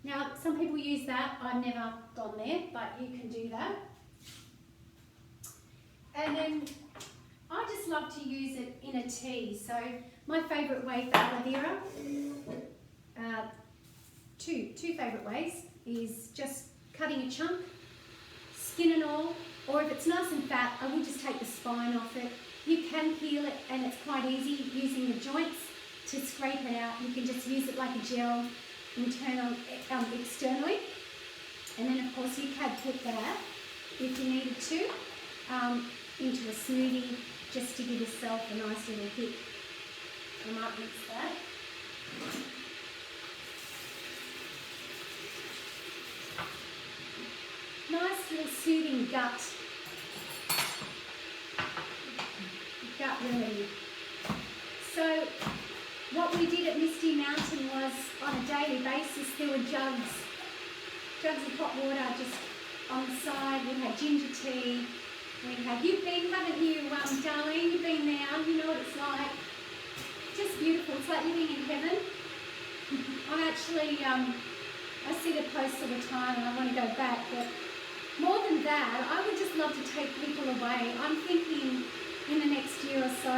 Now, some people use that. I've never gone there, but you can do that. And then I just love to use it in a tea. So my favourite way for aloe vera, two favourite ways, is just cutting a chunk, skin and all, or if it's nice and fat, I will just take the spine off it. You can peel it, and it's quite easy using the joints to scrape it out. You can just use it like a gel externally, and then of course you can put that, if you needed to, into a smoothie just to give yourself a nice little hit. I might mix that. Nice little soothing gut remedy. So what we did at Misty Mountain was, on a daily basis, there were jugs of hot water just on the side. We had ginger tea. You've been, haven't you, Darlene? You've been there. You know what it's like. Just beautiful. It's like living in heaven. I'm actually, I see the posts all the time, and I want to go back. But more than that, I would just love to take people away. I'm thinking in the next year or so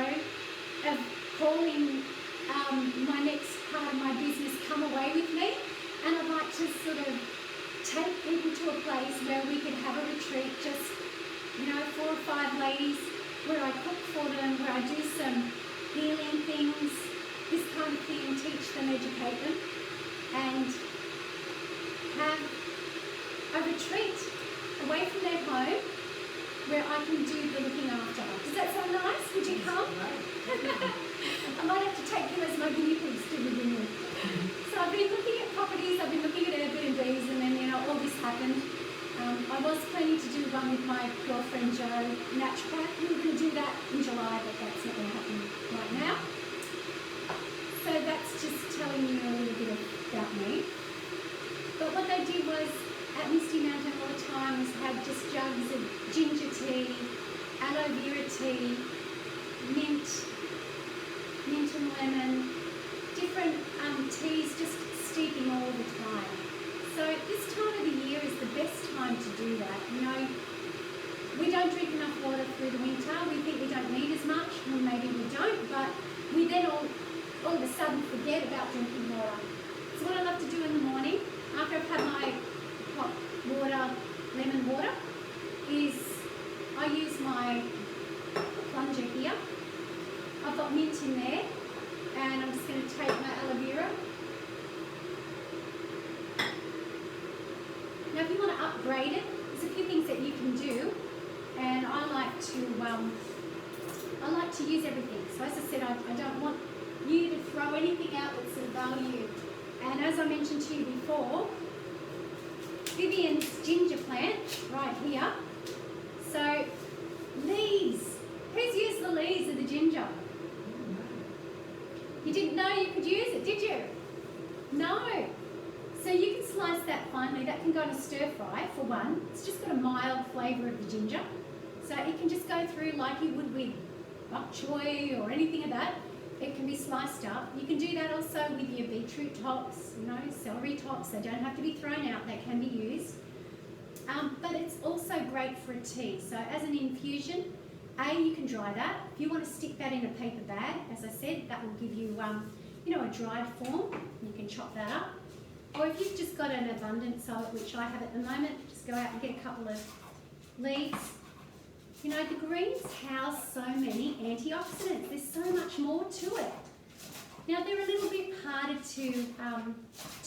of calling my next part of my business Come Away With Me, and I'd like to sort of take people to a place where we could have a retreat, just 4 or 5 ladies, where I cook for them, where I do some healing things, this kind of thing, teach them, educate them, and have a retreat away from their home where I can do the looking after. Does that sound nice? Would you come? I might have to take you as my guinea pigs to begin with. So I've been looking at properties, I've been looking at Airbnbs, and then all this happened. I was planning to do one with my girlfriend Jo, naturopath. We were going to do that in July, but that's not going to happen right now. So that's just telling you a little bit about me. But what they did was, at Misty Mountain all the time, was have just jugs of ginger tea, aloe vera tea, mint and lemon, different teas, just steeping all the time. So this time of the year is the best time to do that. We don't drink enough water through the winter. We think we don't need as much, or maybe we don't, but we then all of a sudden forget about drinking water. So what I love to do in the morning, after I've had my hot water, lemon water, is I use my plunger here. I've got mint in there, and I'm just going to take my aloe vera. Now if you want to upgrade it, there's a few things that you can do, and I like to use everything. So as I said, I don't want you to throw anything out that's of value. And as I mentioned to you before, Vivian's ginger plant right here. So leaves. Who's used the leaves of the ginger? You didn't know you could use it, did you? No. So you can slice that finely. That can go in a stir fry for one. It's just got a mild flavour of the ginger. So it can just go through like you would with bok choy or anything of that. It can be sliced up. You can do that also with your beetroot tops, celery tops. They don't have to be thrown out. They can be used. But it's also great for a tea. So as an infusion, you can dry that. If you want to stick that in a paper bag, as I said, that will give you, a dried form. You can chop that up. Or if you've just got an abundance of it, which I have at the moment, just go out and get a couple of leaves. The greens house so many antioxidants. There's so much more to it. Now they're a little bit harder to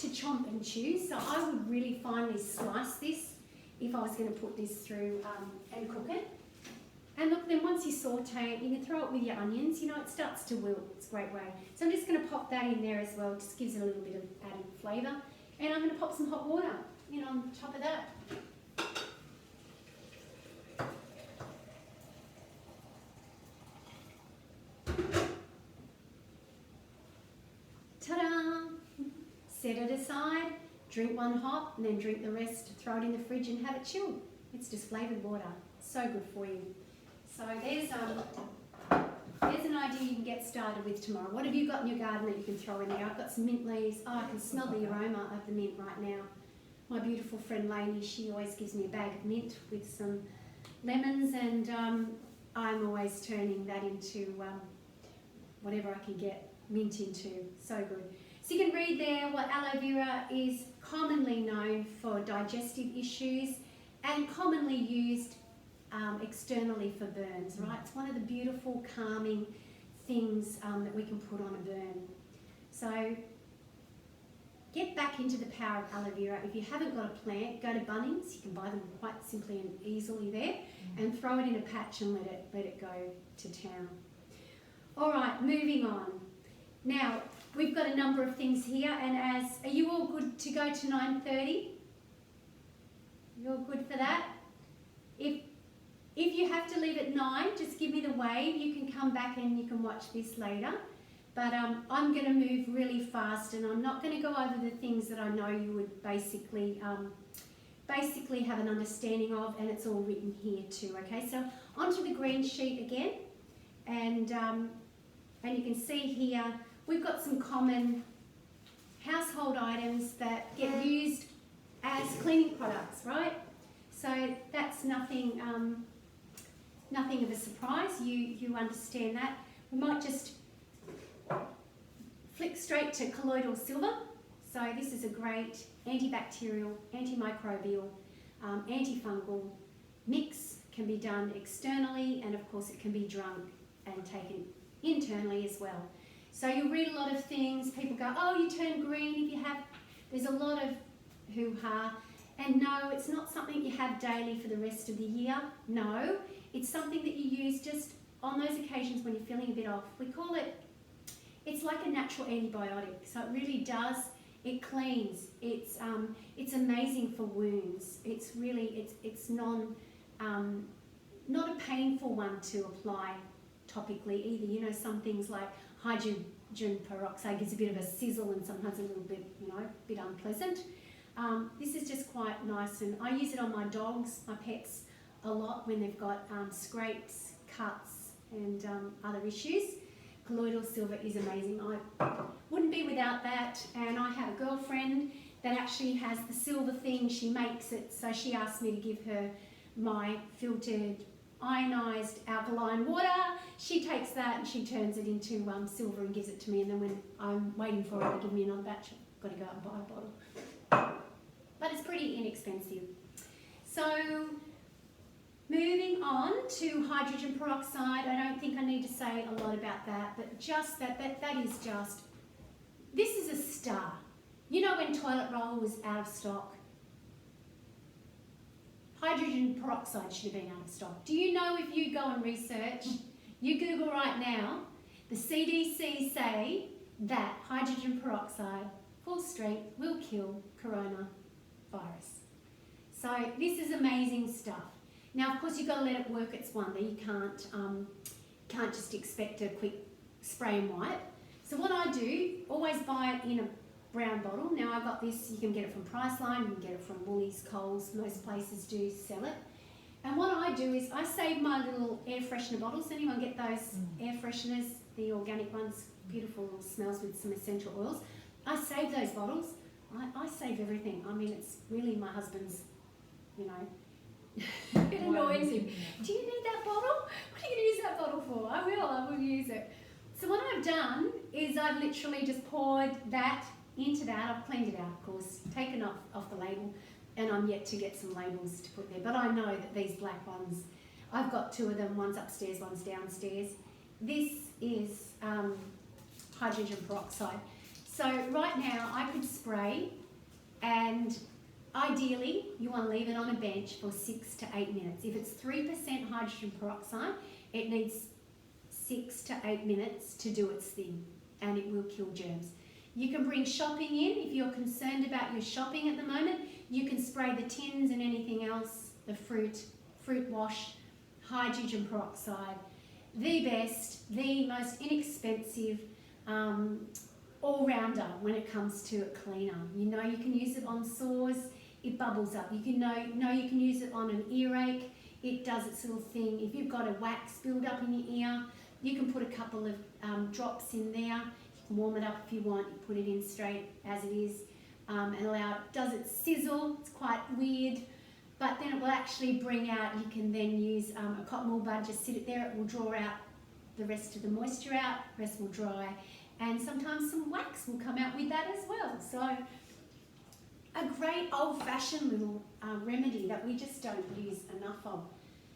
chomp and chew, so I would really finely slice this if I was going to put this through and cook it. And look, then once you saute it, you can throw it with your onions. It starts to wilt. It's a great way. So I'm just going to pop that in there as well. Just gives it a little bit of added flavour. And I'm going to pop some hot water on top of that. Ta-da! Set it aside, drink one hot, and then drink the rest, throw it in the fridge and have it chilled. It's just flavoured water. So good for you. So there's an idea you can get started with tomorrow. What have you got in your garden that you can throw in there? I've got some mint leaves. Oh, I can smell the aroma of the mint right now. My beautiful friend Lainey, she always gives me a bag of mint with some lemons, and I'm always turning that into whatever I can get mint into. So good. So you can read there what aloe vera is commonly known for digestive issues and commonly used externally for burns, right? It's one of the beautiful calming things that we can put on a burn. So get back into the power of aloe vera. If you haven't got a plant, go to Bunnings. You can buy them quite simply and easily there, and throw it in a patch and let it go to town. All right, moving on. Now, we've got a number of things here, and are you all good to go to 9:30? You're good for that? If you have to leave at 9, just give me the wave. You can come back and you can watch this later. But I'm going to move really fast, and I'm not going to go over the things that I know you would basically have an understanding of, and it's all written here too. Okay, so onto the green sheet again, and you can see here we've got some common household items that get used as cleaning products, right? So that's nothing of a surprise. You understand that. We might just flick straight to colloidal silver. So this is a great antibacterial, antimicrobial, antifungal mix. Can be done externally, and of course it can be drunk and taken internally as well. So you'll read a lot of things. People go, oh, you turn green if you have. There's a lot of hoo-ha. And no, it's not something you have daily for the rest of the year. No, it's something that you use just on those occasions when you're feeling a bit off. We call it, it's like a natural antibiotic. So it really does, it cleans. It's amazing for wounds. It's really, it's not a painful one to apply topically either. You know, some things like hydrogen peroxide gives a bit of a sizzle and sometimes a little bit, bit unpleasant. This is just quite nice, and I use it on my dogs, my pets, a lot when they've got scrapes, cuts, and other issues. Colloidal silver is amazing. I wouldn't be without that, and I have a girlfriend that actually has the silver thing. She makes it, so she asked me to give her my filtered ionised alkaline water. She takes that and she turns it into silver and gives it to me, and then when I'm waiting for her to give me another batch, I've got to go out and buy a bottle. But it's pretty inexpensive. So moving on to hydrogen peroxide, I don't think I need to say a lot about that, but just that is just, this is a star. You know when toilet roll was out of stock? Hydrogen peroxide should have been out of stock. Do you know, if you go and research, you Google right now, the CDC say that hydrogen peroxide, full strength, will kill coronavirus. So this is amazing stuff. Now, of course, you've got to let it work its wonder. You can't just expect a quick spray and wipe. So what I do, always buy it in a brown bottle. Now I've got this, you can get it from Priceline, you can get it from Woolies, Coles, most places do sell it. And what I do is I save my little air freshener bottles. Anyone get those air fresheners, the organic ones, beautiful little smells with some essential oils? I save those bottles. I save everything. I mean, it's really my husband's, it annoys him. Do you need that bottle? What are you going to use that bottle for? I will use it. So what I've done is I've literally just poured that into that. I've cleaned it out, of course, taken off the label, and I'm yet to get some labels to put there. But I know that these black ones, I've got 2 of them, one's upstairs, one's downstairs. This is hydrogen peroxide. So right now I could spray, and ideally you want to leave it on a bench for 6 to 8 minutes. If it's 3% hydrogen peroxide, it needs 6 to 8 minutes to do its thing, and it will kill germs. You can bring shopping in. If you're concerned about your shopping at the moment, you can spray the tins and anything else, the fruit wash, hydrogen peroxide. The best, the most inexpensive all-rounder when it comes to a cleaner. You can use it on sores, it bubbles up. You can know you can use it on an earache. It does its little thing. If you've got a wax build up in your ear, you can put a couple of drops in there. You can warm it up if you want. You put it in straight as it is and allow it. Does it sizzle? It's quite weird. But then it will actually bring out, you can then use a cotton wool bud, just sit it there, it will draw out the rest of the moisture out, the rest will dry, and sometimes some wax will come out with that as well. So a great old-fashioned little remedy that we just don't use enough of.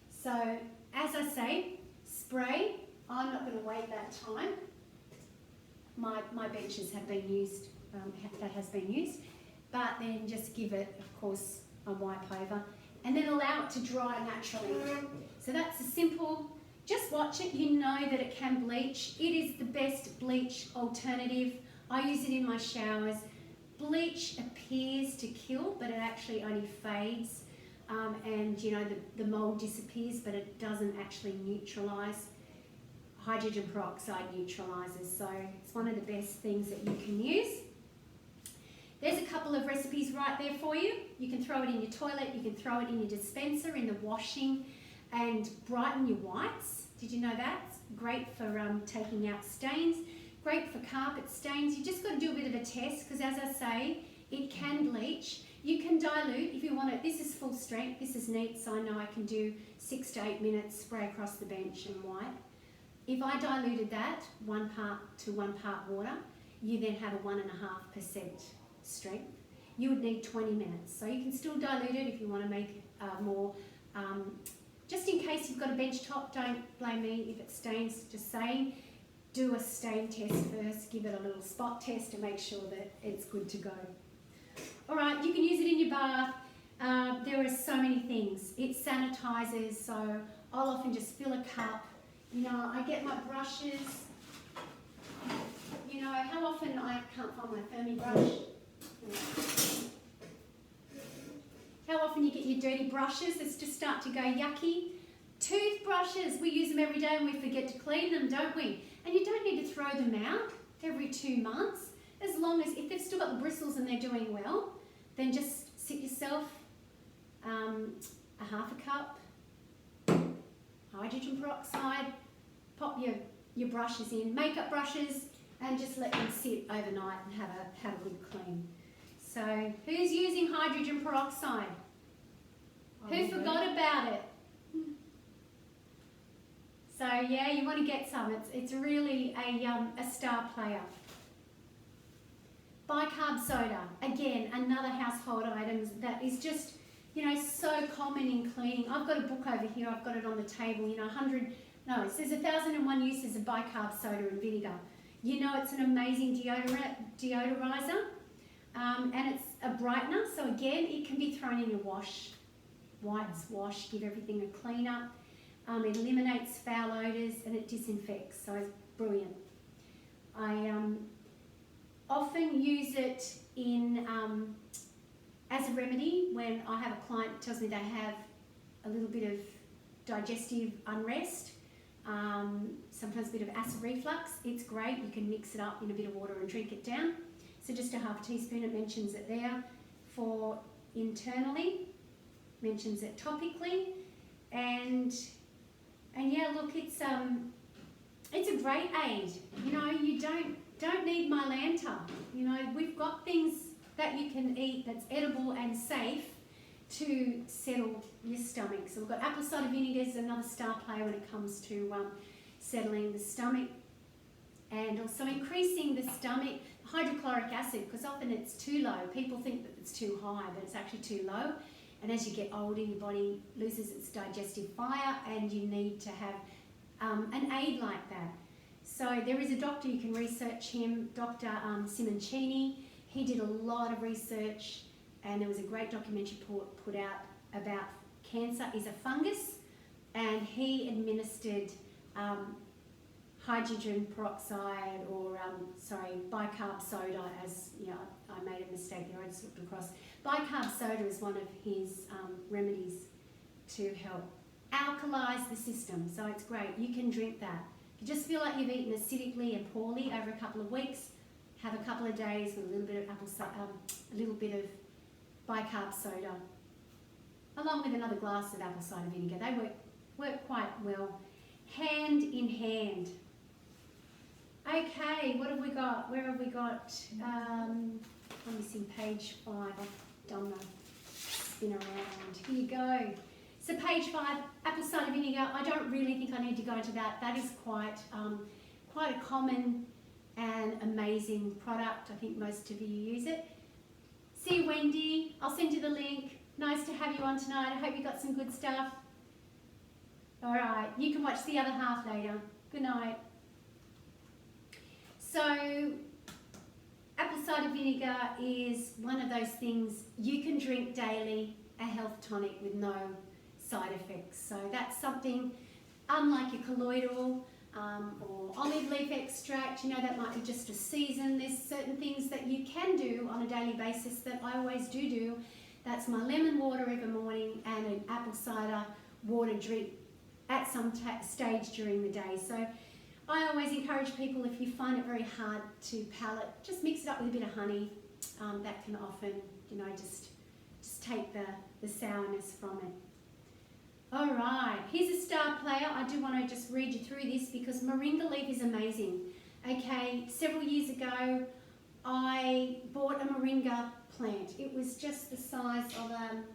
So as I say, spray, I'm not going to wait that time. My benches have been used, that has been used, but then just give it, of course, a wipe over, and then allow it to dry naturally. So that's a simple, just watch it, you know that it can bleach. It is the best bleach alternative. I use it in my showers. Bleach appears to kill, but it actually only fades, and you know the mold disappears, but it doesn't actually neutralise. Hydrogen peroxide neutralises, so it's one of the best things that you can use. There's a couple of recipes right there for you. You can throw it in your toilet, you can throw it in your dispenser, in the washing, and brighten your whites. Did you know that? It's great for taking out stains, great for carpet stains. You just got to do a bit of a test, because as I say, it can bleach. You can dilute if you want it. This is full strength, this is neat, so I know I can do 6 to 8 minutes, spray across the bench and wipe. If I diluted that 1 part to 1 part water, you then have a 1.5% strength. You would need 20 minutes. So you can still dilute it if you want to make more. Just in case you've got a bench top, don't blame me if it stains, just saying. Do a stain test first, give it a little spot test to make sure that it's good to go. All right, you can use it in your bath. There are so many things. It sanitizes, so I'll often just fill a cup. You know, I get my brushes. You know, how often I can't find my Fermi brush. How often you get your dirty brushes, it's just start to go yucky. Toothbrushes, we use them every day and we forget to clean them, don't we? And you don't need to throw them out every 2 months. As long as, if they've still got the bristles and they're doing well, then just sit yourself a half a cup, hydrogen peroxide, pop your brushes in, makeup brushes, and just let them sit overnight and have a good clean. So, who's using hydrogen peroxide? Who forgot about it? So yeah, you want to get some. It's really a star player. Bicarb soda, again, another household item that is just, you know, so common in cleaning. I've got a book over here. I've got it on the table. You know, it says 1,001 uses of bicarb soda and vinegar. You know, it's an amazing deodorizer. And it's a brightener, so again, it can be thrown in your whites wash, give everything a clean up. It eliminates foul odours and it disinfects, so it's brilliant. I often use it in as a remedy when I have a client that tells me they have a little bit of digestive unrest, sometimes a bit of acid reflux. It's great, you can mix it up in a bit of water and drink it down. So just a half teaspoon, it mentions it there. For internally, mentions it topically, and yeah, look, it's a great aid. You know, you don't need Mylanta. You know, we've got things that you can eat that's edible and safe to settle your stomach. So we've got apple cider vinegar is another star player when it comes to settling the stomach, and also increasing the stomach. Hydrochloric acid, because often it's too low. People think that it's too high, but it's actually too low. And as you get older, your body loses its digestive fire, and you need to have an aid like that. So there is a doctor, you can research him, Dr. Simoncini. He did a lot of research, and there was a great documentary put out about cancer is a fungus, and he administered hydrogen peroxide or, bicarb soda, as, you know, I made a mistake there, I just looked across. Bicarb soda is one of his remedies to help alkalize the system, so it's great. You can drink that. If you just feel like you've eaten acidically and poorly over a couple of weeks, have a couple of days with a little bit of bicarb soda, along with another glass of apple cider vinegar. They work quite well, hand in hand. Okay, what have we got? Where have we got? I'm missing page 5. I've done the spin around. Here you go. So page 5, apple cider vinegar. I don't really think I need to go into that. That is quite a common and amazing product. I think most of you use it. See you, Wendy. I'll send you the link. Nice to have you on tonight. I hope you got some good stuff. All right, you can watch the other half later. Good night. So, apple cider vinegar is one of those things you can drink daily, a health tonic with no side effects. So that's something, unlike your colloidal or olive leaf extract, you know, that might be just a season. There's certain things that you can do on a daily basis that I always do. That's my lemon water every morning and an apple cider water drink at some stage during the day. So I always encourage people, if you find it very hard to palate, just mix it up with a bit of honey. That can often, you know, just take the sourness from it. All right, here's a star player. I do want to just read you through this because moringa leaf is amazing. Okay, several years ago, I bought a moringa plant. It was just the size of it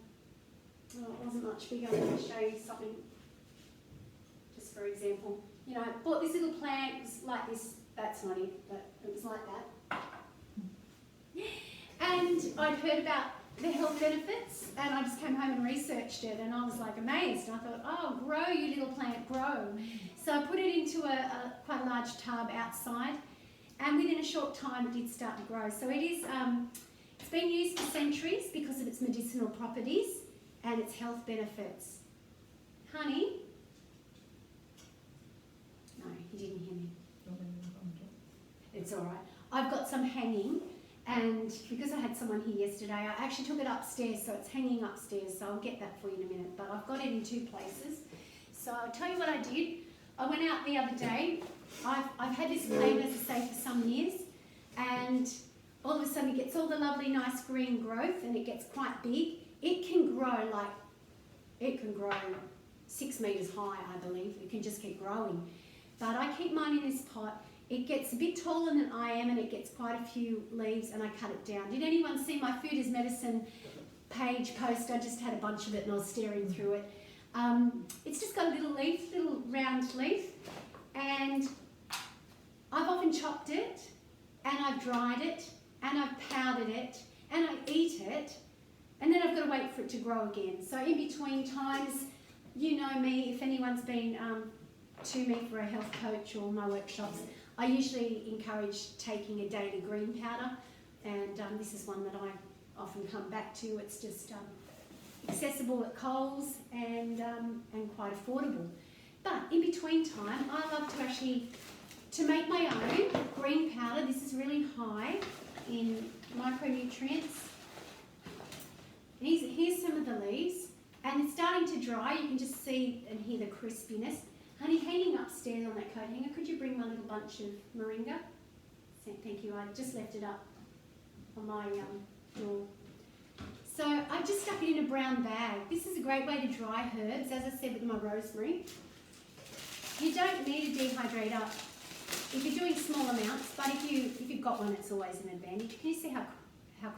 wasn't much bigger. I'm going to show you something, just for example. You know, I bought this little plant, it was like this. That's not it, but it was like that. And I'd heard about the health benefits, and I just came home and researched it, and I was like amazed. I thought, oh, grow, you little plant, grow. So I put it into quite a large tub outside, and within a short time it did start to grow. So it is, it's been used for centuries because of its medicinal properties and its health benefits. Honey? No, he didn't hear me. It's all right. I've got some hanging. And because I had someone here yesterday, I actually took it upstairs, so it's hanging upstairs, so I'll get that for you in a minute. But I've got it in 2 places. So I'll tell you what I did. I went out the other day. I've had this plant, as I say, for some years, and all of a sudden it gets all the lovely, nice green growth, and it gets quite big. It can grow 6 metres high, I believe. It can just keep growing. But I keep mine in this pot. It gets a bit taller than I am, and it gets quite a few leaves, and I cut it down. Did anyone see my Food is Medicine page post? I just had a bunch of it and I was staring through it. It's just got a little leaf, little round leaf, and I've often chopped it, and I've dried it, and I've powdered it, and I eat it, and then I've got to wait for it to grow again. So in between times, you know me, if anyone's been to me for a health coach or my workshops, I usually encourage taking a daily green powder, and this is one that I often come back to. It's just accessible at Coles and quite affordable. But in between time, I love to actually, to make my own green powder. This is really high in micronutrients. Here's some of the leaves, and it's starting to dry. You can just see and hear the crispiness. Honey, hanging upstairs on that coat hanger, could you bring my little bunch of moringa? Thank you, I just left it up on my door. So I've just stuck it in a brown bag. This is a great way to dry herbs, as I said with my rosemary. You don't need a dehydrator if you're doing small amounts, but if you've got one, it's always an advantage. Can you see how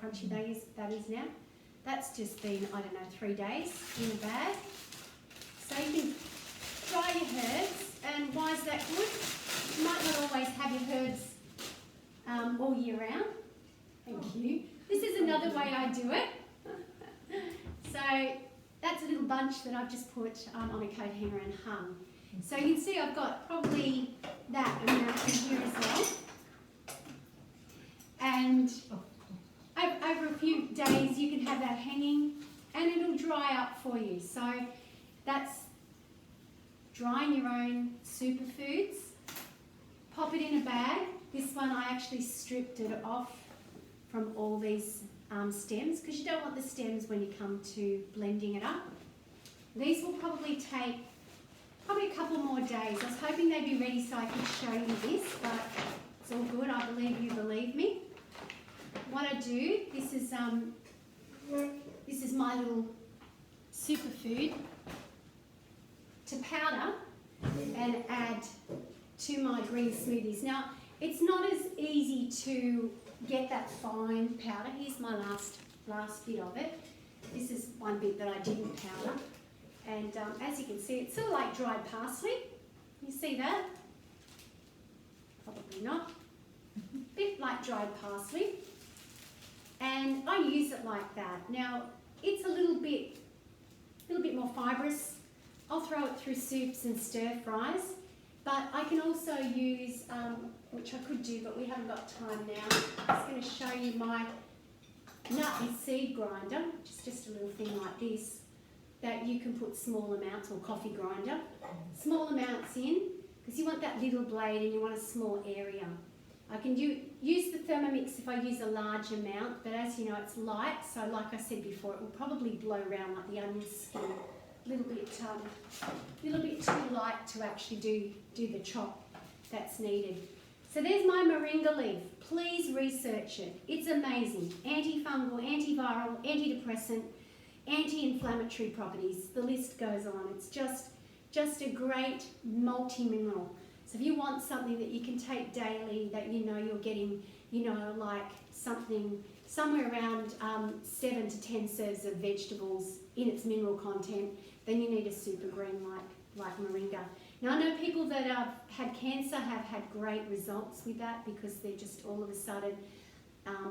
crunchy that is now? That's just been, I don't know, 3 days in a bag. So you can dry your herbs, and why is that good? You might not always have your herbs all year round. Thank you. This is another way I do it. So that's a little bunch that I've just put on a coat hanger and hung. So you can see I've got probably that amount in here as well. And over a few days you can have that hanging and it'll dry up for you. So that's drying your own superfoods. Pop it in a bag. This one I actually stripped it off from all these stems, because you don't want the stems when you come to blending it up. These will probably take a couple more days. I was hoping they'd be ready so I could show you this, but it's all good. I believe you believe me. What I do, this is this is my little superfood, to powder and add to my green smoothies. Now, it's not as easy to get that fine powder. Here's my last bit of it. This is one bit that I didn't powder. And as you can see, it's sort of like dried parsley. You see that? Probably not. Bit like dried parsley. And I use it like that. Now, it's a little bit more fibrous. I'll throw it through soups and stir fries. But I can also use, which I could do, but we haven't got time now. I'm just going to show you my nut and seed grinder, which is just a little thing like this, that you can put small amounts, or coffee grinder, small amounts in, because you want that little blade and you want a small area. I can use the Thermomix if I use a large amount, but as you know, it's light, so like I said before, it will probably blow around like the onion skin. A little bit too light to actually do the chop that's needed. So there's my moringa leaf. Please research it. It's amazing. Antifungal, antiviral, antidepressant, anti-inflammatory properties. The list goes on. It's just a great multi-mineral. So if you want something that you can take daily, that you know you're getting, like somewhere around 7 to 10 serves of vegetables in its mineral content, then you need a super green like moringa. Now, I know people that have had cancer have had great results with that, because they're just all of a sudden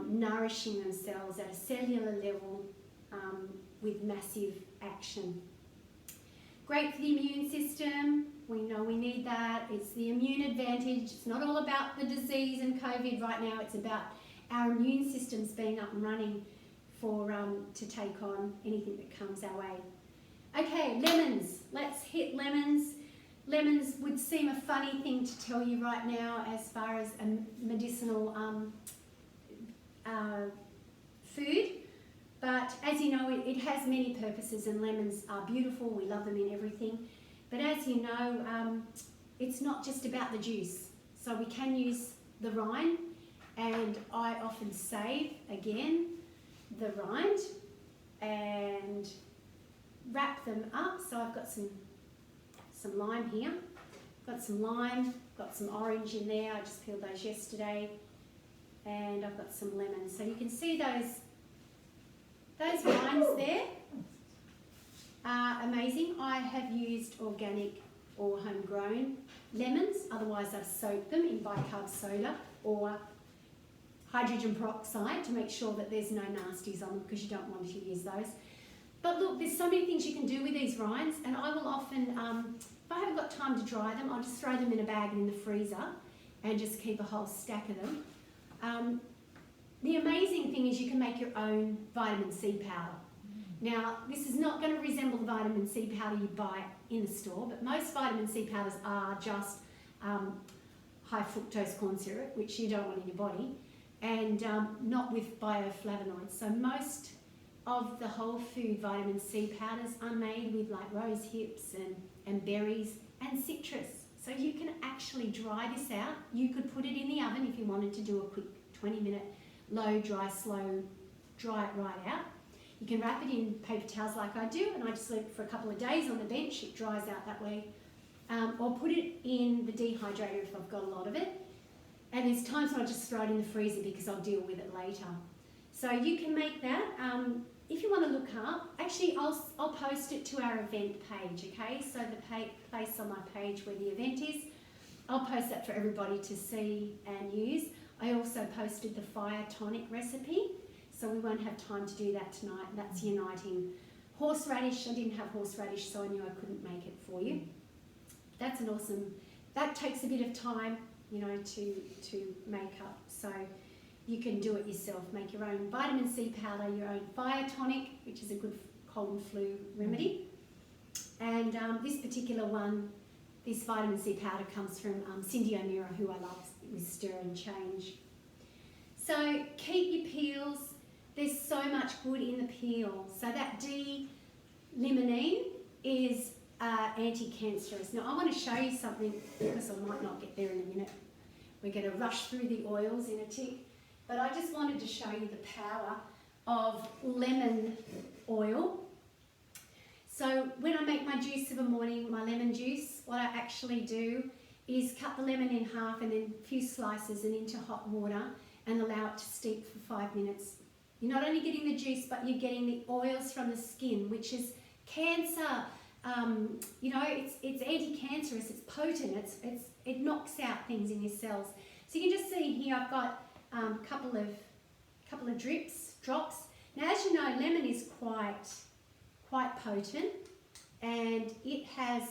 nourishing themselves at a cellular level with massive action. Great for the immune system. We know we need that. It's the immune advantage. It's not all about the disease and COVID right now. It's about our immune systems being up and running to take on anything that comes our way. Okay, lemons. Let's hit lemons. Lemons would seem a funny thing to tell you right now as far as a medicinal food, but as you know, it has many purposes, and lemons are beautiful. We love them in everything. But as you know, it's not just about the juice. So we can use the rind, and I often save, again, the rind and wrap them up. So I've got some lime here. Got some lime, got some orange in there. I just peeled those yesterday. And I've got some lemons. So you can see those rinds there are amazing. I have used organic or homegrown lemons. Otherwise, I've soaked them in bicarb soda or hydrogen peroxide to make sure that there's no nasties on them, because you don't want to use those. But look, there's so many things you can do with these rinds, and I will often, if I haven't got time to dry them, I'll just throw them in a bag in the freezer and just keep a whole stack of them. The amazing thing is you can make your own vitamin C powder. Now, this is not going to resemble the vitamin C powder you buy in the store, but most vitamin C powders are just high fructose corn syrup, which you don't want in your body, and not with bioflavonoids. So most of the whole food vitamin C powders are made with like rose hips and berries and citrus. So you can actually dry this out. You could put it in the oven if you wanted to do a quick 20-minute low, dry, slow, dry it right out. You can wrap it in paper towels like I do, and I just leave it for a couple of days on the bench. It dries out that way. Or put it in the dehydrator if I've got a lot of it. And there's times when I just throw it in the freezer because I'll deal with it later. So you can make that. If you want to look up, actually I'll post it to our event page, okay? So the place on my page where the event is, I'll post that for everybody to see and use. I also posted the fire tonic recipe, so we won't have time to do that tonight. That's uniting horseradish. I didn't have horseradish, so I knew I couldn't make it for you. That's an awesome, that takes a bit of time, you know, to make up. So you can do it yourself. Make your own vitamin C powder, your own fire tonic, which is a good cold and flu remedy. And this particular one, this vitamin C powder comes from Cindy O'Meara, who I love with Stir and Change. So keep your peels. There's so much good in the peel. So that D-limonene is anti-cancerous. Now I want to show you something, because I might not get there in a minute. We're going to rush through the oils in a tick. But I just wanted to show you the power of lemon oil. So when I make my juice of a morning, my lemon juice, what I actually do is cut the lemon in half and then a few slices and into hot water and allow it to steep for 5 minutes. You're not only getting the juice, but you're getting the oils from the skin, which is cancer. You know, it's anti-cancerous, it's potent, it knocks out things in your cells. So you can just see here I've got a couple of drops. Now, as you know, lemon is quite potent, and it has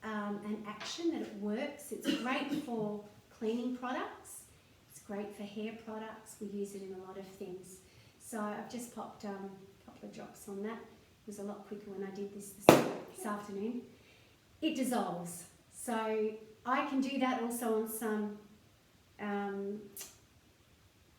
an action that it works. It's great for cleaning products. It's great for hair products. We use it in a lot of things. So I've just popped a couple of drops on that. It was a lot quicker when I did this afternoon. It dissolves. So I can do that also on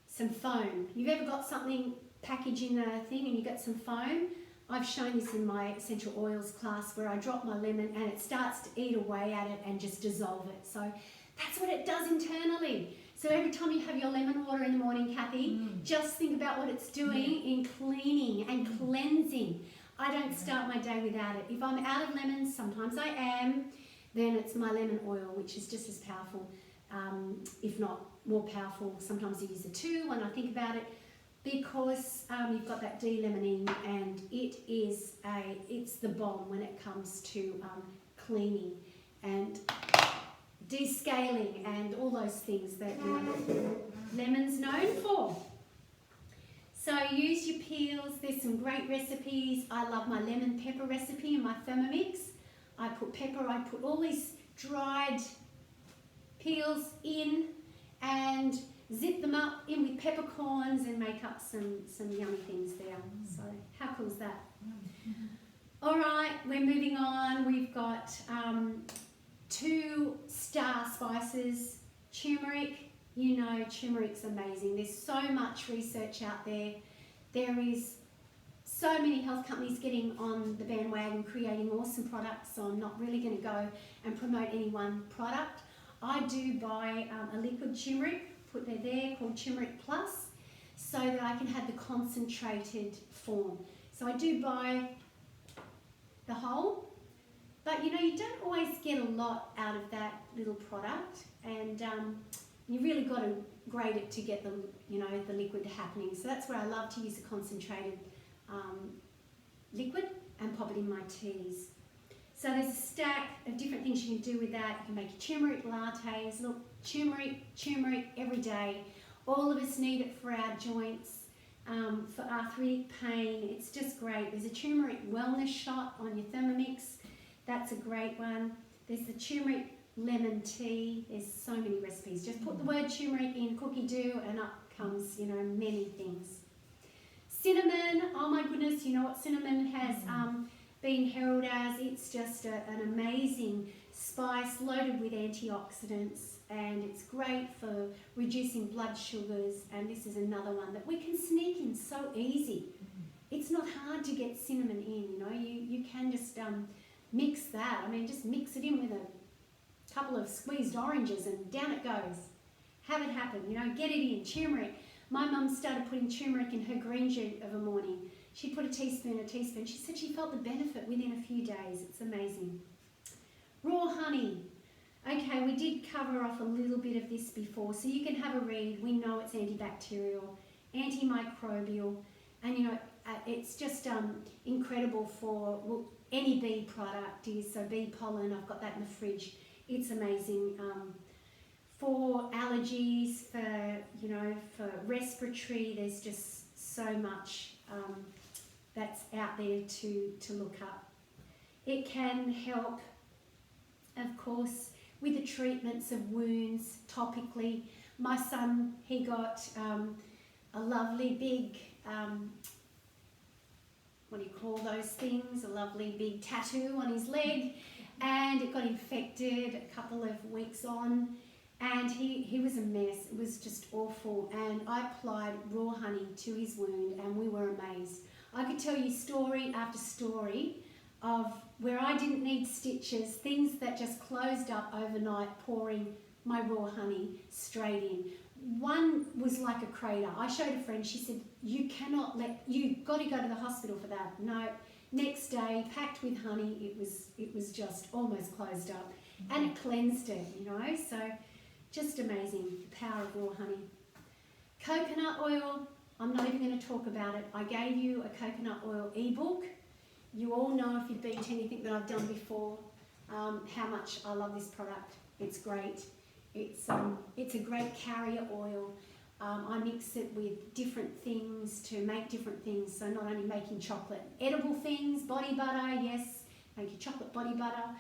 some foam. You've ever got something packaged in a thing and you got some foam? I've shown this in my essential oils class where I drop my lemon and it starts to eat away at it and just dissolve it. So that's what it does internally. So every time you have your lemon water in the morning, Kathy, just think about what it's doing in cleaning and cleansing. I don't start my day without it. If I'm out of lemons, sometimes I am, then it's my lemon oil, which is just as powerful, if not more powerful. Sometimes I use the 2 when I think about it, because you've got that D-limonene, and it's the bomb when it comes to cleaning and descaling and all those things that lemon's known for. So use your peels. There's some great recipes. I love my lemon pepper recipe in my Thermomix. I put pepper, I put all these dried peels in and zip them up in with peppercorns and make up some yummy things there. So how cool is that? All right, we're moving on. We've got 2 star spices. Turmeric. You know, turmeric's amazing. There's so much research out there. There is so many health companies getting on the bandwagon, creating awesome products, so I'm not really going to go and promote any one product. I do buy a liquid turmeric, put there, called Turmeric Plus, so that I can have the concentrated form. So I do buy the whole, but you know, you don't always get a lot out of that little product, and you really got to grate it to get the, you know, the liquid happening. So that's where I love to use a concentrated liquid and pop it in my teas. So there's a stack of different things you can do with that. You can make turmeric lattes. Look, turmeric every day. All of us need it for our joints, for arthritic pain. It's just great. There's a turmeric wellness shot on your Thermomix. That's a great one. There's the turmeric lemon tea. There's so many recipes. Just put the word turmeric in cookie dough and up comes, you know, many things. Cinnamon, oh my goodness, you know what cinnamon has been heralded as? It's just an amazing spice loaded with antioxidants, and it's great for reducing blood sugars, and this is another one that we can sneak in so easy. It's not hard to get cinnamon in, you know, you can just mix that. I mean, just mix it in with a couple of squeezed oranges and down it goes. Have it happen, you know, get it in. Turmeric. My mum started putting turmeric in her green juice of a morning. She put a teaspoon. She said she felt the benefit within a few days. It's amazing. Raw honey. Okay, we did cover off a little bit of this before, so you can have a read. We know it's antibacterial, antimicrobial, and you know, it's just incredible for, well, any bee product is. So bee pollen, I've got that in the fridge. It's amazing. For allergies, for, you know, for respiratory, there's just so much that's out there to look up. It can help, of course, with the treatments of wounds topically. My son, he got a lovely big, what do you call those things? A lovely big tattoo on his leg, and it got infected a couple of weeks on. And he was a mess. It was just awful. And I applied raw honey to his wound, and we were amazed. I could tell you story after story of where I didn't need stitches, things that just closed up overnight, pouring my raw honey straight in. one was like a crater. I showed a friend, she said, you got to go to the hospital for that. No, next day, packed with honey, it was just almost closed up. And it cleansed it, you know, so just amazing, the power of raw honey. Coconut oil, I'm not even going to talk about it. I gave you a coconut oil ebook. You all know, if you've been to anything that I've done before, how much I love this product. It's great. It's a great carrier oil. I mix it with different things to make different things. So not only making chocolate, edible things, body butter, yes, making chocolate body butter.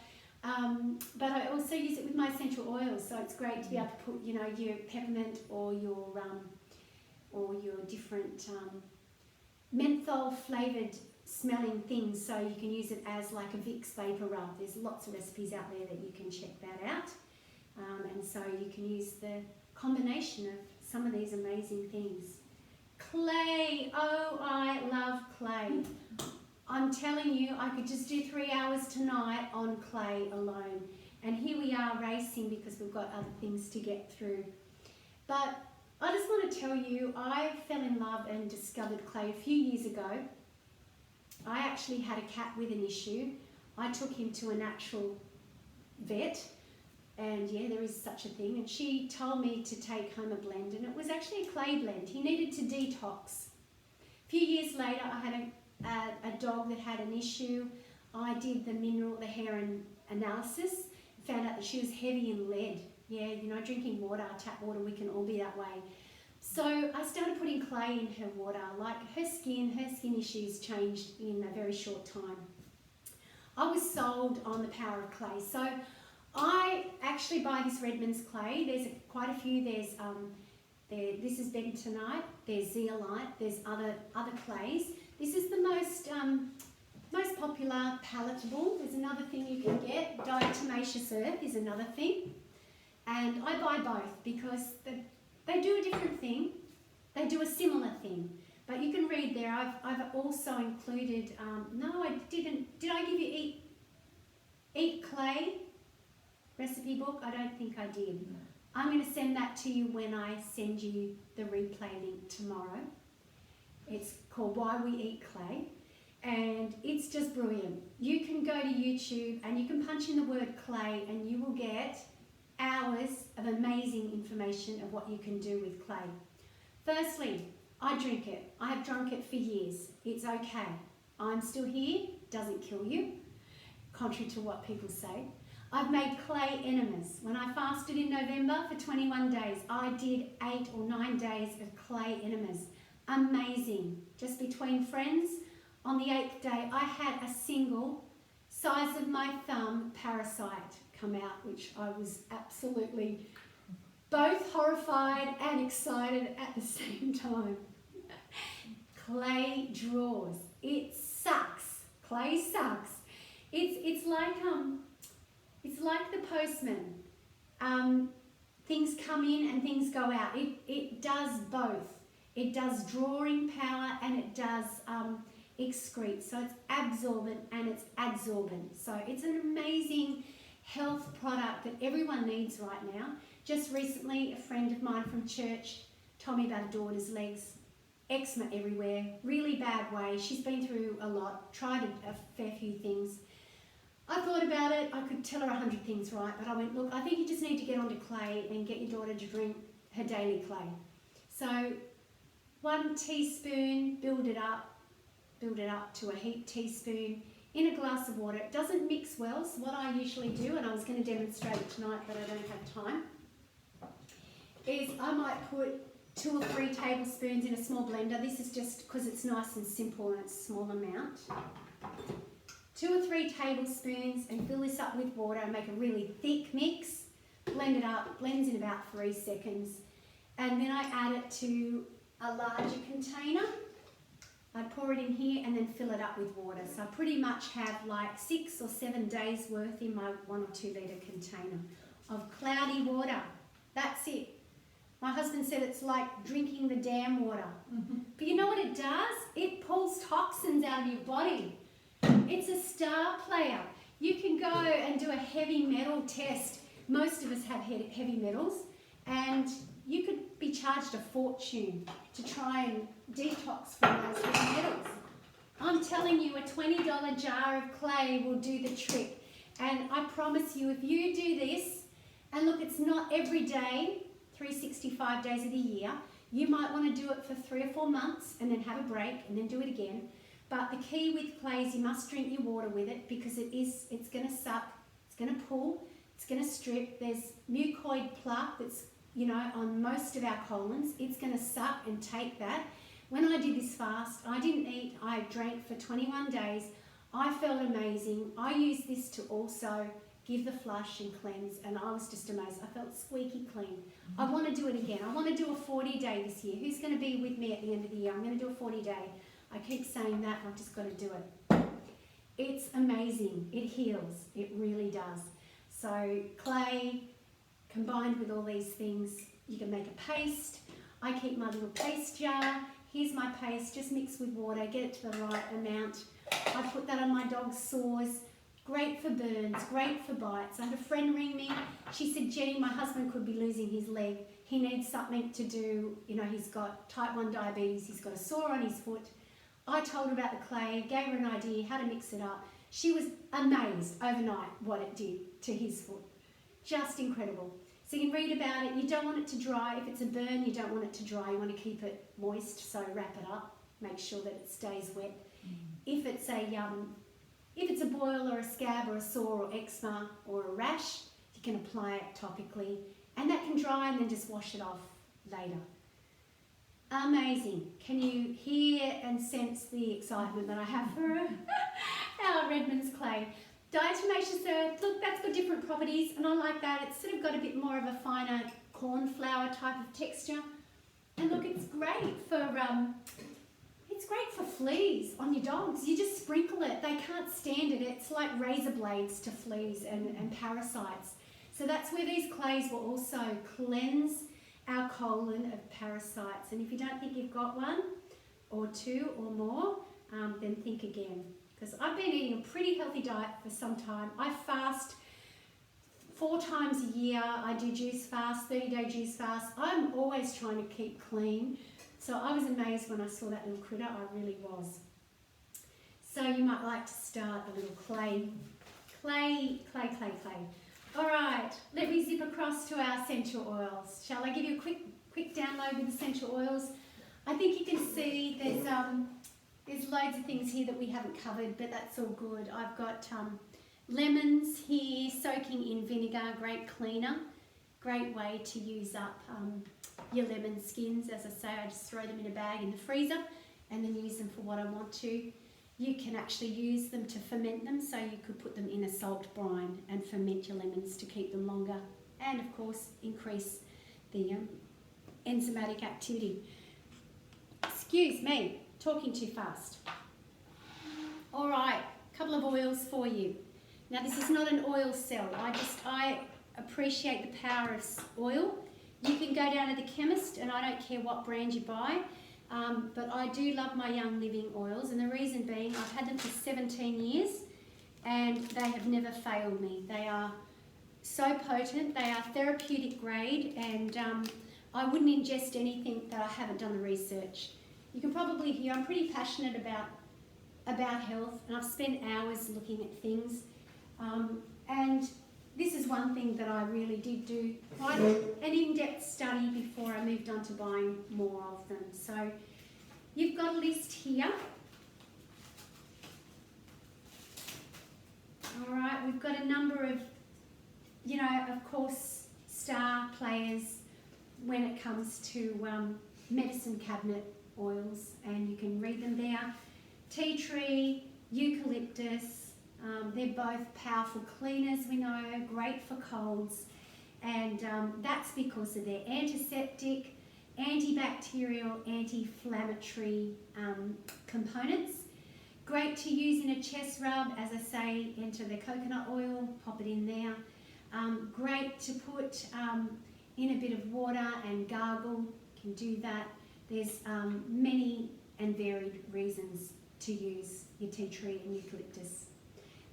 But I also use it with my essential oils. So it's great to be able to put, you know, your peppermint or your different menthol flavoured smelling things, so you can use it as like a Vicks vapor rub. There's lots of recipes out there that you can check that out, and so you can use the combination of some of these amazing things. Clay, oh, I love clay. I'm telling you, I could just do 3 hours tonight on clay alone, and here we are racing because we've got other things to get through. But I just want to tell you, I fell in love and discovered clay a few years ago. I actually had a cat with an issue. I took him to a natural vet, and yeah, there is such a thing, and she told me to take home a blend, and it was actually a clay blend. He needed to detox. A few years later, I had a dog that had an issue. I did the hair analysis, found out that she was heavy in lead. Yeah, you know, drinking water, tap water, we can all be that way. So I started putting clay in her water. Like her skin issues changed in a very short time. I was sold on the power of clay. So I actually buy this Redmond's clay. There's quite a few. There's this is bentonite. There's zeolite. There's other clays. This is the most popular, palatable. There's another thing you can get. Diatomaceous earth is another thing. And I buy both because they do a different thing. They do a similar thing. But you can read there. I've also included, no, I didn't. Did I give you Eat Clay recipe book? I don't think I did. I'm going to send that to you when I send you the replay link tomorrow. It's called Why We Eat Clay. And it's just brilliant. You can go to YouTube and you can punch in the word clay and you will get hours of amazing information of what you can do with clay. Firstly, I drink it. I have drunk it for years. It's okay. I'm still here. Doesn't kill you, contrary to what people say. I've made clay enemas. When I fasted in November for 21 days, I did 8 or 9 days of clay enemas. Amazing. Just between friends, on the 8th day, I had a single size of my thumb parasite come out, which I was absolutely both horrified and excited at the same time. Clay draws. It sucks. Clay sucks. It's like the postman. Things come in and things go out. It does both. It does drawing power and it does excrete. So it's absorbent and it's adsorbent. So it's an amazing health product that everyone needs right now. Just recently, a friend of mine from church told me about her daughter's legs. Eczema everywhere, really bad way. She's been through a lot, tried a fair few things. I thought about it. I could tell her 100 things, right? But I went, look, I think you just need to get onto clay and get your daughter to drink her daily clay. So 1 teaspoon, build it up to a heaped teaspoon in a glass of water. It doesn't mix well, so what I usually do, and I was going to demonstrate it tonight, but I don't have time, is I might put 2 or 3 tablespoons in a small blender. This is just because it's nice and simple and it's a small amount. 2 or 3 tablespoons and fill this up with water and make a really thick mix. Blend it up, blends in about 3 seconds. And then I add it to a larger container. I pour it in here and then fill it up with water. So I pretty much have like 6 or 7 days worth in my 1 or 2 litre container of cloudy water. That's it. My husband said it's like drinking the dam water. But you know what it does? It pulls toxins out of your body. It's a star player. You can go and do a heavy metal test. Most of us have heavy metals. And you could be charged a fortune to try and detox from those heavy metals. I'm telling you, a $20 jar of clay will do the trick. And I promise you, if you do this, and look, it's not every day, 365 days of the year. You might want to do it for 3 or 4 months and then have a break and then do it again. But the key with clay is you must drink your water with it because it's going to suck, it's going to pull, it's going to strip. There's mucoid plaque that's, you know, on most of our colons. It's going to suck and take that. When I did this fast, I didn't eat, I drank for 21 days. I felt amazing. I used this to also give the flush and cleanse, and I was just amazed. I felt squeaky clean. I want to do it again. I want to do a 40-day this year. Who's going to be with me at the end of the year? I'm going to do a 40-day. I keep saying that, I've just got to do it. It's amazing. It heals. It really does. So clay, combined with all these things, you can make a paste. I keep my little paste jar. Here's my paste, just mix with water, get it to the right amount. I put that on my dog's sores. Great for burns, great for bites. I had a friend ring me. She said, Jenny, my husband could be losing his leg. He needs something to do. You know, he's got type 1 diabetes. He's got a sore on his foot. I told her about the clay, gave her an idea how to mix it up. She was amazed overnight what it did to his foot. Just incredible. So you can read about it. You don't want it to dry. If it's a burn, you don't want it to dry. You want to keep it moist, so wrap it up. Make sure that it stays wet. If it's a boil or a scab or a sore or eczema or a rash, you can apply it topically. And that can dry and then just wash it off later. Amazing. Can you hear and sense the excitement that I have for our Redmond's clay? Diatomaceous earth, look, that's got different properties, and I like that. It's sort of got a bit more of a finer cornflour type of texture. And look, it's great for fleas on your dogs. You just sprinkle it. They can't stand it. It's like razor blades to fleas and parasites. So that's where these clays will also cleanse our colon of parasites. And if you don't think you've got one or two or more, then think again. Because I've been eating a pretty healthy diet for some time. I fast 4 times a year. I do juice fast, 30-day juice fast. I'm always trying to keep clean. So I was amazed when I saw that little critter. I really was. So you might like to start a little clay. All right, let me zip across to our essential oils. Shall I give you a quick download with essential oils? I think you can see there's loads of things here that we haven't covered, but that's all good. I've got lemons here, soaking in vinegar, great cleaner. Great way to use up your lemon skins. As I say, I just throw them in a bag in the freezer and then use them for what I want to. You can actually use them to ferment them, so you could put them in a salt brine and ferment your lemons to keep them longer and, of course, increase the enzymatic activity. Excuse me, talking too fast. All right, a couple of oils for you. Now, this is not an oil sell. I appreciate the power of oil. You can go down to the chemist, and I don't care what brand you buy, but I do love my Young Living oils, and the reason being I've had them for 17 years and they have never failed me. They are so potent, they are therapeutic grade, and I wouldn't ingest anything that I haven't done the research. You can probably hear I'm pretty passionate about health, and I've spent hours looking at things, and this is one thing that I really did do quite an in-depth study before I moved on to buying more of them. So you've got a list here. All right, we've got a number of, you know, of course, star players when it comes to medicine cabinet oils, and you can read them there. Tea tree, eucalyptus. They're both powerful cleaners, we know, great for colds, and that's because of their antiseptic, antibacterial, anti-inflammatory components. Great to use in a chest rub, as I say, enter the coconut oil, pop it in there. Great to put in a bit of water and gargle, can do that. There's many and varied reasons to use your tea tree and eucalyptus.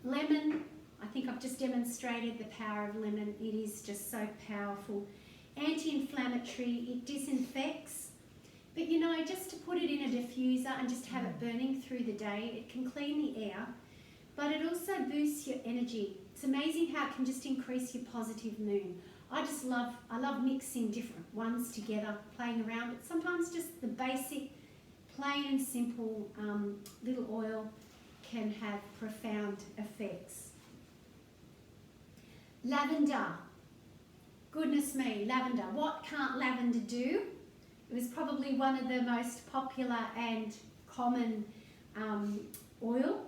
Lemon, I think I've just demonstrated the power of lemon. It is just so powerful anti-inflammatory, it disinfects. But you know, just to put it in a diffuser and just have it burning through the day, it can clean the air, but it also boosts your energy. It's amazing how it can just increase your positive mood. I love mixing different ones together, playing around, but sometimes just the basic, plain and simple little oil can have profound effects. Lavender. Goodness me, lavender. What can't lavender do? It was probably one of the most popular and common oil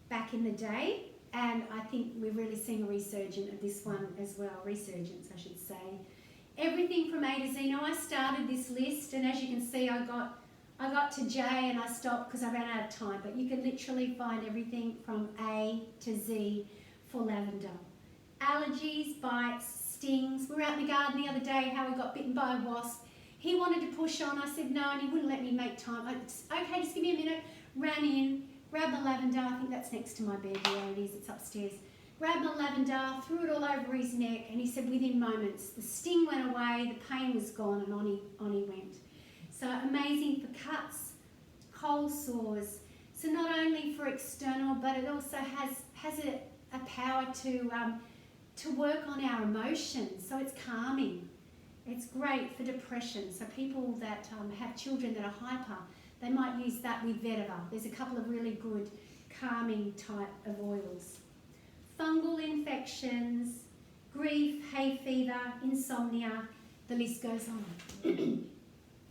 back in the day, and I think we're really seeing a resurgence of this one as well. Resurgence, I should say. Everything from A to Z. Now I started this list, and as you can see, I got to J and I stopped because I ran out of time. But you can literally find everything from A to Z for lavender. Allergies, bites, stings. We were out in the garden the other day. How we got bitten by a wasp. He wanted to push on. I said no, and he wouldn't let me make time. Okay, just give me a minute. Ran in, grabbed my lavender. I think that's next to my bed. There it is. It's upstairs. Grabbed my lavender, threw it all over his neck, and he said within moments the sting went away, the pain was gone, and on he went. So amazing for cuts, cold sores. So not only for external, but it also has a power to work on our emotions. So it's calming. It's great for depression. So people that have children that are hyper, they might use that with vetiver. There's a couple of really good calming type of oils. Fungal infections, grief, hay fever, insomnia, the list goes on.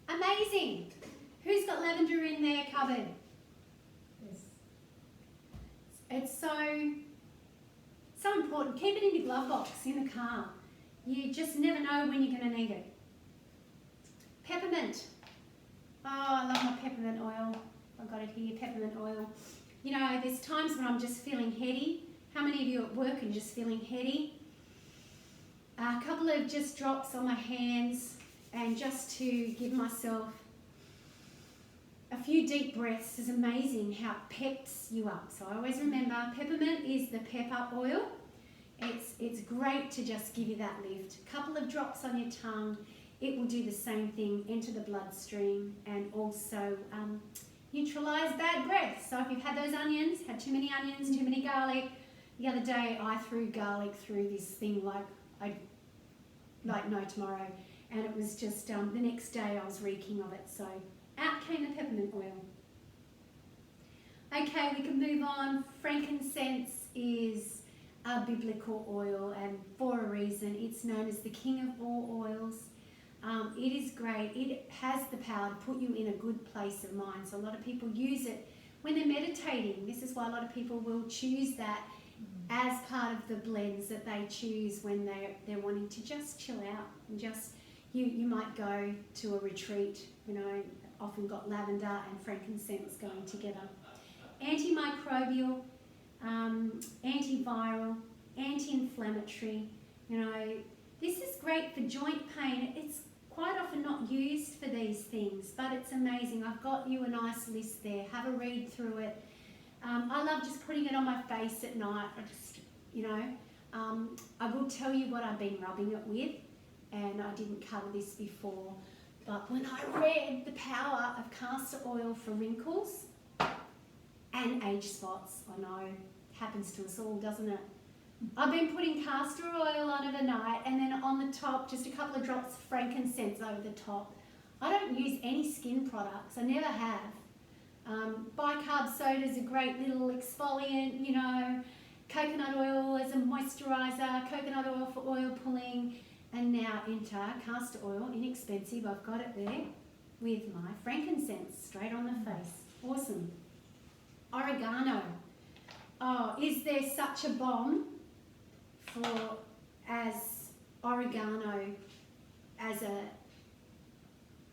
Amazing. Who's got lavender in their cupboard? Yes. It's so important. Keep it in your glove box, in the car. You just never know when you're going to need it. Peppermint. Oh, I love my peppermint oil. I've got it here, peppermint oil. You know, there's times when I'm just feeling heady. How many of you at work are just feeling heady? A couple of just drops on my hands, and just to give myself a few deep breaths is amazing how it peps you up. So I always remember peppermint is the pepper oil. It's great to just give you that lift. A couple of drops on your tongue, it will do the same thing, enter the bloodstream, and also neutralise bad breath. So if you've had those onions, had too many onions, too many garlic. The other day I threw garlic through this thing like no tomorrow, and it was just the next day I was reeking of it. So out came the peppermint oil. Okay, we can move on. Frankincense is a biblical oil, and for a reason. It's known as the king of all oils. It is great. It has the power to put you in a good place of mind. So a lot of people use it when they're meditating. This is why a lot of people will choose that as part of the blends that they choose when they're wanting to just chill out and just you might go to a retreat, you know, often got lavender and frankincense going together. Antimicrobial, antiviral, anti-inflammatory, you know, this is great for joint pain. It's quite often not used for these things, but it's amazing. I've got you a nice list there. Have a read through it. I love just putting it on my face at night. I will tell you what I've been rubbing it with, and I didn't cover this before, but when I read the power of castor oil for wrinkles and age spots, I know, it happens to us all, doesn't it? I've been putting castor oil on overnight, and then on the top, just a couple of drops of frankincense over the top. I don't use any skin products, I never have. Bicarb soda is a great little exfoliant, you know, coconut oil as a moisturiser, coconut oil for oil pulling, and now enter castor oil, inexpensive, I've got it there, with my frankincense, straight on the face. Awesome. Oregano. Oh, is there such a bomb as oregano as a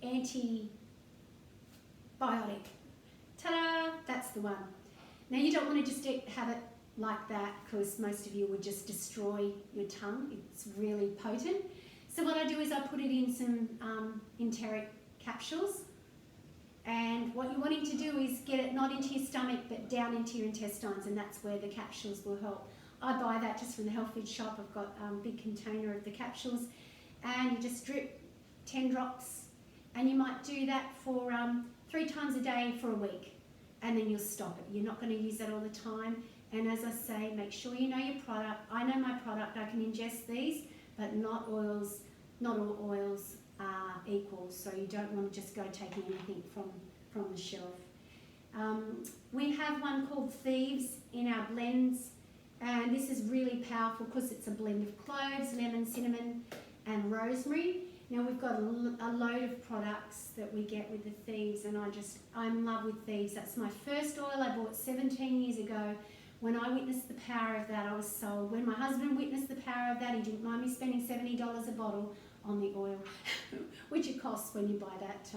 antibiotic? Ta-da! That's the one. Now you don't want to just have it like that, because most of you would just destroy your tongue. It's really potent. So what I do is I put it in some enteric capsules, and what you're wanting to do is get it not into your stomach but down into your intestines, and that's where the capsules will help. I buy that just from the health food shop. I've got a big container of the capsules, and you just drip 10 drops, and you might do that for 3 times a day for a week, and then you'll stop it. You're not going to use that all the time. And as I say, make sure you know your product. I know my product. I can ingest these, but not oils. Not all oils are equal, so you don't want to just go taking anything from the shelf. We have one called Thieves in our blends, and this is really powerful because it's a blend of cloves, lemon, cinnamon and rosemary. Now we've got a load of products that we get with the Thieves, and I'm in love with Thieves. That's my first oil I bought 17 years ago. When I witnessed the power of that, I was sold. When my husband witnessed the power of that, he didn't mind me spending $70 a bottle on the oil, which it costs when you buy that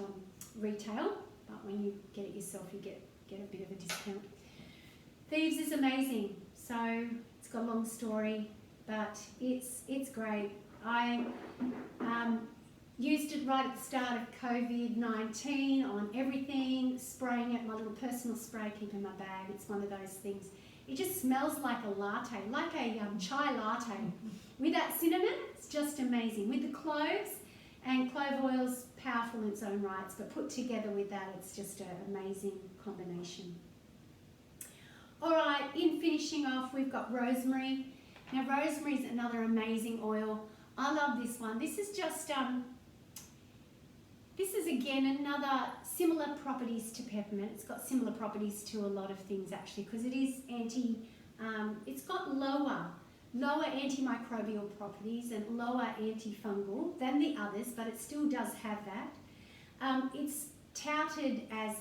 retail, but when you get it yourself, you get a bit of a discount. Thieves is amazing. So it's got a long story, but it's great. I used it right at the start of COVID-19 on everything, spraying it, my little personal spray I keep in my bag. It's one of those things. It just smells like a latte, like a chai latte. With that cinnamon, it's just amazing. With the cloves, and clove oil's powerful in its own rights, but put together with that, it's just an amazing combination. All right, in finishing off, we've got rosemary. Now, rosemary is another amazing oil. I love this one. This is just, this is again another similar properties to peppermint. It's got similar properties to a lot of things actually, because it is it's got lower antimicrobial properties and lower antifungal than the others, but it still does have that. It's touted as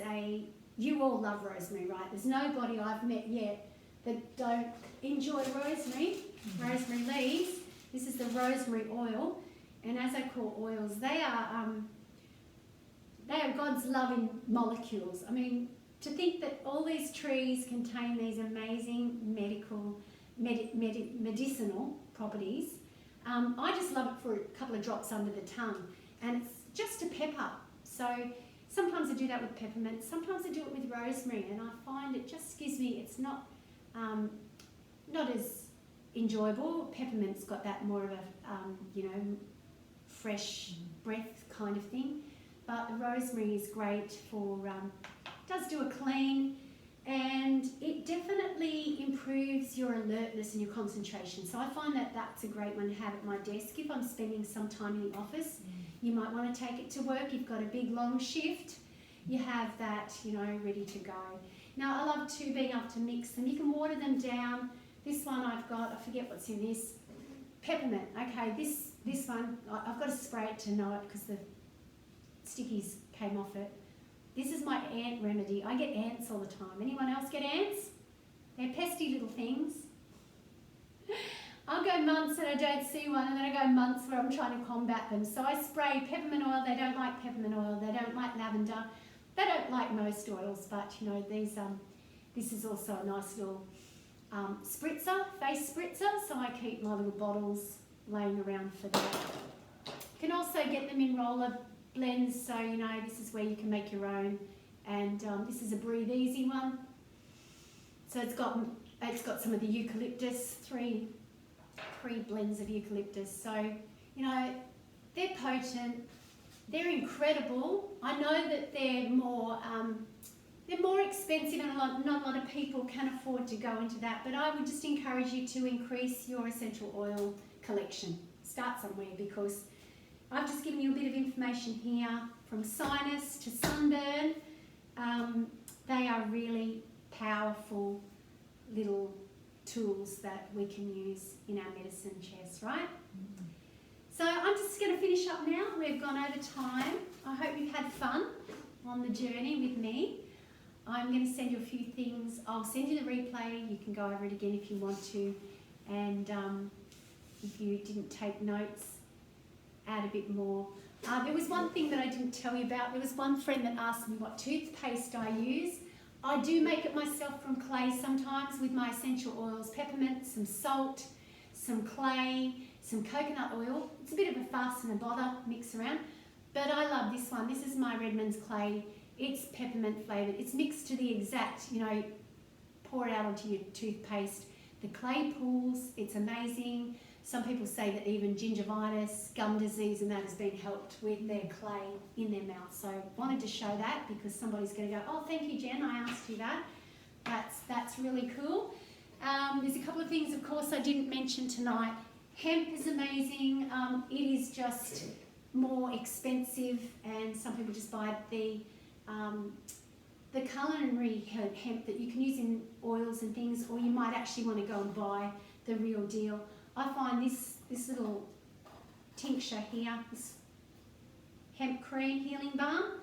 you all love rosemary, right? There's nobody I've met yet that don't enjoy rosemary, rosemary leaves. This is the rosemary oil, and as I call oils, they are God's loving molecules. I mean, to think that all these trees contain these amazing medicinal properties, I just love it for a couple of drops under the tongue, and it's just a pepper. So sometimes I do that with peppermint, sometimes I do it with rosemary, and I find it just gives me, it's not as enjoyable. Peppermint's got that more of a, fresh breath kind of thing. But the rosemary is great for, does do a clean, and it definitely improves your alertness and your concentration. So I find that that's a great one to have at my desk. If I'm spending some time in the office, you might want to take it to work. You've got a big long shift, you have that, ready to go. Now I love too being able to mix them. You can water them down. This one I've got, I forget what's in this, peppermint. Okay, this one, I've got to spray it to know it because the stickies came off it. This is my ant remedy. I get ants all the time. Anyone else get ants? They're pesky little things. I'll go months and I don't see one, and then I go months where I'm trying to combat them. So I spray peppermint oil. They don't like peppermint oil. They don't like lavender. They don't like most oils, but this is also a nice little spritzer, face spritzer. So I keep my little bottles laying around for that. You can also get them in roller blends, so this is where you can make your own, and this is a breathe easy one. So it's got some of the eucalyptus, three blends of eucalyptus. So they're potent, they're incredible. I know that they're more expensive, and not a lot of people can afford to go into that, but I would just encourage you to increase your essential oil collection. Start somewhere, because I've just given you a bit of information here, from sinus to sunburn. They are really powerful little tools that we can use in our medicine chest, right? So I'm just going to finish up now. We've gone over time. I hope you've had fun on the journey with me. I'm going to send you a few things. I'll send you the replay. You can go over it again if you want to. And if you didn't take notes, add a bit more. There was one thing that I didn't tell you about. There was one friend that asked me what toothpaste I use. I do make it myself from clay sometimes with my essential oils, peppermint, some salt, some clay, some coconut oil. It's a bit of a fuss and a bother mix around, but I love this one. This is my Redmond's clay. It's peppermint flavoured. It's mixed to the exact, pour it out onto your toothpaste. The clay pools, it's amazing. some people say that even gingivitis, gum disease, and that has been helped with their clay in their mouth. So wanted to show that because somebody's going to go, oh, thank you, Jen, I asked you that. That's really cool. There's a couple of things, of course, I didn't mention tonight. Hemp is amazing. It is just more expensive, and some people just buy the culinary hemp that you can use in oils and things, or you might actually want to go and buy the real deal. I find this little tincture here, this hemp cream healing balm,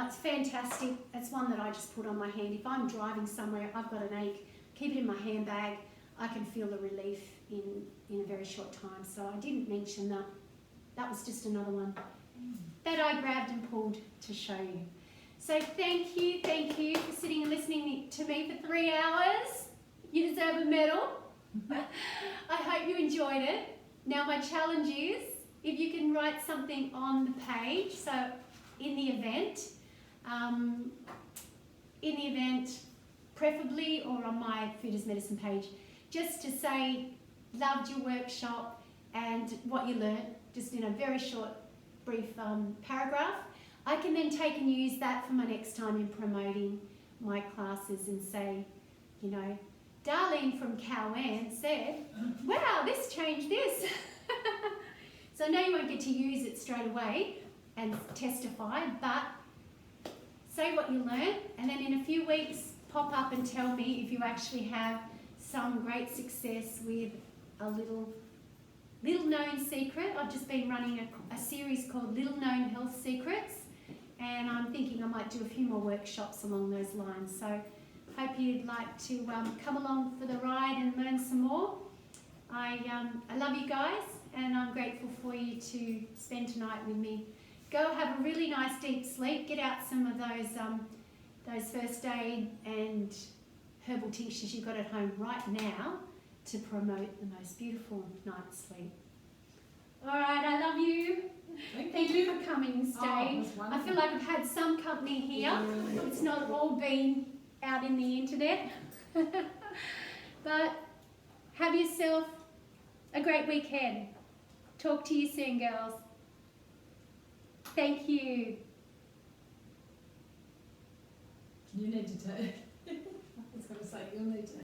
it's fantastic. It's one that I just put on my hand. If I'm driving somewhere, I've got an ache, keep it in my handbag, I can feel the relief in a very short time. So I didn't mention that. That was just another one that I grabbed and pulled to show you. So thank you for sitting and listening to me for 3 hours. You deserve a medal. I hope you enjoyed it. Now my challenge is, if you can write something on the page, so in the event, preferably, or on my Food as Medicine page, just to say, loved your workshop and what you learnt, just in a very short, brief paragraph. I can then take and use that for my next time in promoting my classes and say, you know, Darlene from Cowan said, wow, this changed this. So I know you won't get to use it straight away and testify, but say what you learned, and then in a few weeks pop up and tell me if you actually have some great success with a little known secret. I've just been running a series called Little Known Health Secrets, and I'm thinking I might do a few more workshops along those lines. So hope you'd like to come along for the ride and learn some more. I love you guys, and I'm grateful for you to spend tonight with me. Go have a really nice deep sleep. Get out some of those first aid and herbal tinctures you've got at home right now to promote the most beautiful night's sleep. All right, I love you. Thank you for coming and staying. I feel like I've had some company here. It's not all been out in the internet. But have yourself a great weekend. Talk to you soon, girls. Thank you. You need to take. I was going to say, you'll need to.